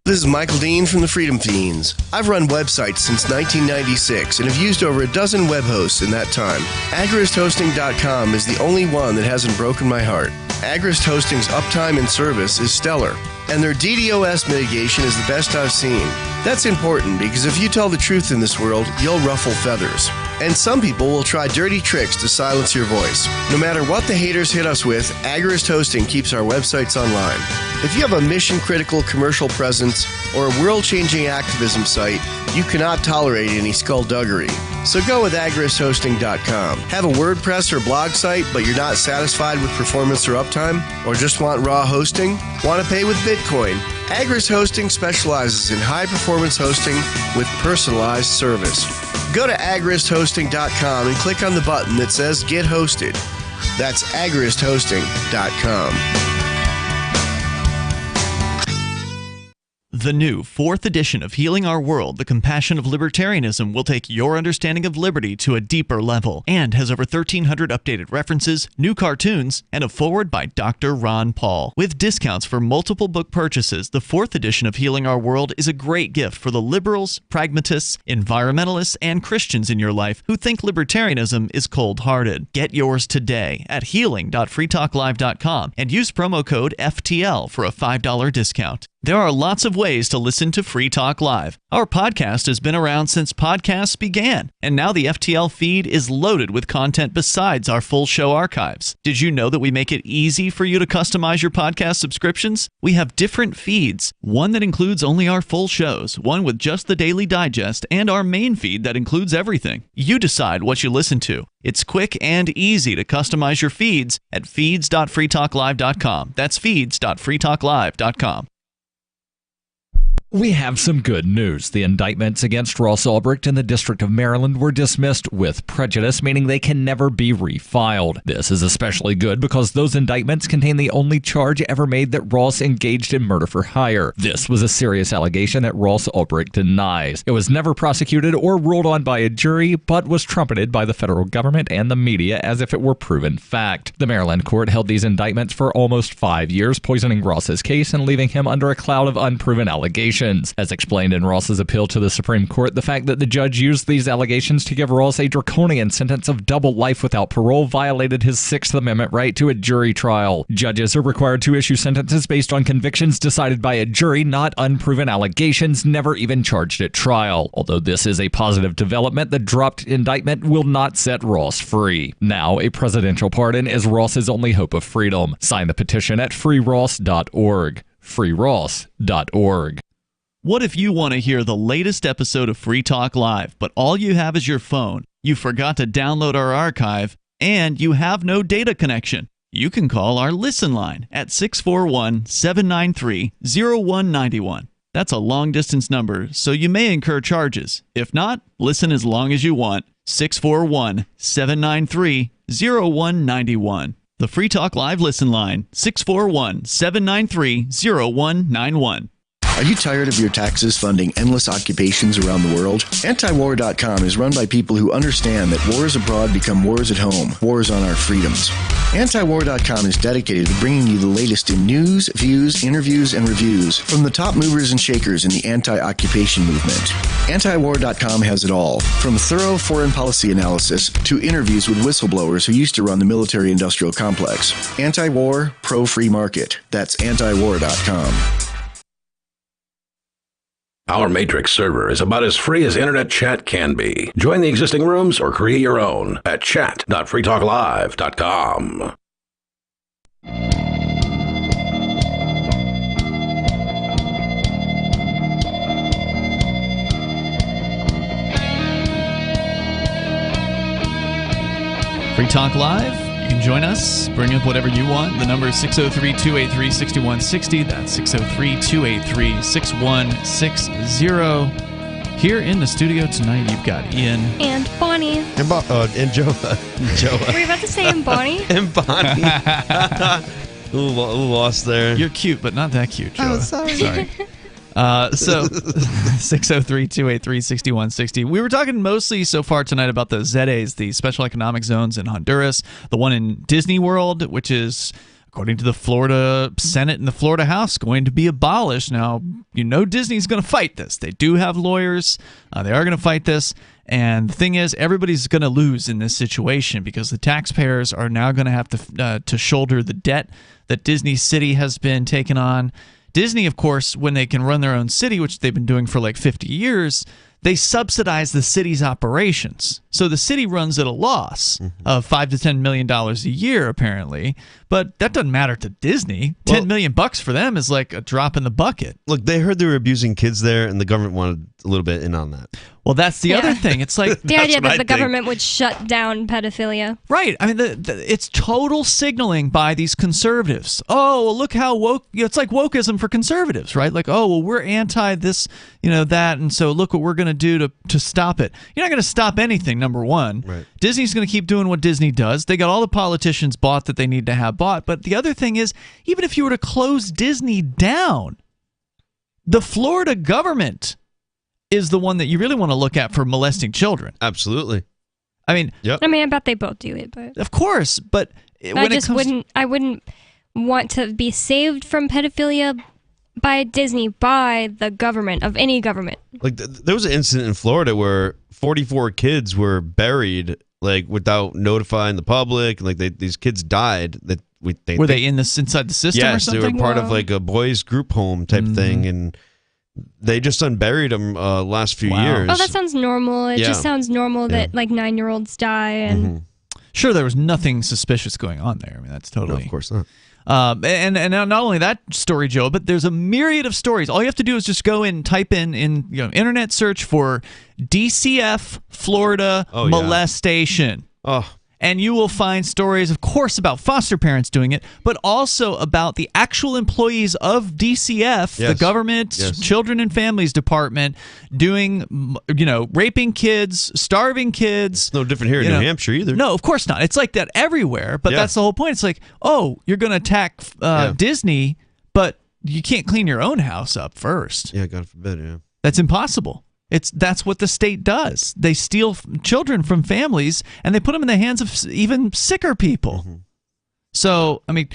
This is Michael Dean from the Freedom Fiends. I've run websites since 1996 and have used over a dozen web hosts in that time. AgristHosting.com is the only one that hasn't broken my heart. Agrist Hosting's uptime and service is stellar, and their DDoS mitigation is the best I've seen. That's important because if you tell the truth in this world, you'll ruffle feathers. And some people will try dirty tricks to silence your voice. No matter what the haters hit us with, Agrist Hosting keeps our websites online. If you have a mission-critical commercial presence or a world-changing activism site, you cannot tolerate any skullduggery. So go with agristhosting.com. Have a WordPress or blog site, but you're not satisfied with performance or uptime? Or just want raw hosting? Want to pay with Bitcoin? Agrist Hosting specializes in high-performance hosting with personalized service. Go to agristhosting.com and click on the button that says Get Hosted. That's agristhosting.com. The new 4th edition of Healing Our World, The Compassion of Libertarianism, will take your understanding of liberty to a deeper level and has over 1,300 updated references, new cartoons, and a foreword by Dr. Ron Paul. With discounts for multiple book purchases, the 4th edition of Healing Our World is a great gift for the liberals, pragmatists, environmentalists, and Christians in your life who think libertarianism is cold-hearted. Get yours today at healing.freetalklive.com and use promo code FTL for a $5 discount. There are lots of ways to listen to Free Talk Live. Our podcast has been around since podcasts began, and now the FTL feed is loaded with content besides our full show archives. Did you know that we make it easy for you to customize your podcast subscriptions? We have different feeds, one that includes only our full shows, one with just the Daily Digest, and our main feed that includes everything. You decide what you listen to. It's quick and easy to customize your feeds at feeds.freetalklive.com. That's feeds.freetalklive.com. We have some good news. The indictments against Ross Ulbricht in the District of Maryland were dismissed with prejudice, meaning they can never be refiled. This is especially good because those indictments contain the only charge ever made that Ross engaged in murder for hire. This was a serious allegation that Ross Ulbricht denies. It was never prosecuted or ruled on by a jury, but was trumpeted by the federal government and the media as if it were proven fact. The Maryland court held these indictments for almost 5 years, poisoning Ross's case and leaving him under a cloud of unproven allegations. As explained in Ross's appeal to the Supreme Court, the fact that the judge used these allegations to give Ross a draconian sentence of double life without parole violated his Sixth Amendment right to a jury trial. Judges are required to issue sentences based on convictions decided by a jury, not unproven allegations never even charged at trial. Although this is a positive development, the dropped indictment will not set Ross free. Now, a presidential pardon is Ross's only hope of freedom. Sign the petition at freeross.org. freeross.org. What if you want to hear the latest episode of Free Talk Live, but all you have is your phone, you forgot to download our archive, and you have no data connection? You can call our Listen line at 641-793-0191. That's a long-distance number, so you may incur charges. If not, listen as long as you want. 641-793-0191. The Free Talk Live Listen line, 641-793-0191. Are you tired of your taxes funding endless occupations around the world? Antiwar.com is run by people who understand that wars abroad become wars at home, wars on our freedoms. Antiwar.com is dedicated to bringing you the latest in news, views, interviews, and reviews from the top movers and shakers in the anti-occupation movement. Antiwar.com has it all, from thorough foreign policy analysis to interviews with whistleblowers who used to run the military-industrial complex. Anti-war, pro-free market. That's antiwar.com. Our Matrix server is about as free as internet chat can be. Join the existing rooms or create your own at chat.freetalklive.com. Free Talk Live. You can join us. Bring up whatever you want. The number is 603-283-6160. That's 603-283-6160. Here in the studio tonight, you've got Ian. And Bonnie. And Joe. Were you about to say and Bonnie? And Bonnie. Ooh, lost there. You're cute, but not that cute, Joe. Oh, sorry. So 603-283-6160. We were talking mostly so far tonight about the ZAs, the Special Economic Zones in Honduras, the one in Disney World, which is according to the Florida Senate and the Florida House, going to be abolished. Now, Disney's going to fight this. They do have lawyers. They are going to fight this. And the thing is, everybody's going to lose in this situation because the taxpayers are now going to have to shoulder the debt that Disney City has been taking on. Disney, of course, when they can run their own city, which they've been doing for like 50 years, they subsidize the city's operations. So the city runs at a loss of $5 to $10 million a year, apparently. But that doesn't matter to Disney. $10 million for them is like a drop in the bucket. Look, they heard they were abusing kids there, and the government wanted a little bit in on that. Well, that's the other thing. It's like the idea that the government would shut down pedophilia. Right. I mean, it's total signaling by these conservatives. Oh, well, look how woke. It's like wokeism for conservatives, right? Like, oh, well, we're anti this, that, and so look what we're going to do to stop it. You're not going to stop anything, number one. Right. Disney's going to keep doing what Disney does. They got all the politicians bought that they need to have bought. But the other thing is, even if you were to close Disney down, the Florida government is the one that you really want to look at for molesting children. Absolutely. I mean, I bet they both do it, but of course. But I wouldn't want to be saved from pedophilia by Disney, by the government, of any government. Like there was an incident in Florida where 44 kids were buried like without notifying the public. Like these kids died. Were they inside the system? Yes, or something? they were part of like a boys group home type thing, and they just unburied them last few years. Oh, that sounds normal. It just sounds normal that like 9-year-olds die and. Sure, there was nothing suspicious going on there. I mean, that's totally. No, of course not. And not only that story, Joe, but there's a myriad of stories. All you have to do is just go and type in internet search for DCF Florida molestation. Oh. And you will find stories, of course, about foster parents doing it, but also about the actual employees of DCF, the government Children and Families Department, doing, raping kids, starving kids. It's no different here in New Hampshire either. No, of course not. It's like that everywhere, but that's the whole point. It's like, oh, you're going to attack Disney, but you can't clean your own house up first. Yeah, God forbid, yeah. That's impossible. That's what the state does. They steal children from families and they put them in the hands of even sicker people. So, I mean,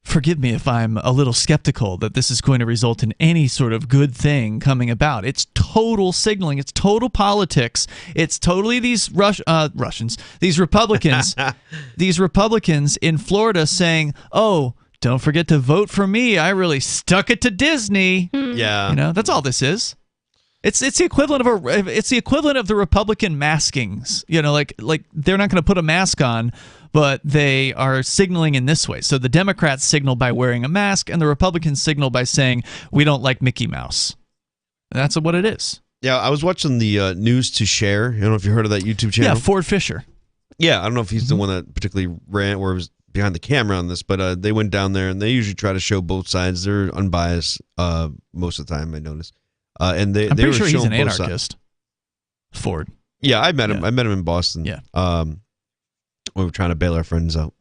forgive me if I'm a little skeptical that this is going to result in any sort of good thing coming about. It's total signaling. It's total politics. It's totally these Russians, these Republicans, these Republicans in Florida saying, oh, don't forget to vote for me. I really stuck it to Disney. Yeah. That's all this is. It's the equivalent of the Republican maskings. Like they're not going to put a mask on, but they are signaling in this way. So the Democrats signal by wearing a mask, and the Republicans signal by saying we don't like Mickey Mouse. That's what it is. Yeah, I was watching the News to Share. I don't know if you heard of that YouTube channel. Yeah, Ford Fisher. Yeah, I don't know if he's the one that particularly ran or was behind the camera on this, but they went down there and they usually try to show both sides. They're unbiased most of the time, I noticed. And I'm pretty were sure he's an both anarchist. Ford. Yeah, I met him. I met him in Boston. Yeah. We were trying to bail our friends out.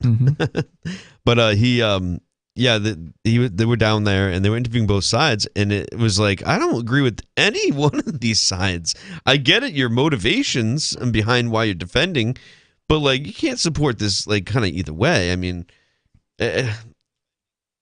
But they were down there and they were interviewing both sides, and it was like, I don't agree with any one of these sides. I get it, your motivations and behind why you're defending, but like you can't support this like kind of either way. I mean,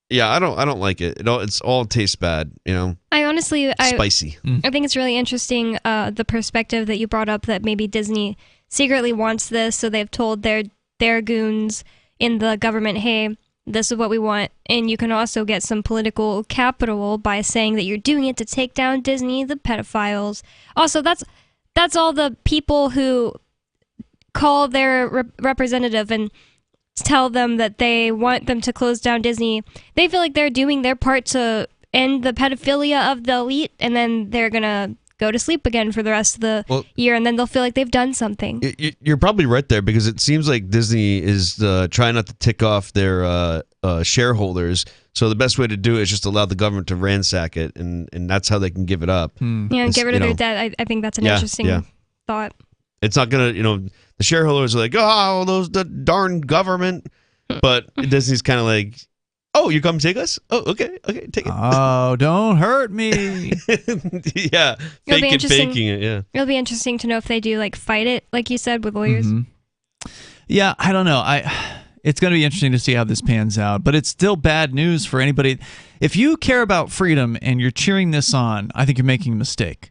yeah, I don't like it. It's all tastes bad, spicy. I think it's really interesting the perspective that you brought up that maybe Disney secretly wants this, so they've told their goons in the government, hey, this is what we want, and you can also get some political capital by saying that you're doing it to take down Disney, the pedophiles. Also, that's all the people who call their representative and tell them that they want them to close down Disney. They feel like they're doing their part to end the pedophilia of the elite, and then they're gonna go to sleep again for the rest of the year, and then they'll feel like they've done something. You're probably right there, because it seems like Disney is trying not to tick off their shareholders. So the best way to do it is just allow the government to ransack it, and that's how they can give it up. Yeah, get rid of their debt. I think that's an interesting thought. It's not gonna, the shareholders are like, oh, the darn government, but Disney's kind of like, oh, you come take us? Oh, okay, take it. Oh, don't hurt me. Yeah, faking it. Yeah, it'll be interesting to know if they do like fight it, like you said, with lawyers. Yeah, I don't know. It's going to be interesting to see how this pans out, but it's still bad news for anybody. If you care about freedom and you're cheering this on, I think you're making a mistake.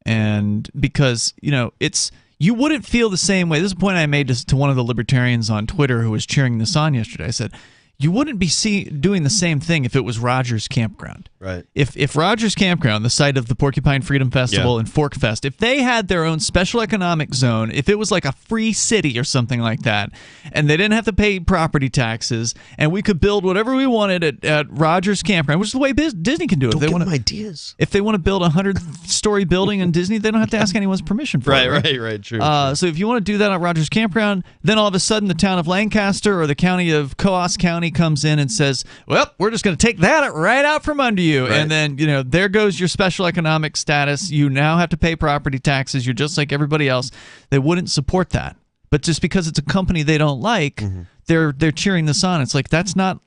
And because, you wouldn't feel the same way. This is a point I made to one of the libertarians on Twitter who was cheering this on yesterday. I said, you wouldn't be doing the same thing if it was Rogers Campground. Right. If Rogers Campground, the site of the Porcupine Freedom Festival and Fork Fest, if they had their own special economic zone, if it was like a free city or something like that, and they didn't have to pay property taxes, and we could build whatever we wanted at Rogers Campground, which is the way Disney can do it. Don't give them ideas. If they want to build a 100-story building in Disney, they don't have to ask anyone's permission for it. Right. True. So if you want to do that at Rogers Campground, then all of a sudden the town of Lancaster or the county of Coos County comes in and says, well, we're just going to take that right out from under you. Right. And then, there goes your special economic status. You now have to pay property taxes. You're just like everybody else. They wouldn't support that. But just because it's a company they don't like, they're cheering this on. It's like, that's not...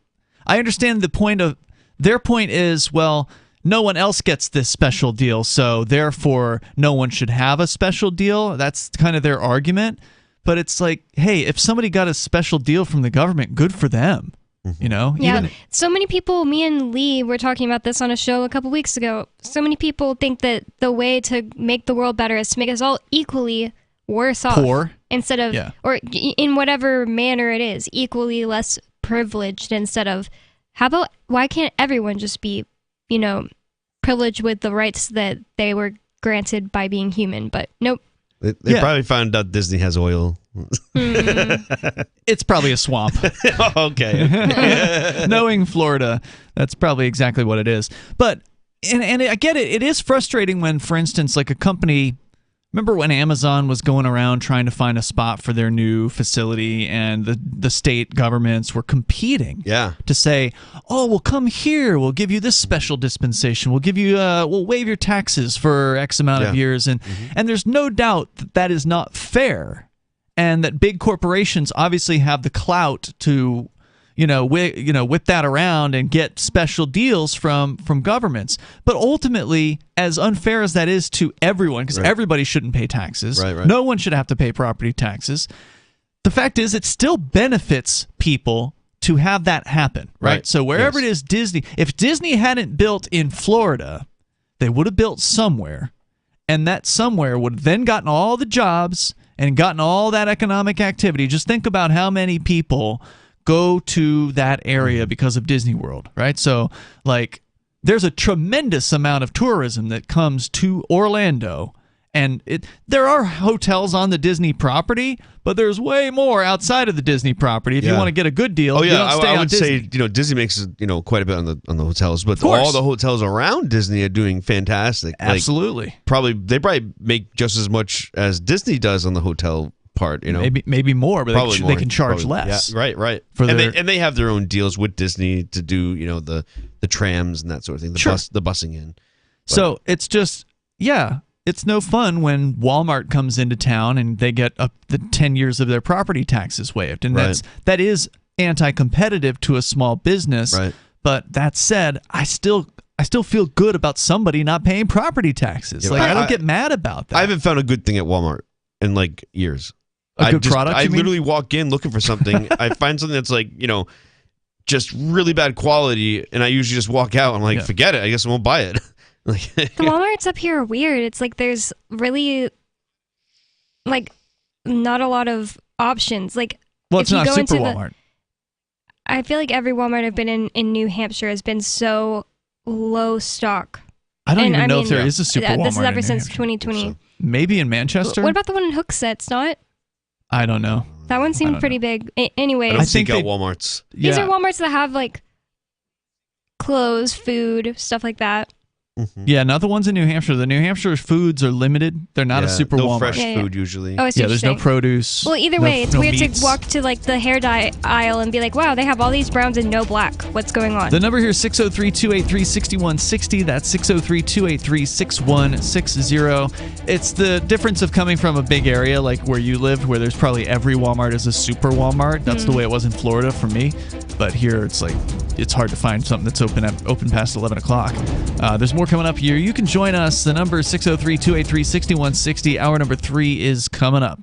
I understand the point of... Their point is, well, no one else gets this special deal, so therefore no one should have a special deal. That's kind of their argument. But it's like, hey, if somebody got a special deal from the government, good for them. Yeah, so many people, me and Lee were talking about this on a show a couple weeks ago. So many people think that the way to make the world better is to make us all equally worse off. Poor. Instead of, or in whatever manner it is, equally less privileged instead of, why can't everyone just be, privileged with the rights that they were granted by being human? But nope. They probably found out Disney has oil. It's probably a swamp. Okay. Knowing Florida, that's probably exactly what it is. But, and I get it. It is frustrating when, for instance, like a company... Remember when Amazon was going around trying to find a spot for their new facility and the state governments were competing to say, oh, well, come here. We'll give you this special dispensation. We'll give you, we'll waive your taxes for X amount of years. And there's no doubt that is not fair and that big corporations obviously have the clout to whip that around and get special deals from governments. But ultimately, as unfair as that is to everyone, because everybody shouldn't pay taxes, no one should have to pay property taxes, the fact is it still benefits people to have that happen, right? So wherever it is Disney, if Disney hadn't built in Florida, they would have built somewhere, and that somewhere would have then gotten all the jobs and gotten all that economic activity. Just think about how many people go to that area because of Disney World, right? So, like, there's a tremendous amount of tourism that comes to Orlando, and there are hotels on the Disney property, but there's way more outside of the Disney property. If you want to get a good deal, you don't stay I on would Disney. say Disney makes quite a bit on the hotels, but all the hotels around Disney are doing fantastic. Absolutely, they probably make just as much as Disney does on the hotel part, maybe more, but they can charge less. Yeah, right. And they have their own deals with Disney to do the trams and that sort of thing, the busing in. So it's just it's no fun when Walmart comes into town and they get up the 10 years of their property taxes waived, and that is anti-competitive to a small business. Right. But that said, I still feel good about somebody not paying property taxes. I don't get mad about that. I haven't found a good thing at Walmart in years. A good product? I literally walk in looking for something. I find something that's just really bad quality, and I usually just walk out. I'm like, forget it. I guess I won't buy it. The Walmarts up here are weird. It's like there's really not a lot of options. It's not super Walmart. I feel like every Walmart I've been in New Hampshire has been so low stock. I don't even know if there is a super Walmart. This is ever in since New 2020. So. Maybe in Manchester. What about the one in Hooksett? It's not. I don't know. That one seemed pretty big. Anyways, I don't seek out Walmarts. These are Walmarts that have clothes, food, stuff like that. Mm-hmm. Yeah, not the ones in New Hampshire. The New Hampshire foods are limited. They're not a super no Walmart. fresh food usually. Oh, I see what there's you're no produce. Well, either way, it's weird to walk to the hair dye aisle and be like, wow, they have all these browns and no black. What's going on? The number here is 603-283-6160. That's 603-283-6160. It's the difference of coming from a big area like where you lived, where there's probably every Walmart is a super Walmart. That's the way it was in Florida for me. But here it's hard to find something that's open past 11 o'clock. There's more coming up here. You can join us. The number is 603-283-6160. Hour number 3 is coming up.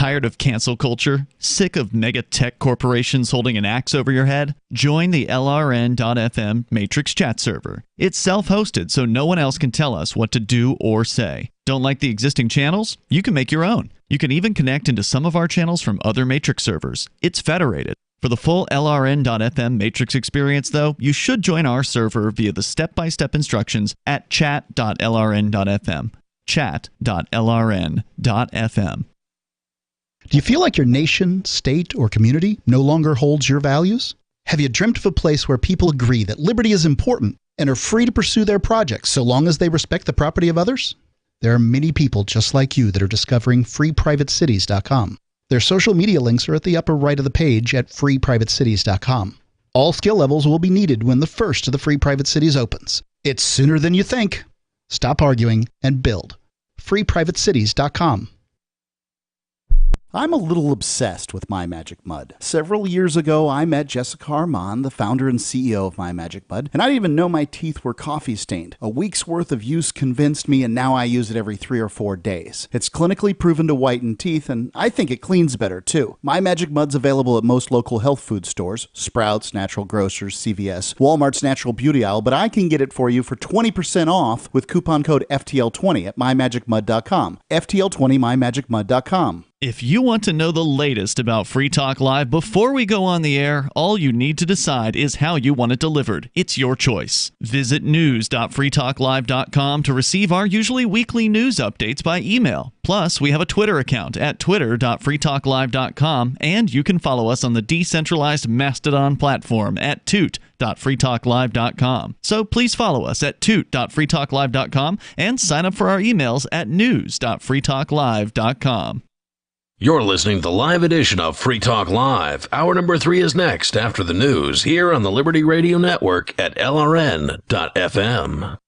Tired of cancel culture? Sick of mega tech corporations holding an axe over your head? Join the LRN.FM Matrix chat server. It's self-hosted, so no one else can tell us what to do or say. Don't like the existing channels? You can make your own. You can even connect into some of our channels from other Matrix servers. It's federated. For the full LRN.FM Matrix experience, though, you should join our server via the step-by-step instructions at chat.lrn.fm. chat.lrn.fm. Do you feel like your nation, state, or community no longer holds your values? Have you dreamt of a place where people agree that liberty is important and are free to pursue their projects so long as they respect the property of others? There are many people just like you that are discovering freeprivatecities.com. Their social media links are at the upper right of the page at freeprivatecities.com. All skill levels will be needed when the first of the Free Private Cities opens. It's sooner than you think. Stop arguing and build. freeprivatecities.com. I'm a little obsessed with My Magic Mud. Several years ago, I met Jessica Armand, the founder and CEO of My Magic Mud, and I didn't even know my teeth were coffee stained. A week's worth of use convinced me, and now I use it every 3 or 4 days. It's clinically proven to whiten teeth, and I think it cleans better, too. My Magic Mud's available at most local health food stores, Sprouts, Natural Grocers, CVS, Walmart's Natural Beauty Aisle, but I can get it for you for 20% off with coupon code FTL20 at mymagicmud.com. FTL20 mymagicmud.com. If you want to know the latest about Free Talk Live before we go on the air, all you need to decide is how you want it delivered. It's your choice. Visit news.freetalklive.com to receive our usually weekly news updates by email. Plus, we have a Twitter account at twitter.freetalklive.com, and you can follow us on the decentralized Mastodon platform at toot.freetalklive.com. So please follow us at toot.freetalklive.com and sign up for our emails at news.freetalklive.com. You're listening to the live edition of Free Talk Live. Hour number 3 is next after the news here on the Liberty Radio Network at LRN.FM.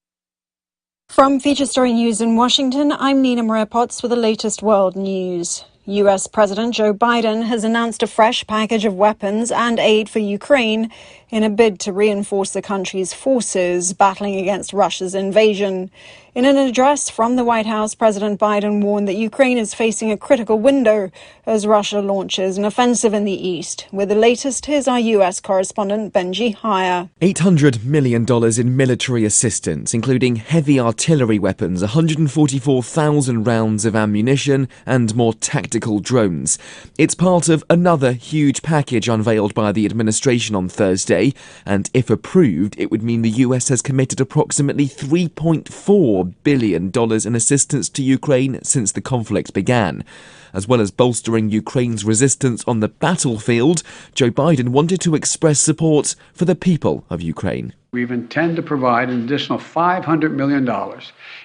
From Feature Story News in Washington, I'm Nina Maria Potts with the latest world news. U.S. President Joe Biden has announced a fresh package of weapons and aid for Ukraine in a bid to reinforce the country's forces battling against Russia's invasion. In an address from the White House, President Biden warned that Ukraine is facing a critical window as Russia launches an offensive in the east. With the latest, here's our U.S. correspondent Benji Hire. $800 million in military assistance, including heavy artillery weapons, 144,000 rounds of ammunition, and more tactical drones. It's part of another huge package unveiled by the administration on Thursday, and if approved, it would mean the US has committed approximately $3.4 billion in assistance to Ukraine since the conflict began. As well as bolstering Ukraine's resistance on the battlefield, Joe Biden wanted to express support for the people of Ukraine. We intend to provide an additional $500 million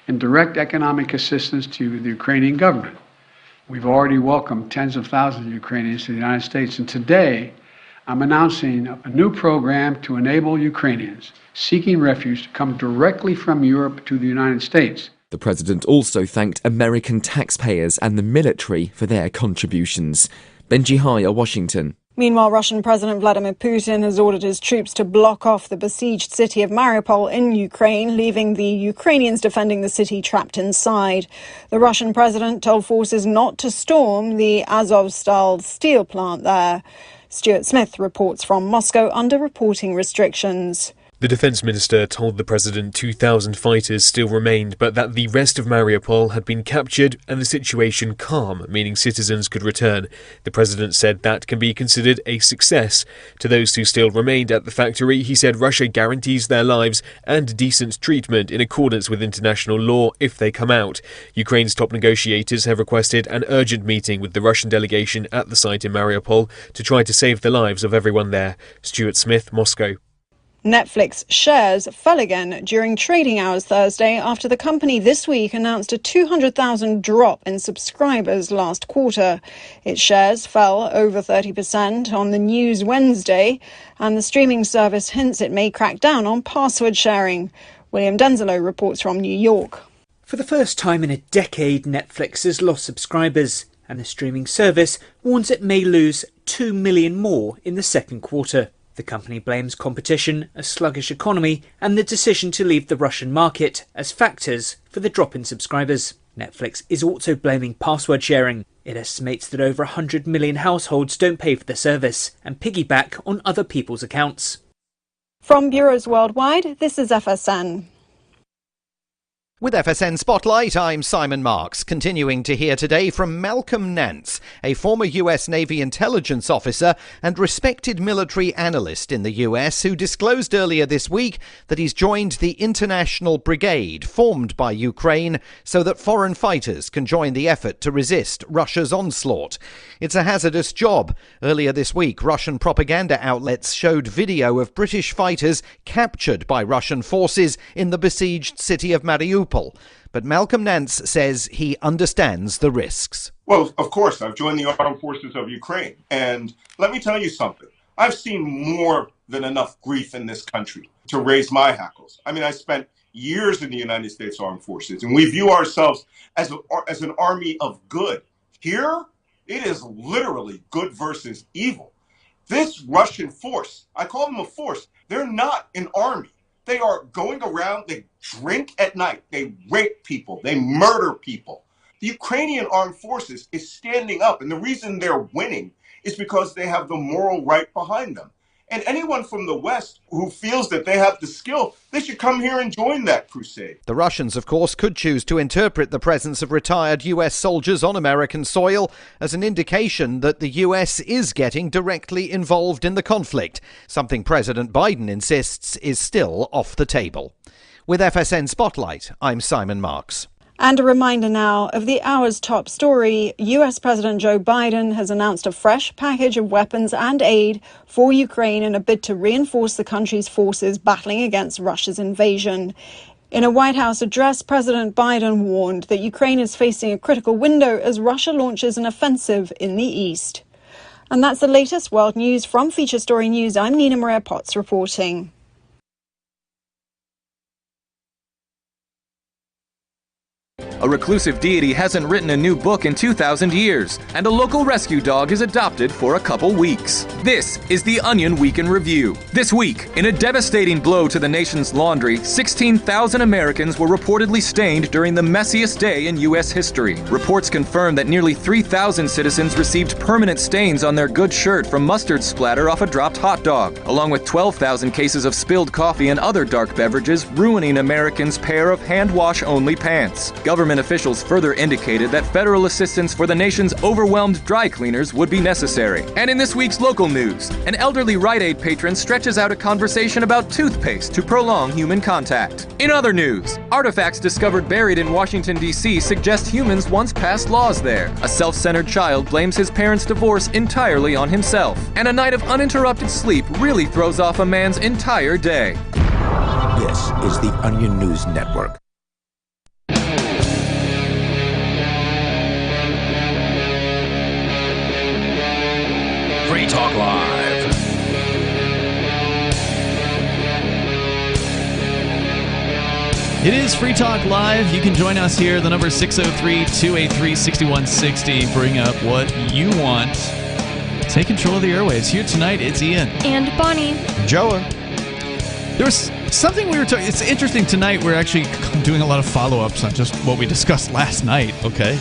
in direct economic assistance to the Ukrainian government. We've already welcomed tens of thousands of Ukrainians to the United States, and today I'm announcing a new program to enable Ukrainians seeking refuge to come directly from Europe to the United States. The president also thanked American taxpayers and the military for their contributions. Benji Hire, Washington. Meanwhile, Russian President Vladimir Putin has ordered his troops to block off the besieged city of Mariupol in Ukraine, leaving the Ukrainians defending the city trapped inside. The Russian president told forces not to storm the Azovstal steel plant there. Stuart Smith reports from Moscow under reporting restrictions. The defence minister told the president 2,000 fighters still remained, but that the rest of Mariupol had been captured and the situation calm, meaning citizens could return. The president said that can be considered a success. To those who still remained at the factory, he said Russia guarantees their lives and decent treatment in accordance with international law if they come out. Ukraine's top negotiators have requested an urgent meeting with the Russian delegation at the site in Mariupol to try to save the lives of everyone there. Stuart Smith, Moscow. Netflix shares fell again during trading hours Thursday after the company this week announced a 200,000 drop in subscribers last quarter. Its shares fell over 30% on the news Wednesday, and the streaming service hints it may crack down on password sharing. William Denzelo reports from New York. For the first time in a decade, Netflix has lost subscribers, and the streaming service warns it may lose 2 million more in the second quarter. The company blames competition, a sluggish economy, and the decision to leave the Russian market as factors for the drop in subscribers. Netflix is also blaming password sharing. It estimates that over 100 million households don't pay for the service and piggyback on other people's accounts. From bureaus worldwide, this is FSN. With FSN Spotlight, I'm Simon Marks, continuing to hear today from Malcolm Nance, a former US Navy intelligence officer and respected military analyst in the US, who disclosed earlier this week that he's joined the International Brigade formed by Ukraine so that foreign fighters can join the effort to resist Russia's onslaught. It's a hazardous job. Earlier this week, Russian propaganda outlets showed video of British fighters captured by Russian forces in the besieged city of Mariupol. But Malcolm Nance says he understands the risks. Well, of course, I've joined the armed forces of Ukraine. And let me tell you something. I've seen more than enough grief in this country to raise my hackles. I mean, I spent years in the United States Armed Forces, and we view ourselves as an army of good. Here, it is literally good versus evil. This Russian force, I call them a force, they're not an army. They are going around, they drink at night, they rape people, they murder people. The Ukrainian armed forces is standing up, and the reason they're winning is because they have the moral right behind them. And anyone from the West who feels that they have the skill, they should come here and join that crusade. The Russians, of course, could choose to interpret the presence of retired US soldiers on American soil as an indication that the US is getting directly involved in the conflict, something President Biden insists is still off the table. With FSN Spotlight, I'm Simon Marks. And a reminder now of the hour's top story. US President Joe Biden has announced a fresh package of weapons and aid for Ukraine in a bid to reinforce the country's forces battling against Russia's invasion. In a White House address, President Biden warned that Ukraine is facing a critical window as Russia launches an offensive in the east. And that's the latest world news from Feature Story News. I'm Nina Maria Potts reporting. A reclusive deity hasn't written a new book in 2,000 years, and a local rescue dog is adopted for a couple weeks. This is the Onion Week in Review. This week, in a devastating blow to the nation's laundry, 16,000 Americans were reportedly stained during the messiest day in U.S. history. Reports confirm that nearly 3,000 citizens received permanent stains on their good shirt from mustard splatter off a dropped hot dog, along with 12,000 cases of spilled coffee and other dark beverages, ruining Americans' pair of hand-wash-only pants. Government officials further indicated that federal assistance for the nation's overwhelmed dry cleaners would be necessary. And in this week's local news, an elderly Rite Aid patron stretches out a conversation about toothpaste to prolong human contact. In other news, artifacts discovered buried in Washington, D.C. suggest humans once passed laws there. A self-centered child blames his parents' divorce entirely on himself. And a night of uninterrupted sleep really throws off a man's entire day. This is the Onion News Network. Free Talk Live. It is Free Talk Live. You can join us here. The number is 603-283-6160. Bring up what you want. Take control of the airwaves. Here tonight, it's Ian. And Bonnie. Joa. There was something we were talking. It's interesting tonight. We're actually doing a lot of follow-ups on just what we discussed last night. Okay.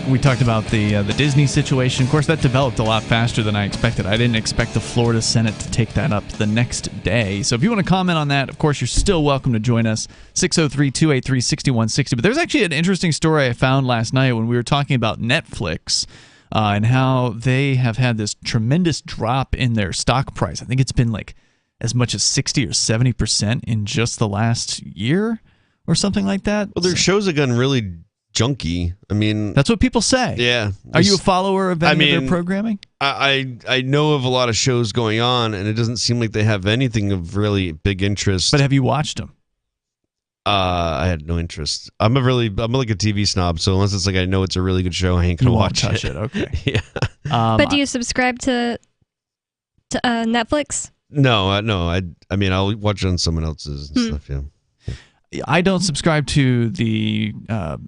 We talked about the Disney situation. Of course, that developed a lot faster than I expected. I didn't expect the Florida Senate to take that up the next day. So if you want to comment on that, of course, you're still welcome to join us. 603-283-6160. But there's actually an interesting story I found last night when we were talking about Netflix. And how they have had this tremendous drop in their stock price. I think it's been like as much as 60 or 70% in just the last year or something like that. Well, their shows have gotten really junky. I mean, that's what people say. Yeah. Are you a follower of any of their programming? I know of a lot of shows going on, and it doesn't seem like they have anything of really big interest. But have you watched them? I had no interest. I'm like a TV snob, so unless it's like I know it's a really good show, I ain't gonna watch it. Okay. Yeah. But do you subscribe to Netflix? No. I mean, I'll watch it on someone else's and stuff. Yeah. I don't subscribe to the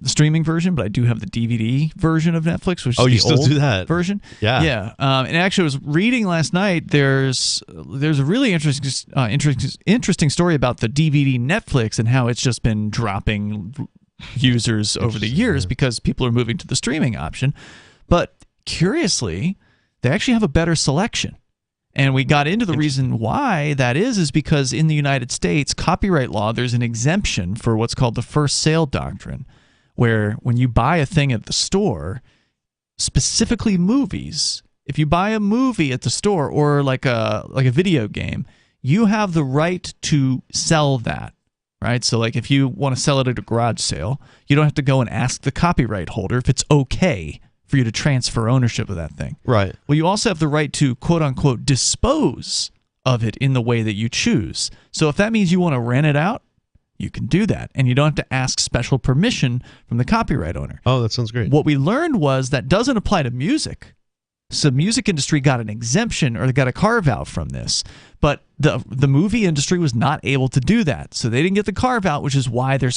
streaming version, but I do have the DVD version of Netflix, which is you the still old do that version. Yeah. Yeah. And actually, I was reading last night. There's a really interesting story about the DVD Netflix and how it's just been dropping users over the years because people are moving to the streaming option. But curiously, they actually have a better selection. And we got into the reason why that is because in the United States, copyright law, there's an exemption for what's called the first sale doctrine, where when you buy a thing at the store, specifically movies, if you buy a movie at the store or like a video game, you have the right to sell that, right? So like if you want to sell it at a garage sale, you don't have to go and ask the copyright holder if it's okay for you to transfer ownership of that thing. Right. Well, you also have the right to, quote unquote, dispose of it in the way that you choose. So if that means you want to rent it out, you can do that. And you don't have to ask special permission from the copyright owner. Oh, that sounds great. What we learned was that doesn't apply to music. So the music industry got an exemption, or they got a carve out from this. But the movie industry was not able to do that. So they didn't get the carve out, which is why there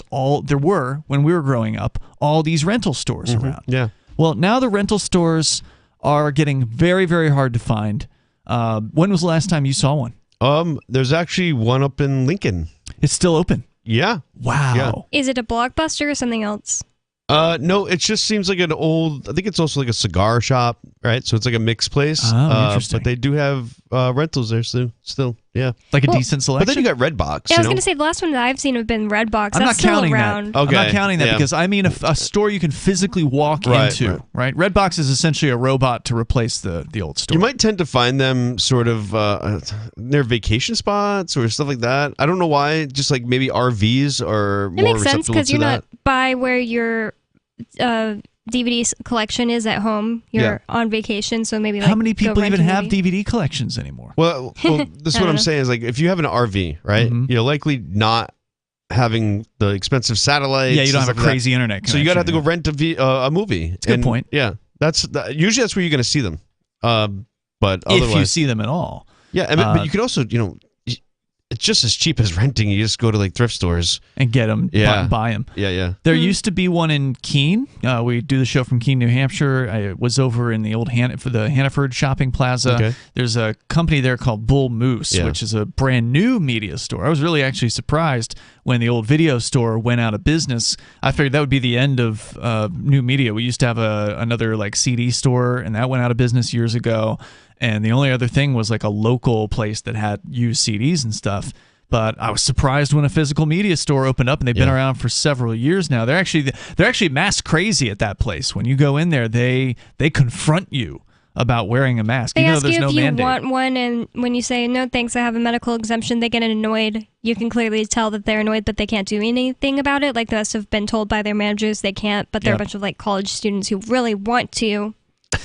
were, when we were growing up, all these rental stores around. Yeah. Well, now the rental stores are getting very, very hard to find. When was the last time you saw one? There's actually one up in Lincoln. It's still open. Yeah. Wow. Yeah. Is it a Blockbuster or something else? No, it just seems like an old. I think it's also like a cigar shop, right? So it's like a mixed place. Oh, interesting. But they do have rentals there still. Yeah, like a decent selection. But then you got Redbox. Yeah, I was going to say the last one that I've seen have been Redbox. I'm That's not still counting around. that. Okay. I'm not counting that because I mean a store you can physically walk into. Right. Redbox is essentially a robot to replace the old store. You might tend to find them sort of near vacation spots or stuff like that. I don't know why. Just like maybe RVs are It more makes sense receptible because to you're that. not by where your DVD collection is at home. You're on vacation, so maybe like how many go people rent even a have movie. DVD collections anymore? Well, this is what I'm saying is like if you have an RV, right? You're likely not having the expensive satellites. Yeah, you don't and have a stuff like crazy that. internet So you gotta have to go connection, rent a movie. It's a good point. Yeah, usually that's where you're gonna see them. But If you otherwise, see them at all. yeah, I mean, but you could also it's just as cheap as renting. You just go to like thrift stores and get them, buy them. Yeah. There used to be one in Keene. We do the show from Keene, New Hampshire. I was over in the old for the Hannaford Shopping Plaza. Okay. There's a company there called Bull Moose, which is a brand new media store. I was really actually surprised when the old video store went out of business. I figured that would be the end of new media. We used to have another like CD store, and that went out of business years ago. And the only other thing was like a local place that had used CDs and stuff. But I was surprised when a physical media store opened up, and they've been around for several years now. They're actually mask crazy at that place. When you go in there, they confront you about wearing a mask. They even ask though there's you no if you mandate. want one, and when you say no thanks, I have a medical exemption, they get annoyed. You can clearly tell that they're annoyed, but they can't do anything about it. Like they must have been told by their managers they can't, but they're a bunch of like college students who really want to.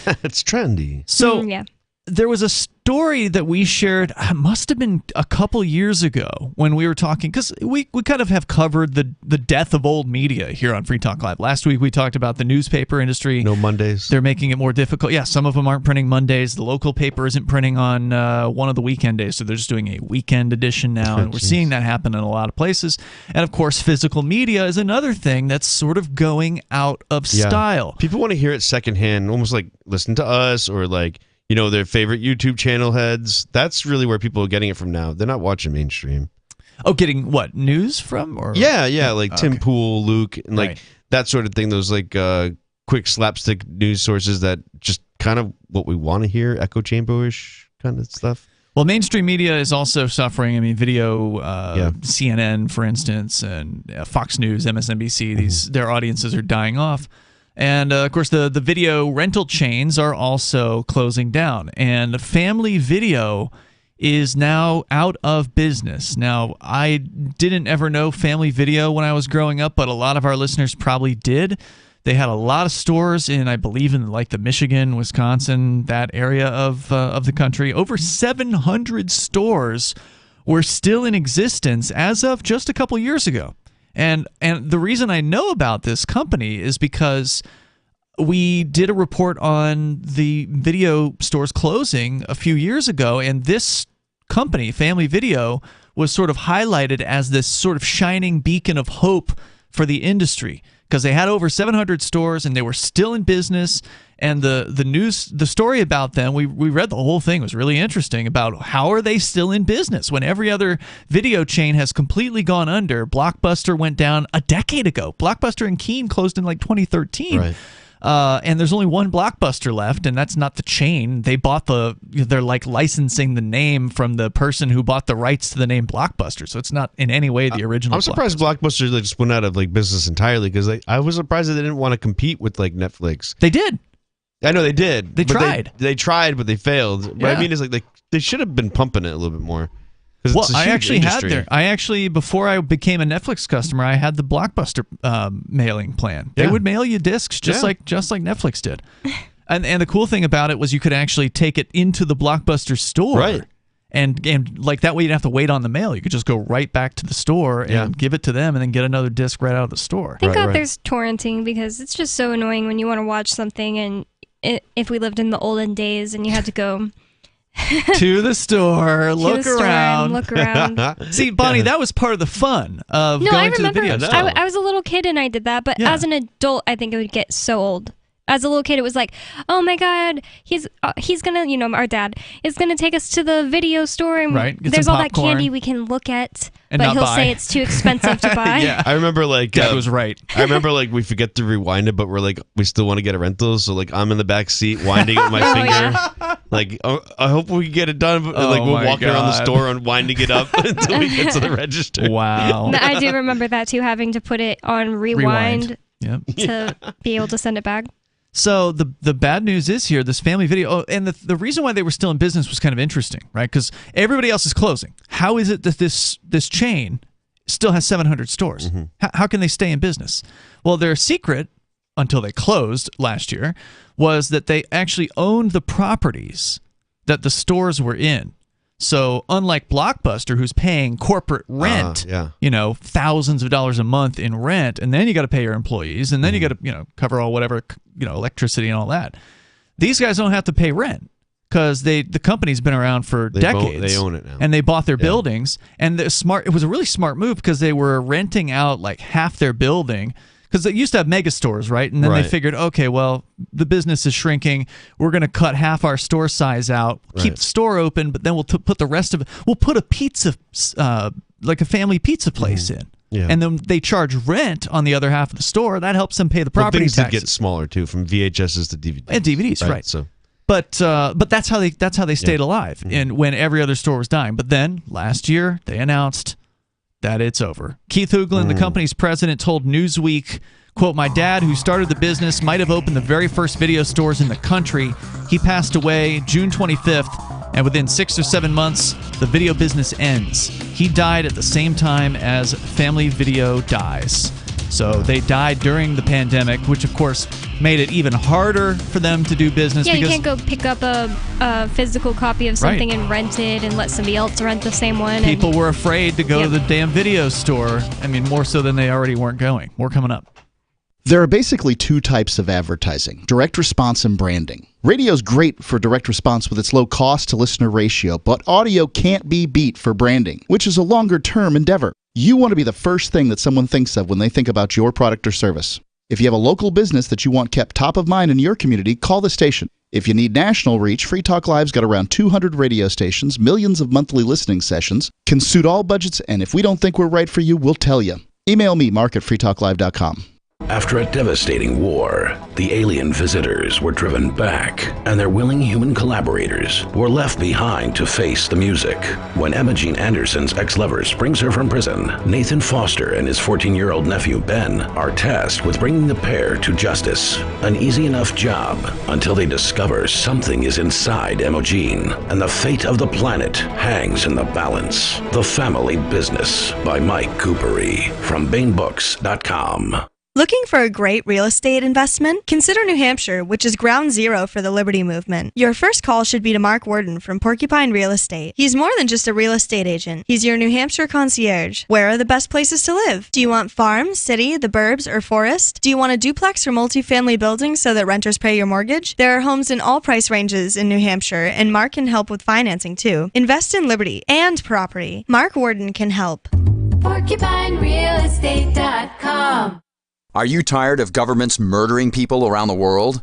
It's trendy. So yeah. There was a story that we shared, it must have been a couple years ago when we were talking, because we kind of have covered the death of old media here on Free Talk Live. Last week we talked about the newspaper industry. No Mondays. They're making it more difficult. Yeah, some of them aren't printing Mondays. The local paper isn't printing on one of the weekend days, so they're just doing a weekend edition now, and we're seeing that happen in a lot of places. And of course, physical media is another thing that's sort of going out of style. People want to hear it secondhand, almost like listen to us or like their favorite YouTube channel heads. That's really where people are getting it from now. They're not watching mainstream. Oh, getting what? News from? Or Yeah, like Tim Pool, Luke, and like that sort of thing. Those like quick slapstick news sources that just kind of what we want to hear, echo chamber-ish kind of stuff. Well, mainstream media is also suffering. I mean, video, CNN, for instance, and Fox News, MSNBC, their audiences are dying off. And, of course, the video rental chains are also closing down. And Family Video is now out of business. Now, I didn't ever know Family Video when I was growing up, but a lot of our listeners probably did. They had a lot of stores in, I believe, in like the Michigan, Wisconsin, that area of the country. Over 700 stores were still in existence as of just a couple years ago. And the reason I know about this company is because we did a report on the video stores closing a few years ago, and this company, Family Video, was sort of highlighted as this sort of shining beacon of hope for the industry because they had over 700 stores and they were still in business. And the story about them, we read the whole thing, was really interesting about how are they still in business when every other video chain has completely gone under. Blockbuster went down a decade ago. Blockbuster in Keene closed in like 2013. Right. And there's only one Blockbuster left, and that's not the chain. They bought they're like licensing the name from the person who bought the rights to the name Blockbuster. So it's not in any way the original. I'm surprised Blockbuster just went out of like business entirely, because I was surprised that they didn't want to compete with like Netflix. They did. I know they did. They tried. They tried, but they failed. What I mean is like they should have been pumping it a little bit more. Well, I actually before I became a Netflix customer, I had the Blockbuster mailing plan. They would mail you discs just like Netflix did. And the cool thing about it was you could actually take it into the Blockbuster store. Right. And like that way you didn't have to wait on the mail. You could just go right back to the store and give it to them and then get another disc right out of the store. Thank God there's torrenting, because it's just so annoying when you want to watch something, and if we lived in the olden days and you had to go to the store, look around. See, Bonnie, that was part of the fun of going to the video store. I was a little kid and I did that, but as an adult, I think it would get so old. As a little kid, it was like, oh my God, he's gonna, our dad is gonna take us to the video store, and there's all that candy we can look at, but he'll say it's too expensive to buy. I remember like Dad was right. I remember like we forget to rewind it, but we're like we still want to get a rental, so like I'm in the back seat winding it with my finger. Like I hope we can get it done, but like we're walking around the store and winding it up until we get to the register. Wow. I do remember that too, having to put it on rewind. To be able to send it back. So the bad news is here, this family video, and the reason why they were still in business was kind of interesting, right? Because everybody else is closing. How is it that this chain still has 700 stores? How can they stay in business? Well, their secret, until they closed last year, was that they actually owned the properties that the stores were in. So unlike Blockbuster, who's paying corporate rent, thousands of dollars a month in rent, and then you got to pay your employees, and then you got to cover all whatever electricity and all that. These guys don't have to pay rent because the company's been around for decades. They own it now, and they bought their buildings. And it was a really smart move because they were renting out like half their building. Because they used to have mega stores, right? And then they figured, okay, well, the business is shrinking. We're going to cut half our store size out, keep the store open, but then we'll put the rest of it. We'll put a pizza, like a family pizza place in. Yeah. And then they charge rent on the other half of the store. That helps them pay the property taxes. Things did get smaller too, from VHSs to DVDs. And DVDs, right? So, but that's how they stayed alive, and when every other store was dying. But then last year they announced that it's over. Keith Hooglin, the company's president, told Newsweek, quote, "My dad, who started the business, might have opened the very first video stores in the country. He passed away June 25th, and within 6 or 7 months, the video business ends. He died at the same time as Family Video dies." So they died during the pandemic, which of course made it even harder for them to do business. Yeah, you can't go pick up a physical copy of something and rent it and let somebody else rent the same one. People were afraid to go to the damn video store. I mean, more so than they already weren't going. More coming up. There are basically two types of advertising: direct response and branding. Radio's great for direct response with its low cost to listener ratio, but audio can't be beat for branding, which is a longer term endeavor. You want to be the first thing that someone thinks of when they think about your product or service. If you have a local business that you want kept top of mind in your community, call the station. If you need national reach, Free Talk Live's got around 200 radio stations, millions of monthly listening sessions, can suit all budgets, and if we don't think we're right for you, we'll tell you. Email me, mark@freetalklive.com. After a devastating war, the alien visitors were driven back, and their willing human collaborators were left behind to face the music. When Emma Jean Anderson's ex-lover springs her from prison, Nathan Foster and his 14-year-old nephew Ben are tasked with bringing the pair to justice. An easy enough job until they discover something is inside Emma Jean, and the fate of the planet hangs in the balance. The Family Business by Mike Coopery from BaneBooks.com. Looking for a great real estate investment? Consider New Hampshire, which is ground zero for the Liberty Movement. Your first call should be to Mark Worden from Porcupine Real Estate. He's more than just a real estate agent. He's your New Hampshire concierge. Where are the best places to live? Do you want farm, city, the burbs, or forest? Do you want a duplex or multifamily building so that renters pay your mortgage? There are homes in all price ranges in New Hampshire, and Mark can help with financing too. Invest in Liberty and property. Mark Worden can help. PorcupineRealEstate.com. Are you tired of governments murdering people around the world?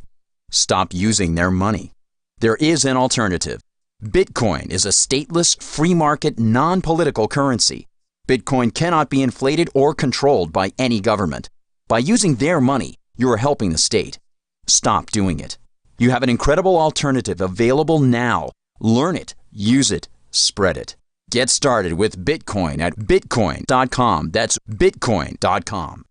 Stop using their money. There is an alternative. Bitcoin is a stateless, free market, non-political currency. Bitcoin cannot be inflated or controlled by any government. By using their money, you are helping the state. Stop doing it. You have an incredible alternative available now. Learn it, use it, spread it. Get started with Bitcoin at bitcoin.com. That's bitcoin.com.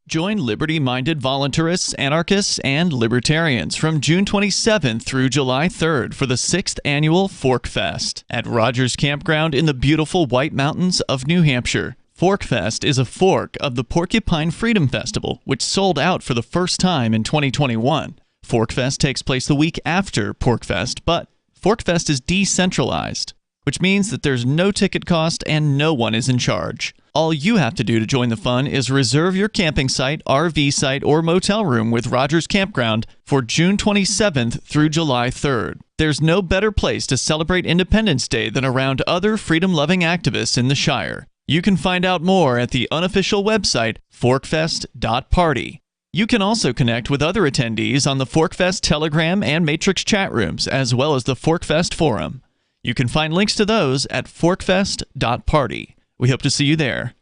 Join liberty-minded voluntarists, anarchists, and libertarians from June 27th through July 3rd for the 6th annual Fork Fest at Rogers Campground in the beautiful White Mountains of New Hampshire. Fork Fest is a fork of the Porcupine Freedom Festival, which sold out for the first time in 2021. Fork Fest takes place the week after Pork Fest, but Fork Fest is decentralized, which means that there's no ticket cost and no one is in charge. All you have to do to join the fun is reserve your camping site, RV site, or motel room with Rogers Campground for June 27th through July 3rd. There's no better place to celebrate Independence Day than around other freedom-loving activists in the Shire. You can find out more at the unofficial website, forkfest.party. You can also connect with other attendees on the Forkfest Telegram and Matrix chat rooms, as well as the Forkfest Forum. You can find links to those at forkfest.party. We hope to see you there.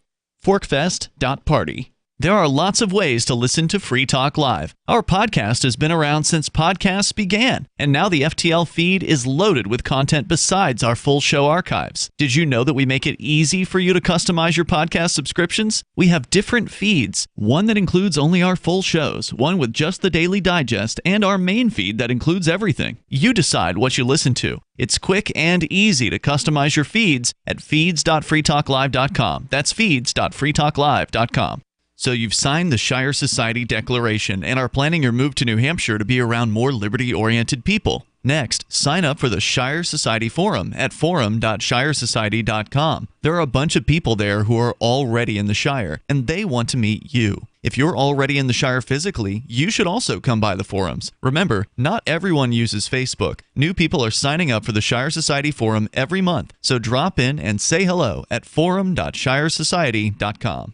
Forkfest.party. There are lots of ways to listen to Free Talk Live. Our podcast has been around since podcasts began, and now the FTL feed is loaded with content besides our full show archives. Did you know that we make it easy for you to customize your podcast subscriptions? We have different feeds, one that includes only our full shows, one with just the Daily Digest, and our main feed that includes everything. You decide what you listen to. It's quick and easy to customize your feeds at feeds.freetalklive.com. That's feeds.freetalklive.com. So you've signed the Shire Society Declaration and are planning your move to New Hampshire to be around more liberty-oriented people. Next, sign up for the Shire Society Forum at forum.shiresociety.com. There are a bunch of people there who are already in the Shire, and they want to meet you. If you're already in the Shire physically, you should also come by the forums. Remember, not everyone uses Facebook. New people are signing up for the Shire Society Forum every month, so drop in and say hello at forum.shiresociety.com.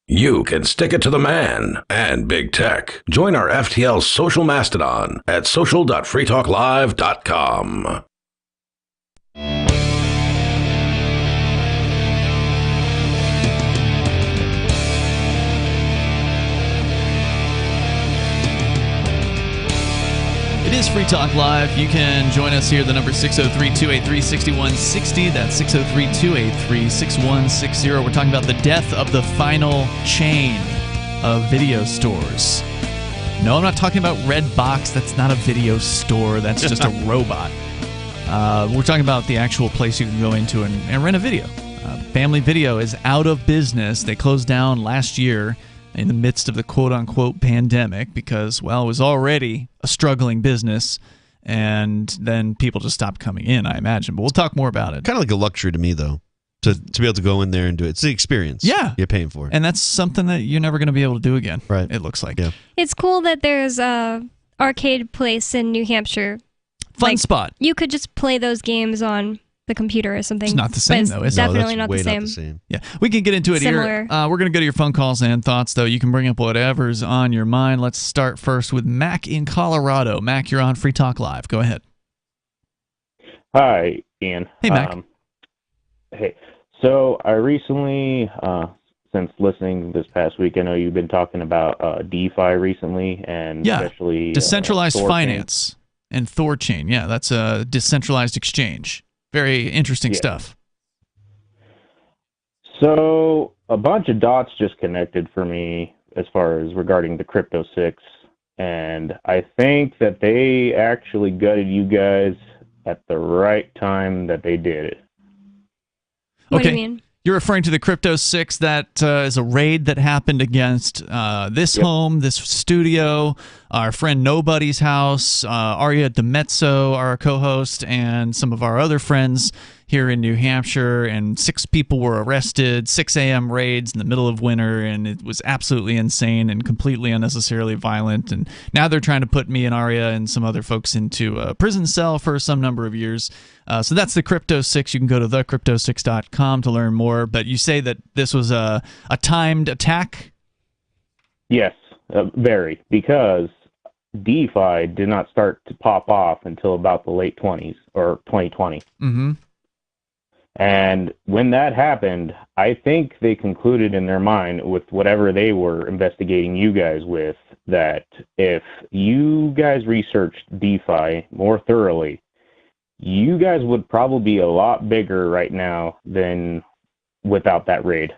You can stick it to the man and big tech. Join our FTL social mastodon at social.freetalklive.com. It is Free Talk Live. You can join us here. The number 603-283-6160. That's 603-283-6160. We're talking about the death of the final chain of video stores. No, I'm not talking about Redbox. That's not a video store. That's just a robot. We're talking about the actual place you can go into and rent a video. Family Video is out of business. They closed down last year in the midst of the quote-unquote pandemic because, well, it was already a struggling business, and then people just stopped coming in, I imagine. But we'll talk more about it. Kind of like a luxury to me, though, to be able to go in there and do it. It's the experience you're paying for. And that's something that you're never going to be able to do again, right? It looks like. Yeah. It's cool that there's a arcade place in New Hampshire. Fun spot. You could just play those games on the computer or something. It's not the same, though, is it? Definitely No, not that's the way same. not the same. Yeah, we can get into it Similar. here. We're going to go to your phone calls and thoughts, though. You can bring up whatever's on your mind. Let's start first with Mac in Colorado. Mac, you're on Free Talk Live. Go ahead. Hi, Ian. Hey, Mac. Hey. So I recently, since listening this past week, I know you've been talking about DeFi recently, and especially decentralized Thorchain. finance and Thorchain. Yeah, that's a decentralized exchange. Very interesting stuff. So a bunch of dots just connected for me as far as regarding the Crypto 6, and I think that they actually gutted you guys at the right time that they did it. What do you mean? You're referring to the Crypto 6 that is a raid that happened against this home, this studio, our friend Nobody's house, Aria DeMezzo, our co-host, and some of our other friends here in New Hampshire, and 6 people were arrested, 6 a.m. raids in the middle of winter, and it was absolutely insane and completely unnecessarily violent. And now they're trying to put me and Aria and some other folks into a prison cell for some number of years. So that's the Crypto 6. You can go to thecrypto6.com to learn more. But you say that this was a timed attack? Yes, very, because DeFi did not start to pop off until about the late 20s or 2020. Mm-hmm. And when that happened, I think they concluded in their mind with whatever they were investigating you guys with, that if you guys researched DeFi more thoroughly, you guys would probably be a lot bigger right now than without that raid.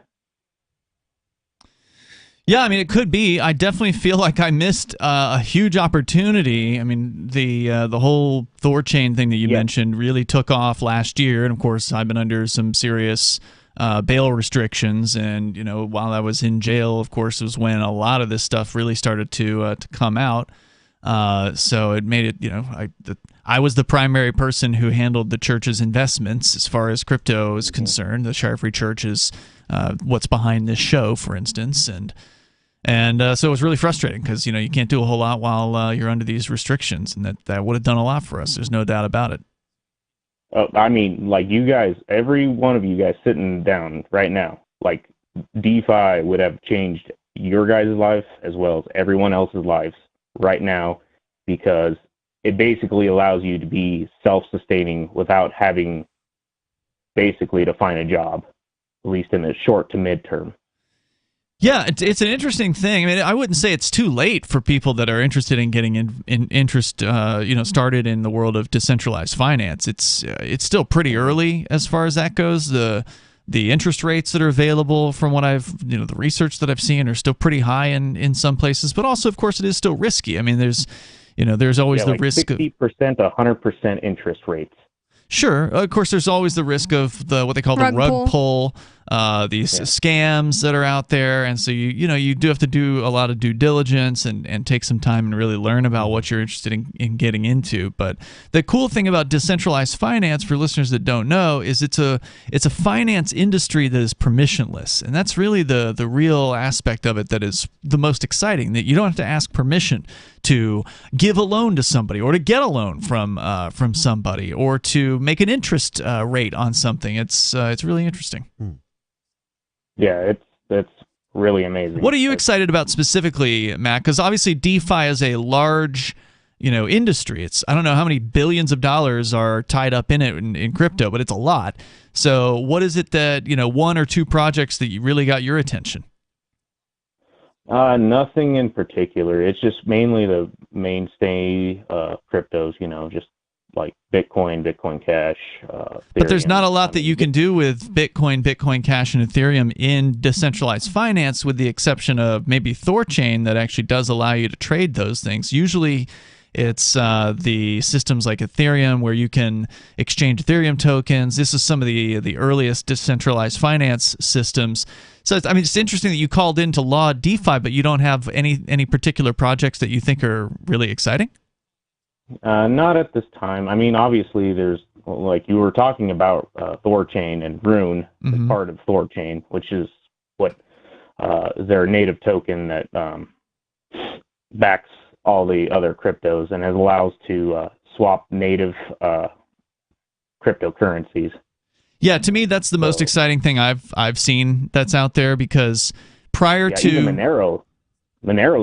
Yeah, I mean, it could be. I definitely feel like I missed a huge opportunity. I mean, the whole ThorChain thing that you mentioned really took off last year, and of course, I've been under some serious bail restrictions. And while I was in jail, of course, was when a lot of this stuff really started to come out. So it made it. I was the primary person who handled the church's investments as far as crypto is concerned. The Shire Free Church is what's behind this show, for instance, and so it was really frustrating because you can't do a whole lot while you're under these restrictions, and that would have done a lot for us. There's no doubt about it. I mean, like you guys, every one of you guys sitting down right now, like DeFi would have changed your guys' life as well as everyone else's lives right now, because it basically allows you to be self-sustaining without having basically to find a job, at least in the short to mid-term. Yeah, it's an interesting thing. I mean, I wouldn't say it's too late for people that are interested in getting started in the world of decentralized finance. It's still pretty early as far as that goes. The interest rates that are available, from what the research that I've seen, are still pretty high in some places. But also, of course, it is still risky. I mean, there's always the risk of 60%, 100% interest rates. Sure. Of course, there's always the risk of what they call the rug pull, these scams that are out there. And so you do have to do a lot of due diligence and take some time and really learn about what you're interested in getting into. But the cool thing about decentralized finance, for listeners that don't know, is it's a finance industry that is permissionless. And that's really the real aspect of it that is the most exciting, that you don't have to ask permission to give a loan to somebody, or to get a loan from somebody, or to make an interest rate on something. It's really interesting. Yeah, it's really amazing. What are you excited about specifically, Matt? Because obviously DeFi is a large industry. I don't know how many billions of dollars are tied up in it in crypto, but it's a lot. So what is it that one or two projects that you really got your attention? Nothing in particular. It's just mainly the mainstay cryptos, just like Bitcoin Cash. But there's not a lot that you can do with Bitcoin Cash, and Ethereum in decentralized finance, with the exception of maybe ThorChain that actually does allow you to trade those things. Usually it's the systems like Ethereum where you can exchange Ethereum tokens. This is some of the earliest decentralized finance systems. So, I mean, it's interesting that you called in to law DeFi, but you don't have any particular projects that you think are really exciting? Not at this time. I mean, obviously, there's, like you were talking about, ThorChain and Rune as part of ThorChain, which is what their native token that backs all the other cryptos and it allows to swap native cryptocurrencies. Yeah, to me, that's the most exciting thing I've seen that's out there, because prior to even Monero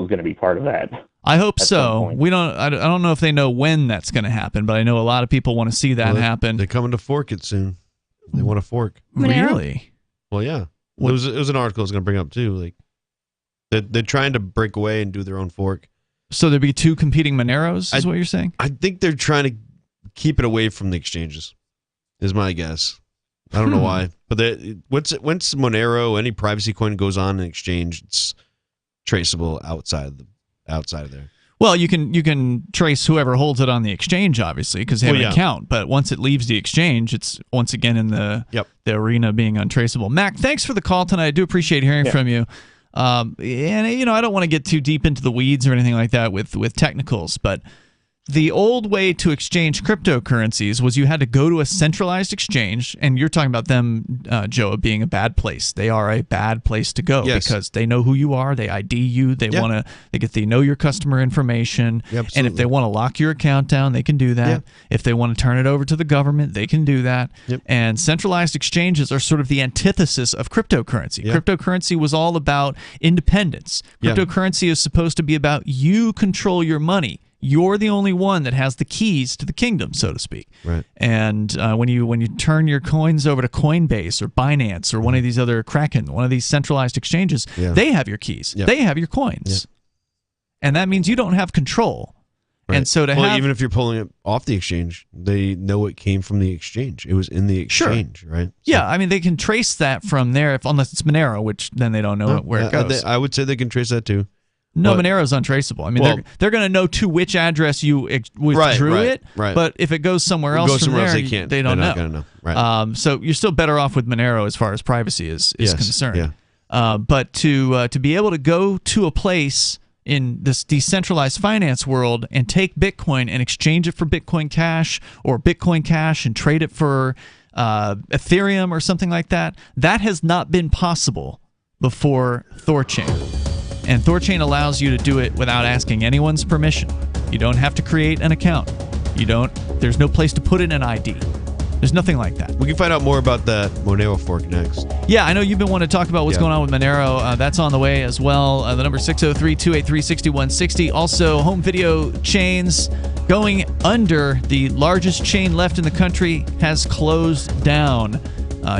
is going to be part of that. I hope so. I don't know if they know when that's going to happen, but I know a lot of people want to see that happen. They're coming to fork it soon. They want to fork. Really? Well, yeah. It was an article I was going to bring up too. Like they're trying to break away and do their own fork. So there'd be two competing Moneros, is what you're saying? I think they're trying to keep it away from the exchanges, is my guess. I don't know why, but once Monero, any privacy coin goes on an exchange, it's traceable outside of there. Well, you can trace whoever holds it on the exchange, obviously, because they have an account. But once it leaves the exchange, it's once again in the arena being untraceable. Mac, thanks for the call tonight. I do appreciate hearing from you. And I don't want to get too deep into the weeds or anything like that with technicals, but the old way to exchange cryptocurrencies was you had to go to a centralized exchange, and you're talking about them, Joe, being a bad place. They are a bad place to go because they know who you are, they ID you, they know your customer information, and if they want to lock your account down, they can do that. If they want to turn it over to the government, they can do that. And centralized exchanges are sort of the antithesis of cryptocurrency. Cryptocurrency was all about independence. Cryptocurrency is supposed to be about you control your money. you're the only one that has the keys to the kingdom, so to speak. Right. And when you turn your coins over to Coinbase or Binance or one of these other Kraken, one of these centralized exchanges, they have your keys. Yep. They have your coins. And that means you don't have control. Right. And so even if you're pulling it off the exchange, they know it came from the exchange. It was in the exchange, right? So, yeah, I mean, they can trace that from there, unless it's Monero, which then they don't know where it goes. I would say they can trace that too. No, Monero is untraceable. I mean, they're going to know to which address you withdrew it, but if it goes somewhere else from there, they can't. They don't They're know. not gonna know. Right. So you're still better off with Monero as far as privacy is concerned. Yeah. But to be able to go to a place in this decentralized finance world and take Bitcoin and exchange it for Bitcoin Cash or Bitcoin Cash and trade it for Ethereum or something like that, that has not been possible before Thorchain. And Thorchain allows you to do it without asking anyone's permission. You don't have to create an account. There's no place to put in an ID. There's nothing like that. We can find out more about that Monero fork next. Yeah, I know you've been wanting to talk about what's going on with Monero. That's on the way as well. The number 603-283-6160. Also, home video chains going under. The largest chain left in the country has closed down.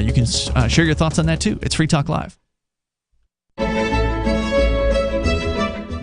You can share your thoughts on that too. It's Free Talk Live.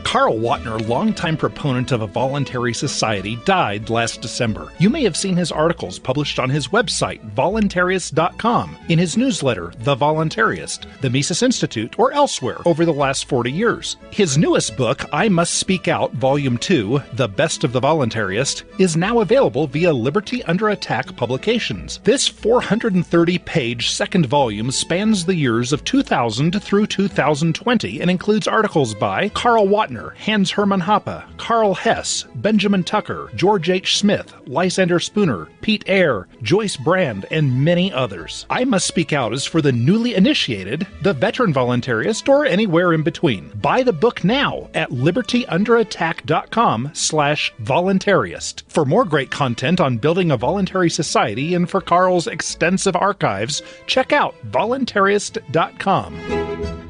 Carl Watner, longtime proponent of a voluntary society, died last December. You may have seen his articles published on his website, voluntarist.com, in his newsletter, The Voluntarist, the Mises Institute, or elsewhere over the last 40 years. His newest book, I Must Speak Out, Volume 2, The Best of the Voluntarist, is now available via Liberty Under Attack Publications. This 430-page second volume spans the years of 2000 through 2020 and includes articles by Carl Watner, Hans Hermann Hoppe, Carl Hess, Benjamin Tucker, George H. Smith, Lysander Spooner, Pete Eyre, Joyce Brand, and many others. I Must Speak Out is for the newly initiated, the veteran voluntarist, or anywhere in between. Buy the book now at libertyunderattack.com/voluntarist. For more great content on building a voluntary society and for Carl's extensive archives, check out voluntarist.com.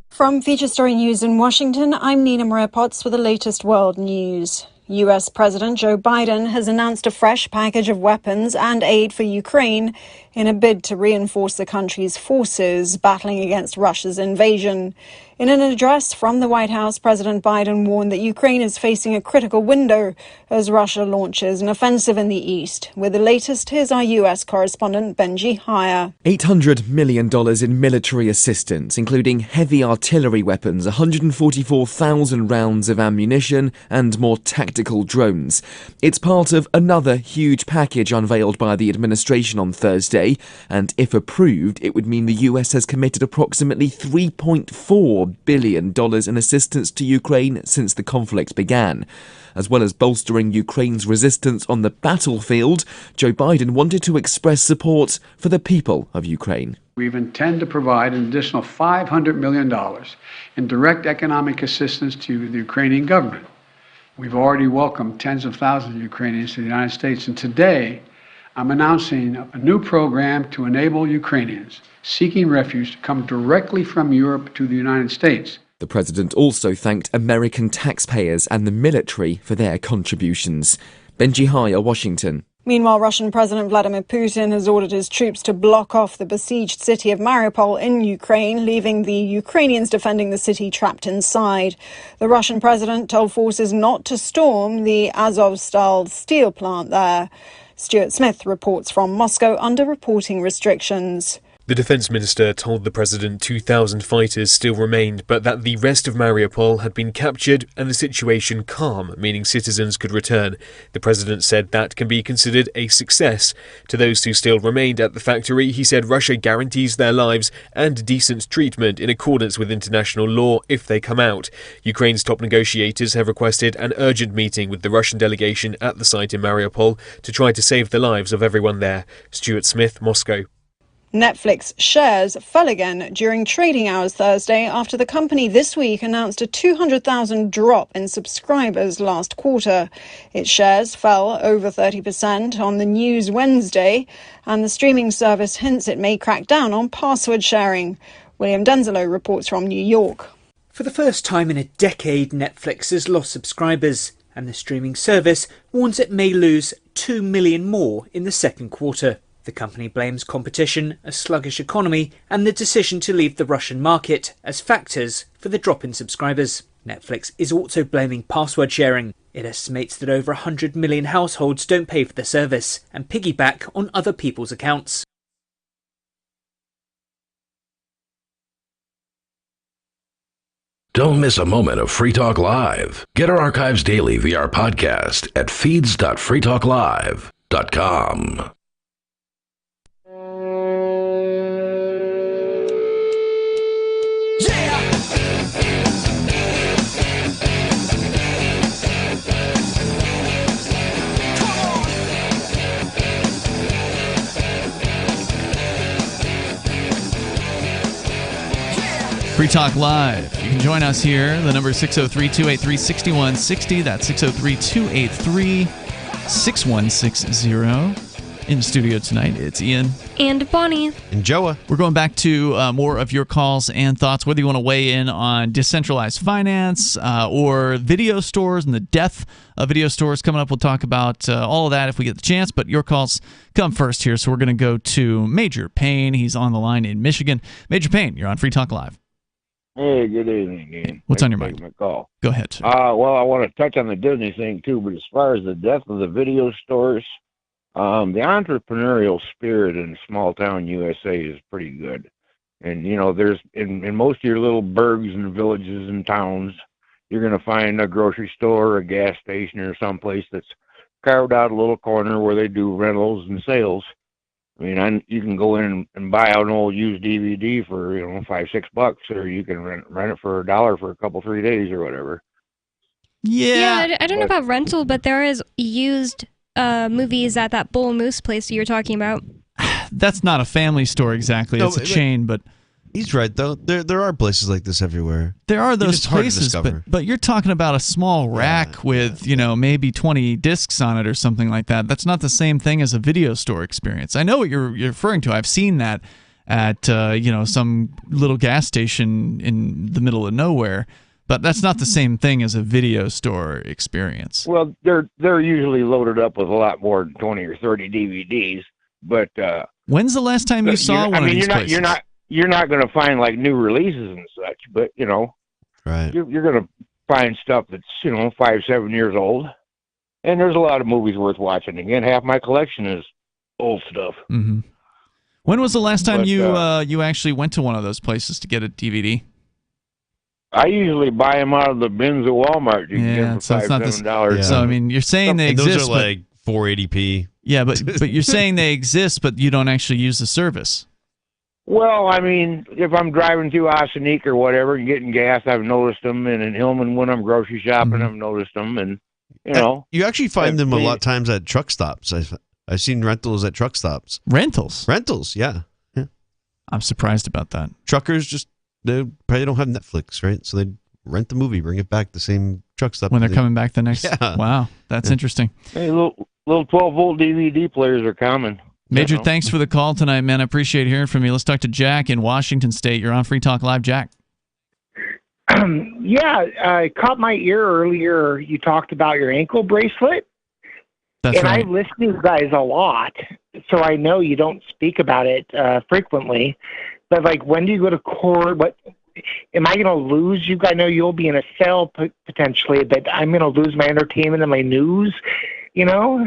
From Feature Story News in Washington, I'm Nina Maria Potts with the latest world news. US President Joe Biden has announced a fresh package of weapons and aid for Ukraine in a bid to reinforce the country's forces battling against Russia's invasion. In an address from the White House, President Biden warned that Ukraine is facing a critical window as Russia launches an offensive in the east. With the latest, here's our US correspondent Benji Hire. $800 million in military assistance, including heavy artillery weapons, 144,000 rounds of ammunition, and more tactical drones. It's part of another huge package unveiled by the administration on Thursday, and if approved, it would mean the US has committed approximately $3.4 billion in assistance to Ukraine since the conflict began. As well as bolstering Ukraine's resistance on the battlefield, Joe Biden wanted to express support for the people of Ukraine. We intend to provide an additional $500 million in direct economic assistance to the Ukrainian government. We've already welcomed tens of thousands of Ukrainians to the United States, and today I'm announcing a new program to enable Ukrainians seeking refuge to come directly from Europe to the United States. The president also thanked American taxpayers and the military for their contributions. Benji Hire, Washington. Meanwhile, Russian President Vladimir Putin has ordered his troops to block off the besieged city of Mariupol in Ukraine, leaving the Ukrainians defending the city trapped inside. The Russian president told forces not to storm the Azovstal steel plant there. Stuart Smith reports from Moscow under reporting restrictions. The defence minister told the president 2,000 fighters still remained, but that the rest of Mariupol had been captured and the situation calm, meaning citizens could return. The president said that can be considered a success. To those who still remained at the factory, he said Russia guarantees their lives and decent treatment in accordance with international law if they come out. Ukraine's top negotiators have requested an urgent meeting with the Russian delegation at the site in Mariupol to try to save the lives of everyone there. Stuart Smith, Moscow. Netflix shares fell again during trading hours Thursday after the company this week announced a 200,000 drop in subscribers last quarter. Its shares fell over 30% on the news Wednesday, and the streaming service hints it may crack down on password sharing. William Denzelo reports from New York. For the first time in a decade, Netflix has lost subscribers, and the streaming service warns it may lose 2 million more in the second quarter. The company blames competition, a sluggish economy, and the decision to leave the Russian market as factors for the drop in subscribers. Netflix is also blaming password sharing. It estimates that over 100 million households don't pay for the service and piggyback on other people's accounts. Don't miss a moment of Free Talk Live. Get our archives daily via our podcast at feeds.freetalklive.com. Free Talk Live. You can join us here. The number is 603-283-6160. That's 603-283-6160. In the studio tonight, it's Ian. And Bonnie. And Joa. We're going back to more of your calls and thoughts, whether you want to weigh in on decentralized finance or video stores and the death of video stores. Coming up, we'll talk about all of that if we get the chance, but your calls come first here. So we're going to go to Major Payne. He's on the line in Michigan. Major Payne, you're on Free Talk Live. Hey, good evening, Ian. What's on your mind? My call. Go ahead, sir. Well, I want to touch on the Disney thing, too, but as far as the death of the video stores, the entrepreneurial spirit in small-town USA is pretty good. And, you know, there's in most of your little burgs and villages and towns, you're going to find a grocery store, a gas station, or someplace that's carved out a little corner where they do rentals and sales. I mean, you can go in and buy out an old used DVD for, you know, $5-6, or you can rent it for $1 for a couple 3 days or whatever. Yeah, I don't know about rental, but there is used movies at that Bull Moose place you were talking about. That's not a family store exactly. No, it's a chain, but he's right though. There are places like this everywhere. there are those It's hard to places, discover. but you're talking about a small rack with, you know, maybe 20 discs on it or something like that. That's not the same thing as a video store experience. I know what you're referring to. I've seen that at you know, some little gas station in the middle of nowhere. But that's not the same thing as a video store experience. Well, they're usually loaded up with a lot more than 20 or 30 DVDs. But when's the last time you saw one of these places? You're not going to find like new releases and such. But you know, right? You're going to find stuff that's, you know, 5-7 years old. And there's a lot of movies worth watching. Again, half my collection is old stuff. Mm-hmm. When was the last time you actually went to one of those places to get a DVD? I usually buy them out of the bins at Walmart. You can get them for $5-7. So I mean, you're saying they exist. Those are like 480p. Yeah, but you're saying they exist, but you don't actually use the service. Well, I mean, if I'm driving through Ossining or whatever and getting gas, I've noticed them. And in Hillman, when I'm grocery shopping, I've noticed them. And, you know. You actually find them a lot of times at truck stops. I've seen rentals at truck stops. Rentals? Rentals, yeah. I'm surprised about that. Truckers they probably don't have Netflix, right? So they rent the movie, bring it back the same truck stop. When they're coming back the next. Yeah. Wow, that's interesting. Hey, little 12-volt DVD players are common. Major, thanks for the call tonight, man. I appreciate hearing from you. Let's talk to Jack in Washington State. You're on Free Talk Live, Jack. Yeah, I caught my ear earlier. You talked about your ankle bracelet. That's and right. I listen to you guys a lot, so I know you don't speak about it frequently. But, like, when do you go to court? What am I going to lose? I know you'll be in a cell potentially, but I'm going to lose my entertainment and my news, you know?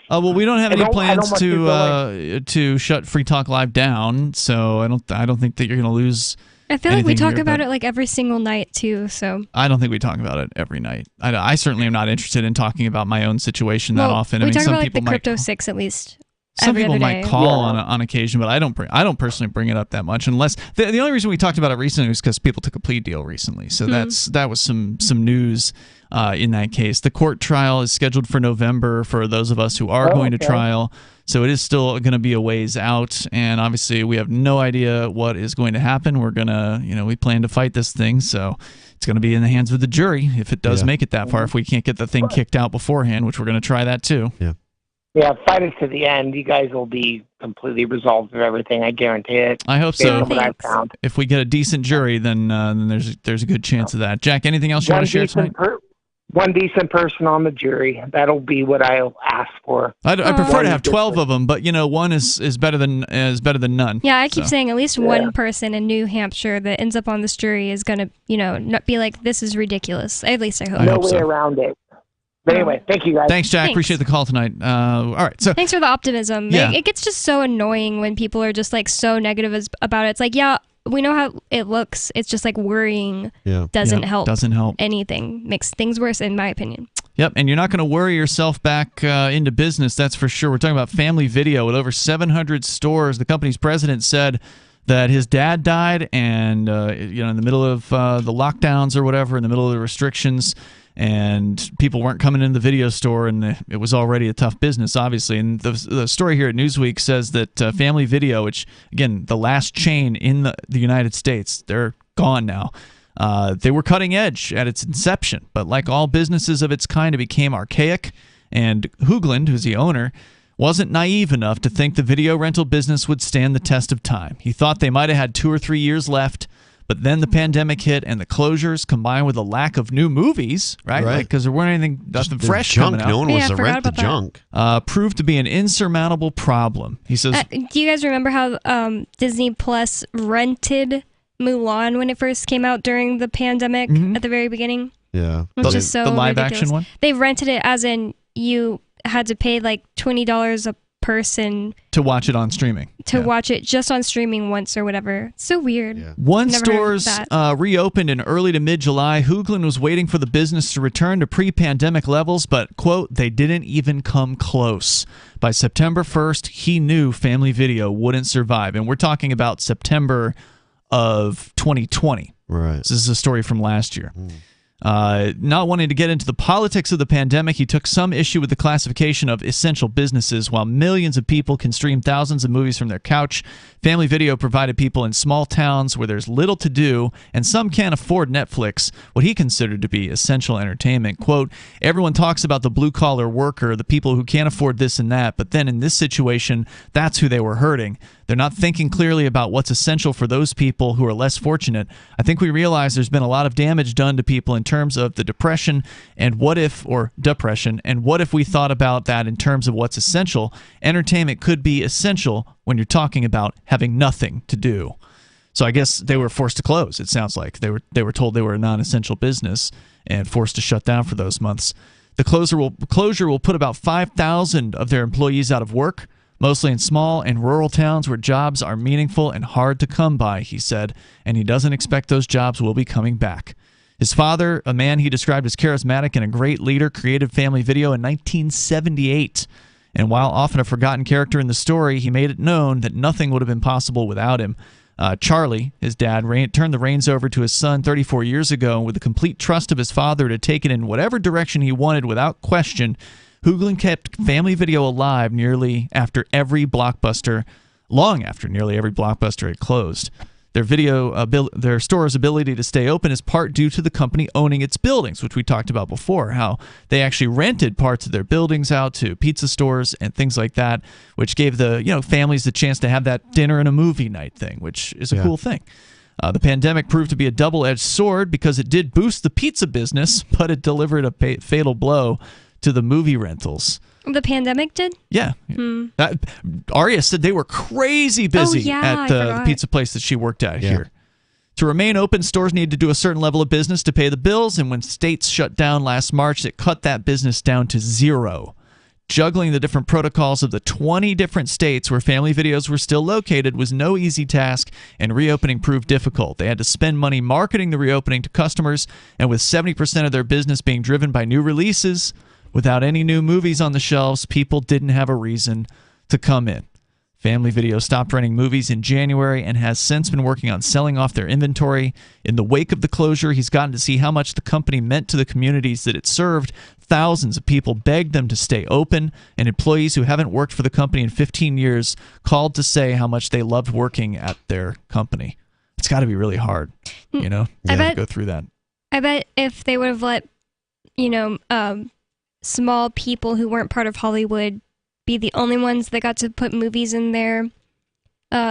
Well, we don't have any plans to shut Free Talk Live down, so I don't think that you're going to lose. I feel like we talk here, about it like every single night too. So I don't think we talk about it every night. I certainly am not interested in talking about my own situation that often. We I mean, talk some about people the Crypto 6 at least. Some people might call Yeah. on occasion, but I don't personally bring it up that much. Unless the only reason we talked about it recently was because people took a plea deal recently. So that was some news in that case. The court trial is scheduled for November for those of us who are going to trial. So it is still going to be a ways out, and obviously we have no idea what is going to happen. We're gonna, we plan to fight this thing, so it's going to be in the hands of the jury if it does make it that far. If we can't get the thing kicked out beforehand, which we're going to try that too. Yeah, fight it to the end. You guys will be completely resolved of everything. I guarantee it. I hope Based so. on what I've found. If we get a decent jury, then there's a good chance of that. Jack, anything else you want to share tonight? one decent person on the jury. That'll be what I'll ask for. I prefer to have 12 of them, but one is better than none. Yeah, I keep So. saying at least one person in New Hampshire that ends up on this jury is going to, not be like, this is ridiculous. At least I hope. No way around it. But anyway, thank you guys. Thanks, Jack. Thanks. Appreciate the call tonight. All right. So thanks for the optimism. Yeah. It gets just so annoying when people are just like so negative about it. It's like, yeah, we know how it looks. It's just like worrying doesn't help. Doesn't help anything. Makes things worse, in my opinion. Yep, and you're not going to worry yourself back into business, that's for sure. We're talking about Family Video with over 700 stores. The company's president said that his dad died, and in the middle of the lockdowns or whatever, in the middle of the restrictions, and people weren't coming into the video store, and it was already a tough business, obviously. And the story here at Newsweek says that Family Video, which, again, the last chain in the United States, they're gone now. They were cutting edge at its inception, but like all businesses of its kind, it became archaic, and Hoogland, who's the owner, wasn't naive enough to think the video rental business would stand the test of time. He thought they might have had 2 or 3 years left, but then the pandemic hit, and the closures combined with a lack of new movies, right? Because there weren't nothing fresh junk. coming out. No one wants to rent the junk. Proved to be an insurmountable problem. He says, do you guys remember how Disney Plus rented Mulan when it first came out during the pandemic at the very beginning? Yeah. Which is so the live ridiculous. action one? They rented it as in you had to pay like $20 a person to watch it on streaming. Watch it just on streaming once or whatever. It's so weird. One Never heard of stores that. reopened in early to mid-July. Hoogland was waiting for the business to return to pre-pandemic levels, but, quote, they didn't even come close. By September 1st, he knew Family Video wouldn't survive. And we're talking about September of 2020. Right. This is a story from last year. Not wanting to get into the politics of the pandemic, he took some issue with the classification of essential businesses. While millions of people can stream thousands of movies from their couch, Family Video provided people in small towns where there's little to do and some can't afford Netflix what he considered to be essential entertainment. Quote, everyone talks about the blue-collar worker, the people who can't afford this and that, but then in this situation, that's who they were hurting. They're not thinking clearly about what's essential for those people who are less fortunate. I think we realize there's been a lot of damage done to people in terms of the depression, and what if we thought about that in terms of what's essential? Entertainment could be essential when you're talking about having nothing to do. So I guess they were forced to close. It sounds like they were told they were a non-essential business and forced to shut down for those months. The closure will put about 5,000 of their employees out of work, mostly in small and rural towns where jobs are meaningful and hard to come by, he said, and he doesn't expect those jobs will be coming back. His father, a man he described as charismatic and a great leader, created Family Video in 1978. And while often a forgotten character in the story, he made it known that nothing would have been possible without him. Charlie, his dad, turned the reins over to his son 34 years ago, and with the complete trust of his father to take it in whatever direction he wanted without question, Hoogland kept Family Video alive long after nearly every blockbuster had closed. Their store's ability to stay open is part due to the company owning its buildings, which we talked about before, how they actually rented parts of their buildings out to pizza stores and things like that, which gave the families the chance to have that dinner and a movie night thing, which is a cool thing. The pandemic proved to be a double-edged sword because it did boost the pizza business, but it delivered a fatal blow to the movie rentals. The pandemic did? Yeah. Aria said they were crazy busy at the pizza place that she worked at here. To remain open, stores need to do a certain level of business to pay the bills, and when states shut down last March, it cut that business down to zero. Juggling the different protocols of the 20 different states where Family Videos were still located was no easy task, and reopening proved difficult. They had to spend money marketing the reopening to customers, and with 70% of their business being driven by new releases, without any new movies on the shelves, people didn't have a reason to come in. Family Video stopped renting movies in January and has since been working on selling off their inventory. In the wake of the closure, he's gotten to see how much the company meant to the communities that it served. Thousands of people begged them to stay open, and employees who haven't worked for the company in 15 years called to say how much they loved working at their company. It's got to be really hard, to go through that. I bet if they would have let, small people who weren't part of Hollywood be the only ones that got to put movies in their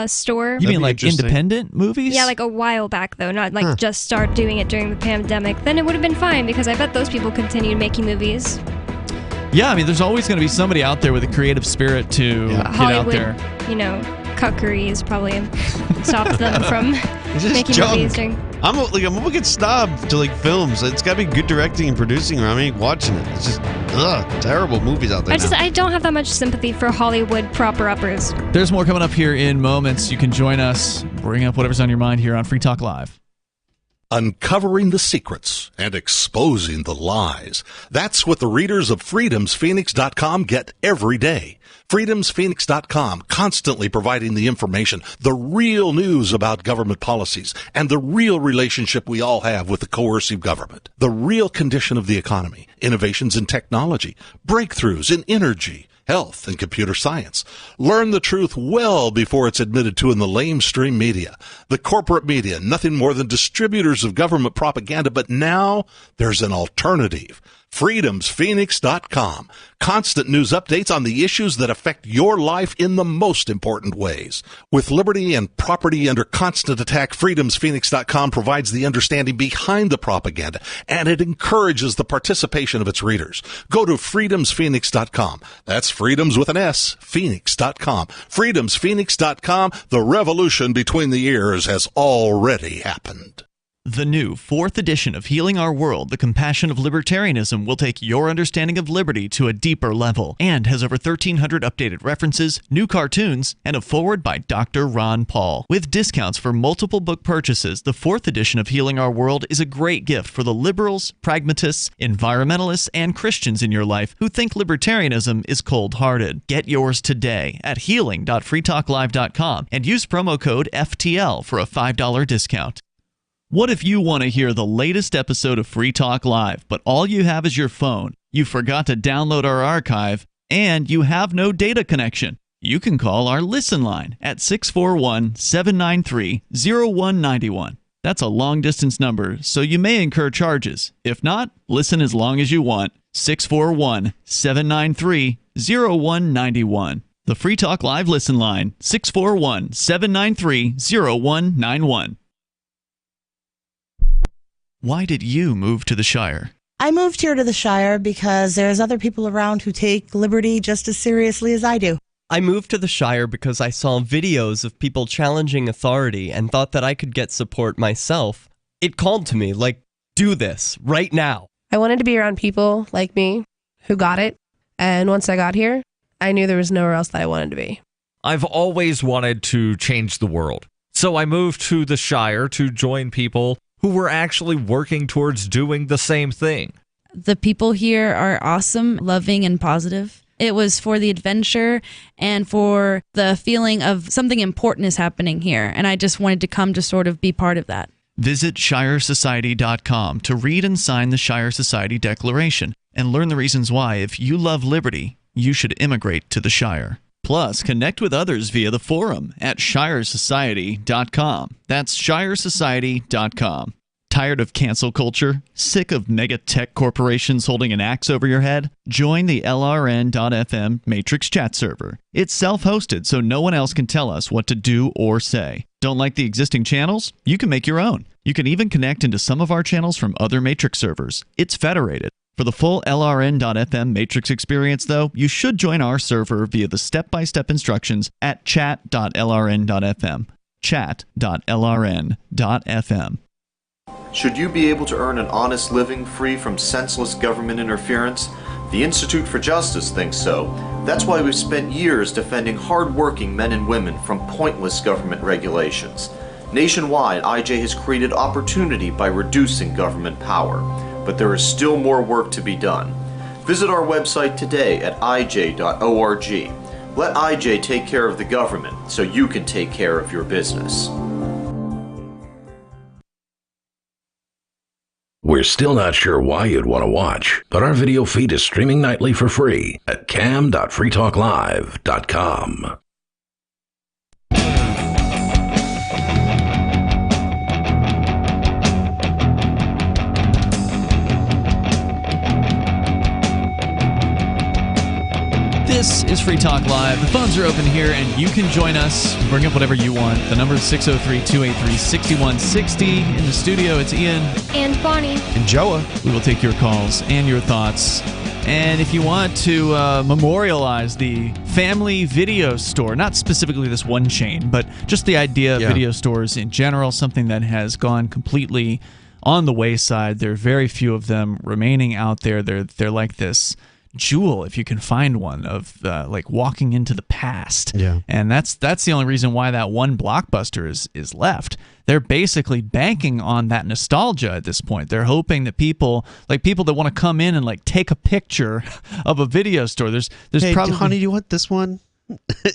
store. You mean like independent movies? Yeah, like a while back though, not like just start doing it during the pandemic. Then it would have been fine because I bet those people continued making movies. Yeah, I mean, there's always going to be somebody out there with a creative spirit to get Hollywood, out there. you know, cuckery is probably stopped them from It's just making junk. movies during. I'm a wicked snob to like films. It's got to be good directing and producing, or I mean, watching it. It's just terrible movies out there. I don't have that much sympathy for Hollywood proper uppers. There's more coming up here in moments. You can join us, bring up whatever's on your mind here on Free Talk Live. Uncovering the secrets and exposing the lies. That's what the readers of freedomsphoenix.com get every day. freedomsphoenix.com, constantly providing the information, the real news about government policies, and the real relationship we all have with the coercive government. The real condition of the economy, innovations in technology, breakthroughs in energy, health, and computer science. Learn the truth well before it's admitted to in the lamestream media. The corporate media, nothing more than distributors of government propaganda, but now there's an alternative. freedomsphoenix.com. Constant news updates on the issues that affect your life in the most important ways. With liberty and property under constant attack, freedomsphoenix.com provides the understanding behind the propaganda, and it encourages the participation of its readers. Go to freedomsphoenix.com. That's freedoms with an S, phoenix.com. freedomsphoenix.com. The revolution between the ears has already happened. The new 4th edition of Healing Our World, The Compassion of Libertarianism, will take your understanding of liberty to a deeper level and has over 1,300 updated references, new cartoons, and a foreword by Dr. Ron Paul. With discounts for multiple book purchases, the 4th edition of Healing Our World is a great gift for the liberals, pragmatists, environmentalists, and Christians in your life who think libertarianism is cold-hearted. Get yours today at healing.freetalklive.com and use promo code FTL for a $5 discount. What if you want to hear the latest episode of Free Talk Live, but all you have is your phone, you forgot to download our archive, and you have no data connection? You can call our Listen line at 641-793-0191. That's a long-distance number, so you may incur charges. If not, listen as long as you want. 641-793-0191. The Free Talk Live Listen line, 641-793-0191. Why did you move to the Shire? I moved here to the Shire because there's other people around who take liberty just as seriously as I do. I moved to the Shire because I saw videos of people challenging authority and thought that I could get support myself. It called to me, like, do this, right now. I wanted to be around people like me who got it, and once I got here, I knew there was nowhere else that I wanted to be. I've always wanted to change the world, so I moved to the Shire to join people who were actually working towards doing the same thing. The people here are awesome, loving, and positive. It was for the adventure and for the feeling of something important is happening here, and I just wanted to come to sort of be part of that. Visit ShireSociety.com to read and sign the Shire Society Declaration and learn the reasons why, if you love liberty, you should immigrate to the Shire. Plus, connect with others via the forum at ShireSociety.com. That's ShireSociety.com. Tired of cancel culture? Sick of mega tech corporations holding an axe over your head? Join the LRN.FM Matrix chat server. It's self-hosted, so no one else can tell us what to do or say. Don't like the existing channels? You can make your own. You can even connect into some of our channels from other Matrix servers. It's federated. For the full LRN.FM Matrix experience, though, you should join our server via the step-by-step instructions at chat.lrn.fm. Chat.lrn.fm. Should you be able to earn an honest living free from senseless government interference? The Institute for Justice thinks so. That's why we've spent years defending hard-working men and women from pointless government regulations. Nationwide, IJ has created opportunity by reducing government power. But there is still more work to be done. Visit our website today at ij.org. Let IJ take care of the government so you can take care of your business. We're still not sure why you'd want to watch, but our video feed is streaming nightly for free at cam.freetalklive.com. This is Free Talk Live. The phones are open here, and you can join us. Bring up whatever you want. The number is 603-283-6160. In the studio, it's Ian. And Bonnie. And Joa. We will take your calls and your thoughts. And if you want to memorialize the family video store, not specifically this one chain, but just the idea of video stores in general, something that has gone completely on the wayside. There are very few of them remaining out there. They're like this jewel, if you can find one, of like walking into the past. Yeah. And that's the only reason why that one Blockbuster is left. They're basically banking on that nostalgia at this point. They're hoping that people that want to come in and like take a picture of a video store. There's hey, probably, honey, you want this one?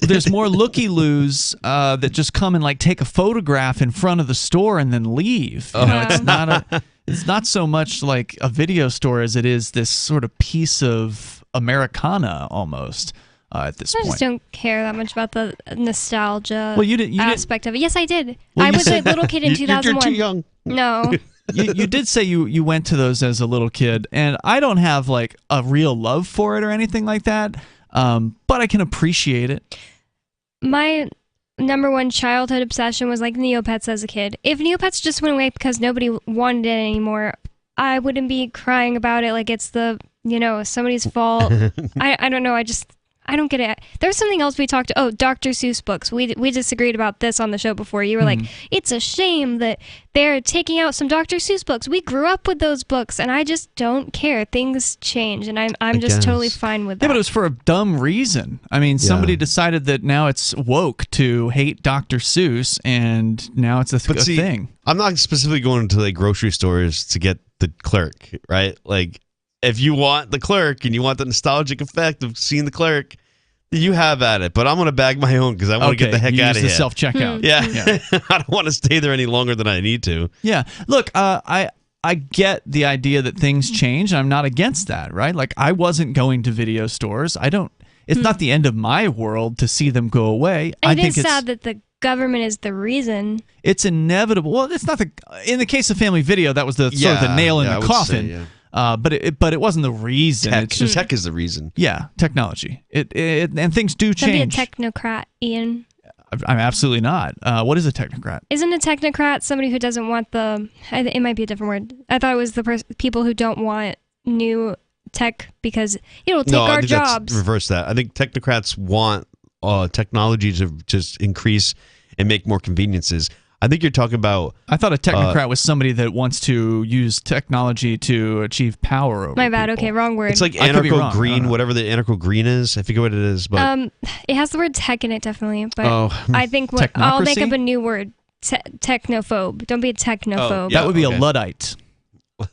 There's more looky-loos that just come and like take a photograph in front of the store and then leave. You know, it's not so much like a video store as it is this sort of piece of Americana almost at this point. I just don't care that much about the nostalgia you aspect of it. Yes, I did. Well, I was a little kid in 2001. You're too young. No. You did say you went to those as a little kid, and I don't have like a real love for it or anything like that, but I can appreciate it. My number one childhood obsession was like Neopets as a kid. If Neopets just went away because nobody wanted it anymore, I wouldn't be crying about it like it's somebody's fault. I don't know. I don't get it. There's something else we talked. Oh, Dr. Seuss books. We disagreed about this on the show before. You were like, it's a shame that they're taking out some Dr. Seuss books. We grew up with those books, and I just don't care. Things change, and I'm just totally fine with that. Yeah, but it was for a dumb reason. I mean, somebody decided that now it's woke to hate Dr. Seuss, and now it's a thing. I'm not specifically going to like grocery stores to get the Clerk, right? Like, if you want the Clerk and you want the nostalgic effect of seeing the Clerk, you have at it. But I'm going to bag my own because I want to get the heck out of here. The self-checkout. Yeah. I don't want to stay there any longer than I need to. Yeah. Look, I get the idea that things change. I'm not against that, right? Like, I wasn't going to video stores. It's not the end of my world to see them go away. I think it's sad that the government is the reason. It's inevitable. Well, it's not in the case of Family Video, that was sort of the nail in the coffin. Say, but it wasn't the reason. Tech is the reason. Yeah, technology. And things do change. Don't be a technocrat, Ian. I'm absolutely not. What is a technocrat? Isn't a technocrat somebody who doesn't want it might be a different word. I thought it was the people who don't want new tech because it'll take our jobs. Reverse that. I think technocrats want technology to just increase and make more conveniences. I think you're talking about... I thought a technocrat was somebody that wants to use technology to achieve power over My bad. people. Okay, wrong word. It's like anarcho-green, whatever the anarcho-green is. I forget what it is, but... it has the word tech in it, definitely. But I think I'll make up a new word. Technophobe. Don't be a technophobe. That would be a Luddite.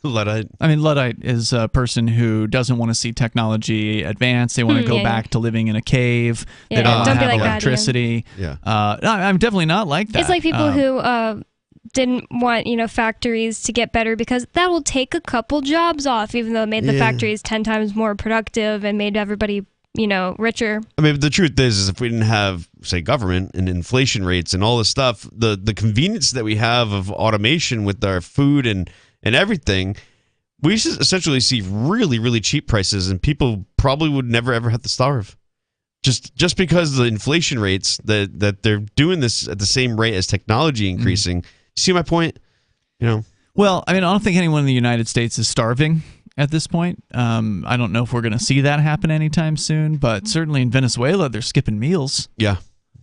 Luddite. I mean, Luddite is a person who doesn't want to see technology advance. They want to go back to living in a cave. They don't have electricity. I'm definitely not like that. It's like people who didn't want factories to get better because that will take a couple jobs off, even though it made the factories 10 times more productive and made everybody richer. I mean, the truth is if we didn't have, say, government and inflation rates and all this stuff, the convenience that we have of automation with our food and everything, we should essentially see really, really cheap prices, and people probably would never ever have to starve. Just because of the inflation rates that they're doing this at the same rate as technology increasing. See my point? Well, I mean, I don't think anyone in the United States is starving at this point. I don't know if we're going to see that happen anytime soon, but certainly in Venezuela, they're skipping meals. Yeah.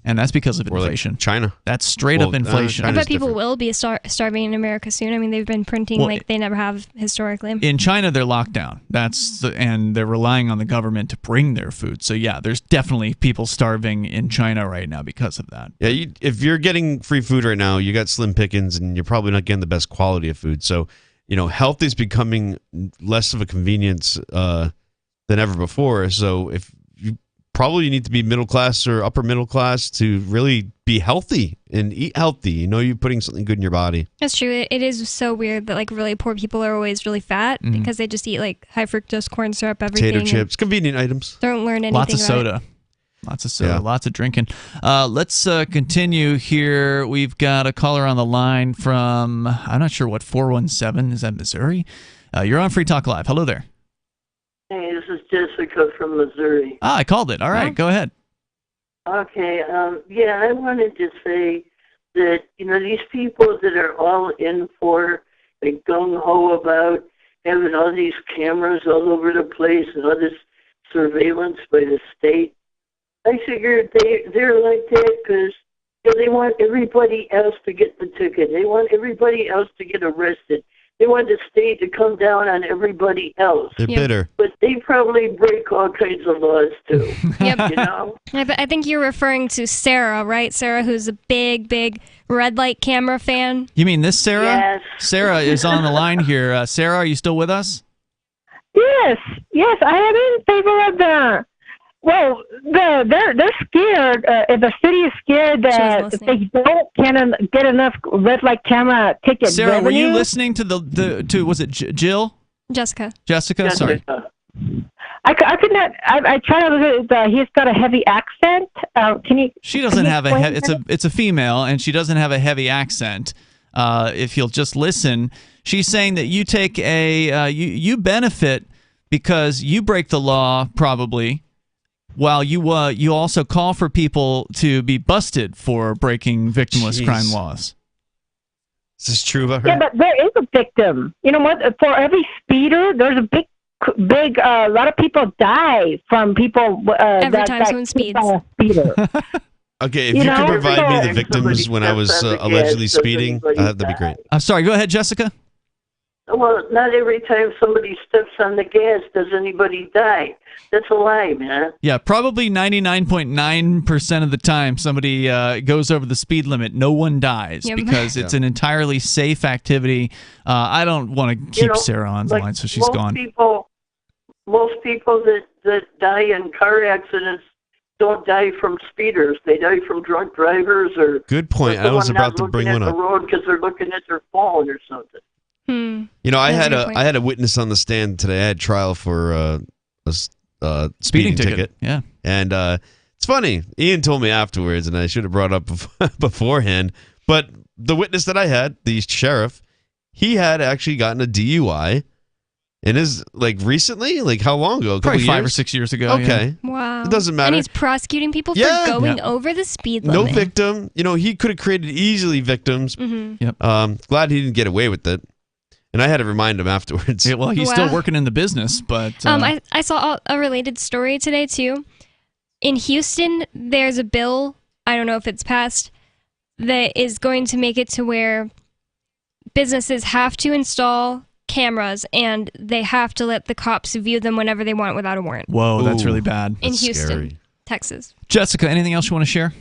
And that's because of inflation. Like China. That's straight up inflation. I bet people will be starving in America soon. I mean, they've been printing like they never have historically. In China, they're locked down. And they're relying on the government to bring their food. So yeah, there's definitely people starving in China right now because of that. Yeah, if you're getting free food right now, you got slim pickings, and you're probably not getting the best quality of food. So health is becoming less of a convenience than ever before. So if you need to be middle class or upper middle class to really be healthy and eat healthy. You're putting something good in your body. That's true. It is so weird that like really poor people are always really fat because they just eat like high fructose corn syrup, everything. Potato chips, convenient items. Don't learn anything. Lots of soda. Lots of soda, lots of drinking. Let's continue here. We've got a caller on the line from, I'm not sure what, 417. Is that Missouri? You're on Free Talk Live. Hello there. Hey, this is Jessica from Missouri. Ah, I called it. All right, go ahead. Okay, I wanted to say that, these people that are all in for, like, gung-ho about having all these cameras all over the place and all this surveillance by the state, I figured they're like that because they want everybody else to get the ticket. They want everybody else to get arrested. They want the state to come down on everybody else. They're bitter. But they probably break all kinds of laws, too. Yep. I think you're referring to Sarah, right? Sarah, who's a big red light camera fan. You mean this Sarah? Yes. Sarah is on the line here. Sarah, are you still with us? Yes, I am in favor of the. Well, they're scared. The city is scared that if they don't get enough red light camera ticket Sarah, revenue. were you listening to was it Jill? Jessica. Sorry. I could not. I tried to look at. He's got a heavy accent. Can you? She doesn't have it's a female, and she doesn't have a heavy accent. If you'll just listen, she's saying that you take you benefit because you break the law probably. While you also call for people to be busted for breaking victimless crime laws. Is this true about her? Yeah, but there is a victim. You know what? For every speeder, there's a big. A lot of people die from people every time someone speeds. Speeder. Okay, if you could provide me the victims when I was allegedly speeding, that'd be great. I'm sorry. Go ahead, Jessica. Well, not every time somebody steps on the gas does anybody die. That's a lie, man. Yeah, probably 99.9% of the time somebody goes over the speed limit, no one dies because it's an entirely safe activity. I don't want to keep Sarah on the line, so she's gone. Most people that die in car accidents don't die from speeders. They die from drunk drivers or. Good point. I was about to bring one up. The road because they're looking at their phone or something. I had a witness on the stand today. I had trial for a speeding ticket. Yeah, and it's funny. Ian told me afterwards, and I should have brought up beforehand. But the witness that I had, the sheriff, he had actually gotten a DUI, and is recently, how long ago? Probably 5 or 6 years ago. Okay, yeah. Wow, it doesn't matter. And he's prosecuting people for going over the speed limit. No victim. He could have created easily victims. Mm-hmm. Yep. Glad he didn't get away with it. And I had to remind him afterwards. Yeah, well, he's still working in the business, but... I saw a related story today, too. In Houston, there's a bill, I don't know if it's passed, that is going to make it to where businesses have to install cameras, and they have to let the cops view them whenever they want without a warrant. Whoa, that's really bad. In Houston, scary. Texas. Jessica, anything else you want to share?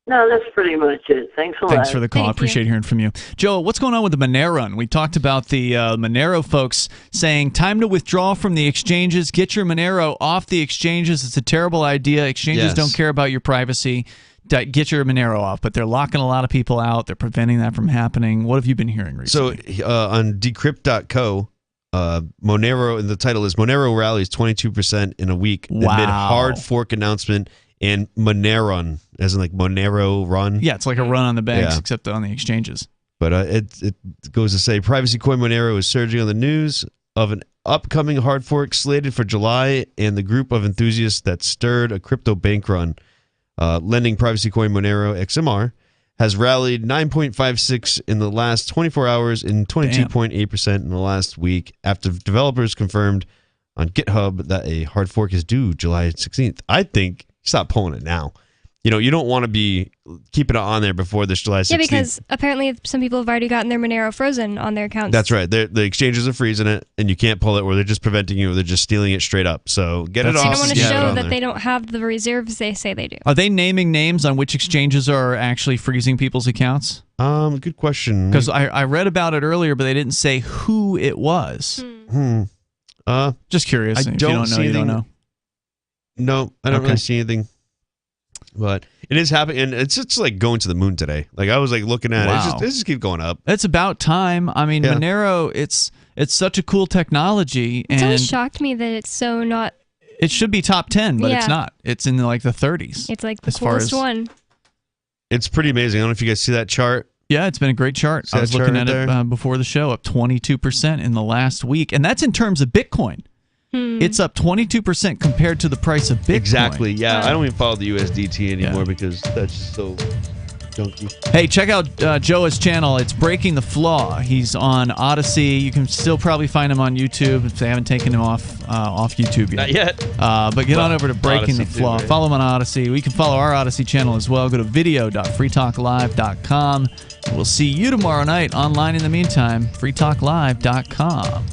No, that's pretty much it. Thanks a lot. Thanks for the call. I appreciate hearing from you. Joe, what's going on with the Monero run? We talked about the Monero folks saying, time to withdraw from the exchanges. Get your Monero off the exchanges. It's a terrible idea. Exchanges don't care about your privacy. Get your Monero off. But they're locking a lot of people out. They're preventing that from happening. What have you been hearing recently? So on decrypt.co, Monero, and the title is Monero rallies 22% in a week amid hard fork announcement and Monero, as in Monero run. Yeah, it's like a run on the banks, except on the exchanges. But it goes to say, privacy coin Monero is surging on the news of an upcoming hard fork slated for July, and the group of enthusiasts that stirred a crypto bank run, lending privacy coin Monero XMR, has rallied 9.56 in the last 24 hours and 22.8% in the last week after developers confirmed on GitHub that a hard fork is due July 16th. I think stop pulling it now. You don't want to be keeping it on there before this July 16th. Yeah, because apparently some people have already gotten their Monero frozen on their accounts. That's right. The exchanges are freezing it, and you can't pull it, or they're just preventing you, or they're just stealing it straight up. So get it off. They don't want to show that they don't have the reserves they say they do. Are they naming names on which exchanges are actually freezing people's accounts? Good question. Because I read about it earlier, but they didn't say who it was. Just curious. If you don't know, you don't know. No, I don't really see anything. But it is happening, and it's just going to the moon today. I was looking at it. It just keep going up. It's about time. I mean, Monero, it's such a cool technology. It's always shocked me that it's so not... It should be top 10, but it's not. It's in the 30s. It's the coolest one. It's pretty amazing. I don't know if you guys see that chart. Yeah, it's been a great chart. I was looking at it before the show, up 22% in the last week. And that's in terms of Bitcoin. It's up 22% compared to the price of Bitcoin. Exactly. Yeah, I don't even follow the USDT anymore because that's just so junky. Hey, check out Joa's channel. It's Breaking the Flaw. He's on Odyssey. You can still probably find him on YouTube if they haven't taken him off YouTube yet. Not yet. But get on over to Breaking the Flaw. Too, right? Follow him on Odyssey. We can follow our Odyssey channel as well. Go to video.freetalklive.com. We'll see you tomorrow night online. In the meantime, freetalklive.com.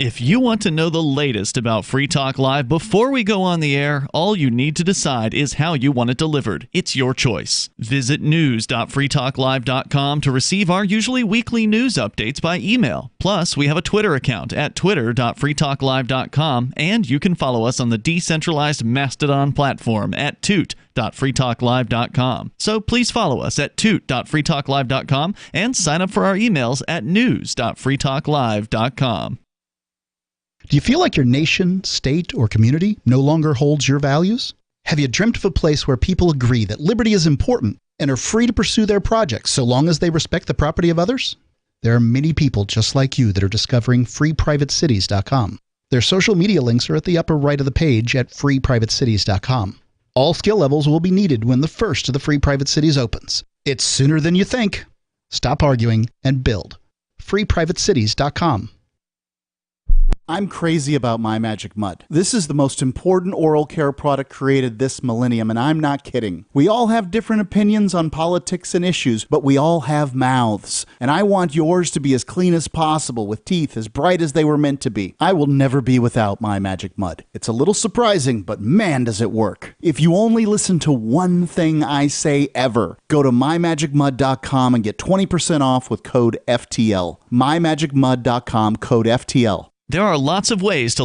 If you want to know the latest about Free Talk Live before we go on the air, all you need to decide is how you want it delivered. It's your choice. Visit news.freetalklive.com to receive our usually weekly news updates by email. Plus, we have a Twitter account at twitter.freetalklive.com, and you can follow us on the decentralized Mastodon platform at toot.freetalklive.com. So please follow us at toot.freetalklive.com and sign up for our emails at news.freetalklive.com. Do you feel like your nation, state, or community no longer holds your values? Have you dreamt of a place where people agree that liberty is important and are free to pursue their projects so long as they respect the property of others? There are many people just like you that are discovering freeprivatecities.com. Their social media links are at the upper right of the page at freeprivatecities.com. All skill levels will be needed when the first of the Free Private Cities opens. It's sooner than you think. Stop arguing and build. freeprivatecities.com. I'm crazy about My Magic Mud. This is the most important oral care product created this millennium, and I'm not kidding. We all have different opinions on politics and issues, but we all have mouths. And I want yours to be as clean as possible, with teeth as bright as they were meant to be. I will never be without My Magic Mud. It's a little surprising, but man, does it work. If you only listen to one thing I say ever, go to mymagicmud.com and get 20% off with code FTL. mymagicmud.com, code FTL. There are lots of ways to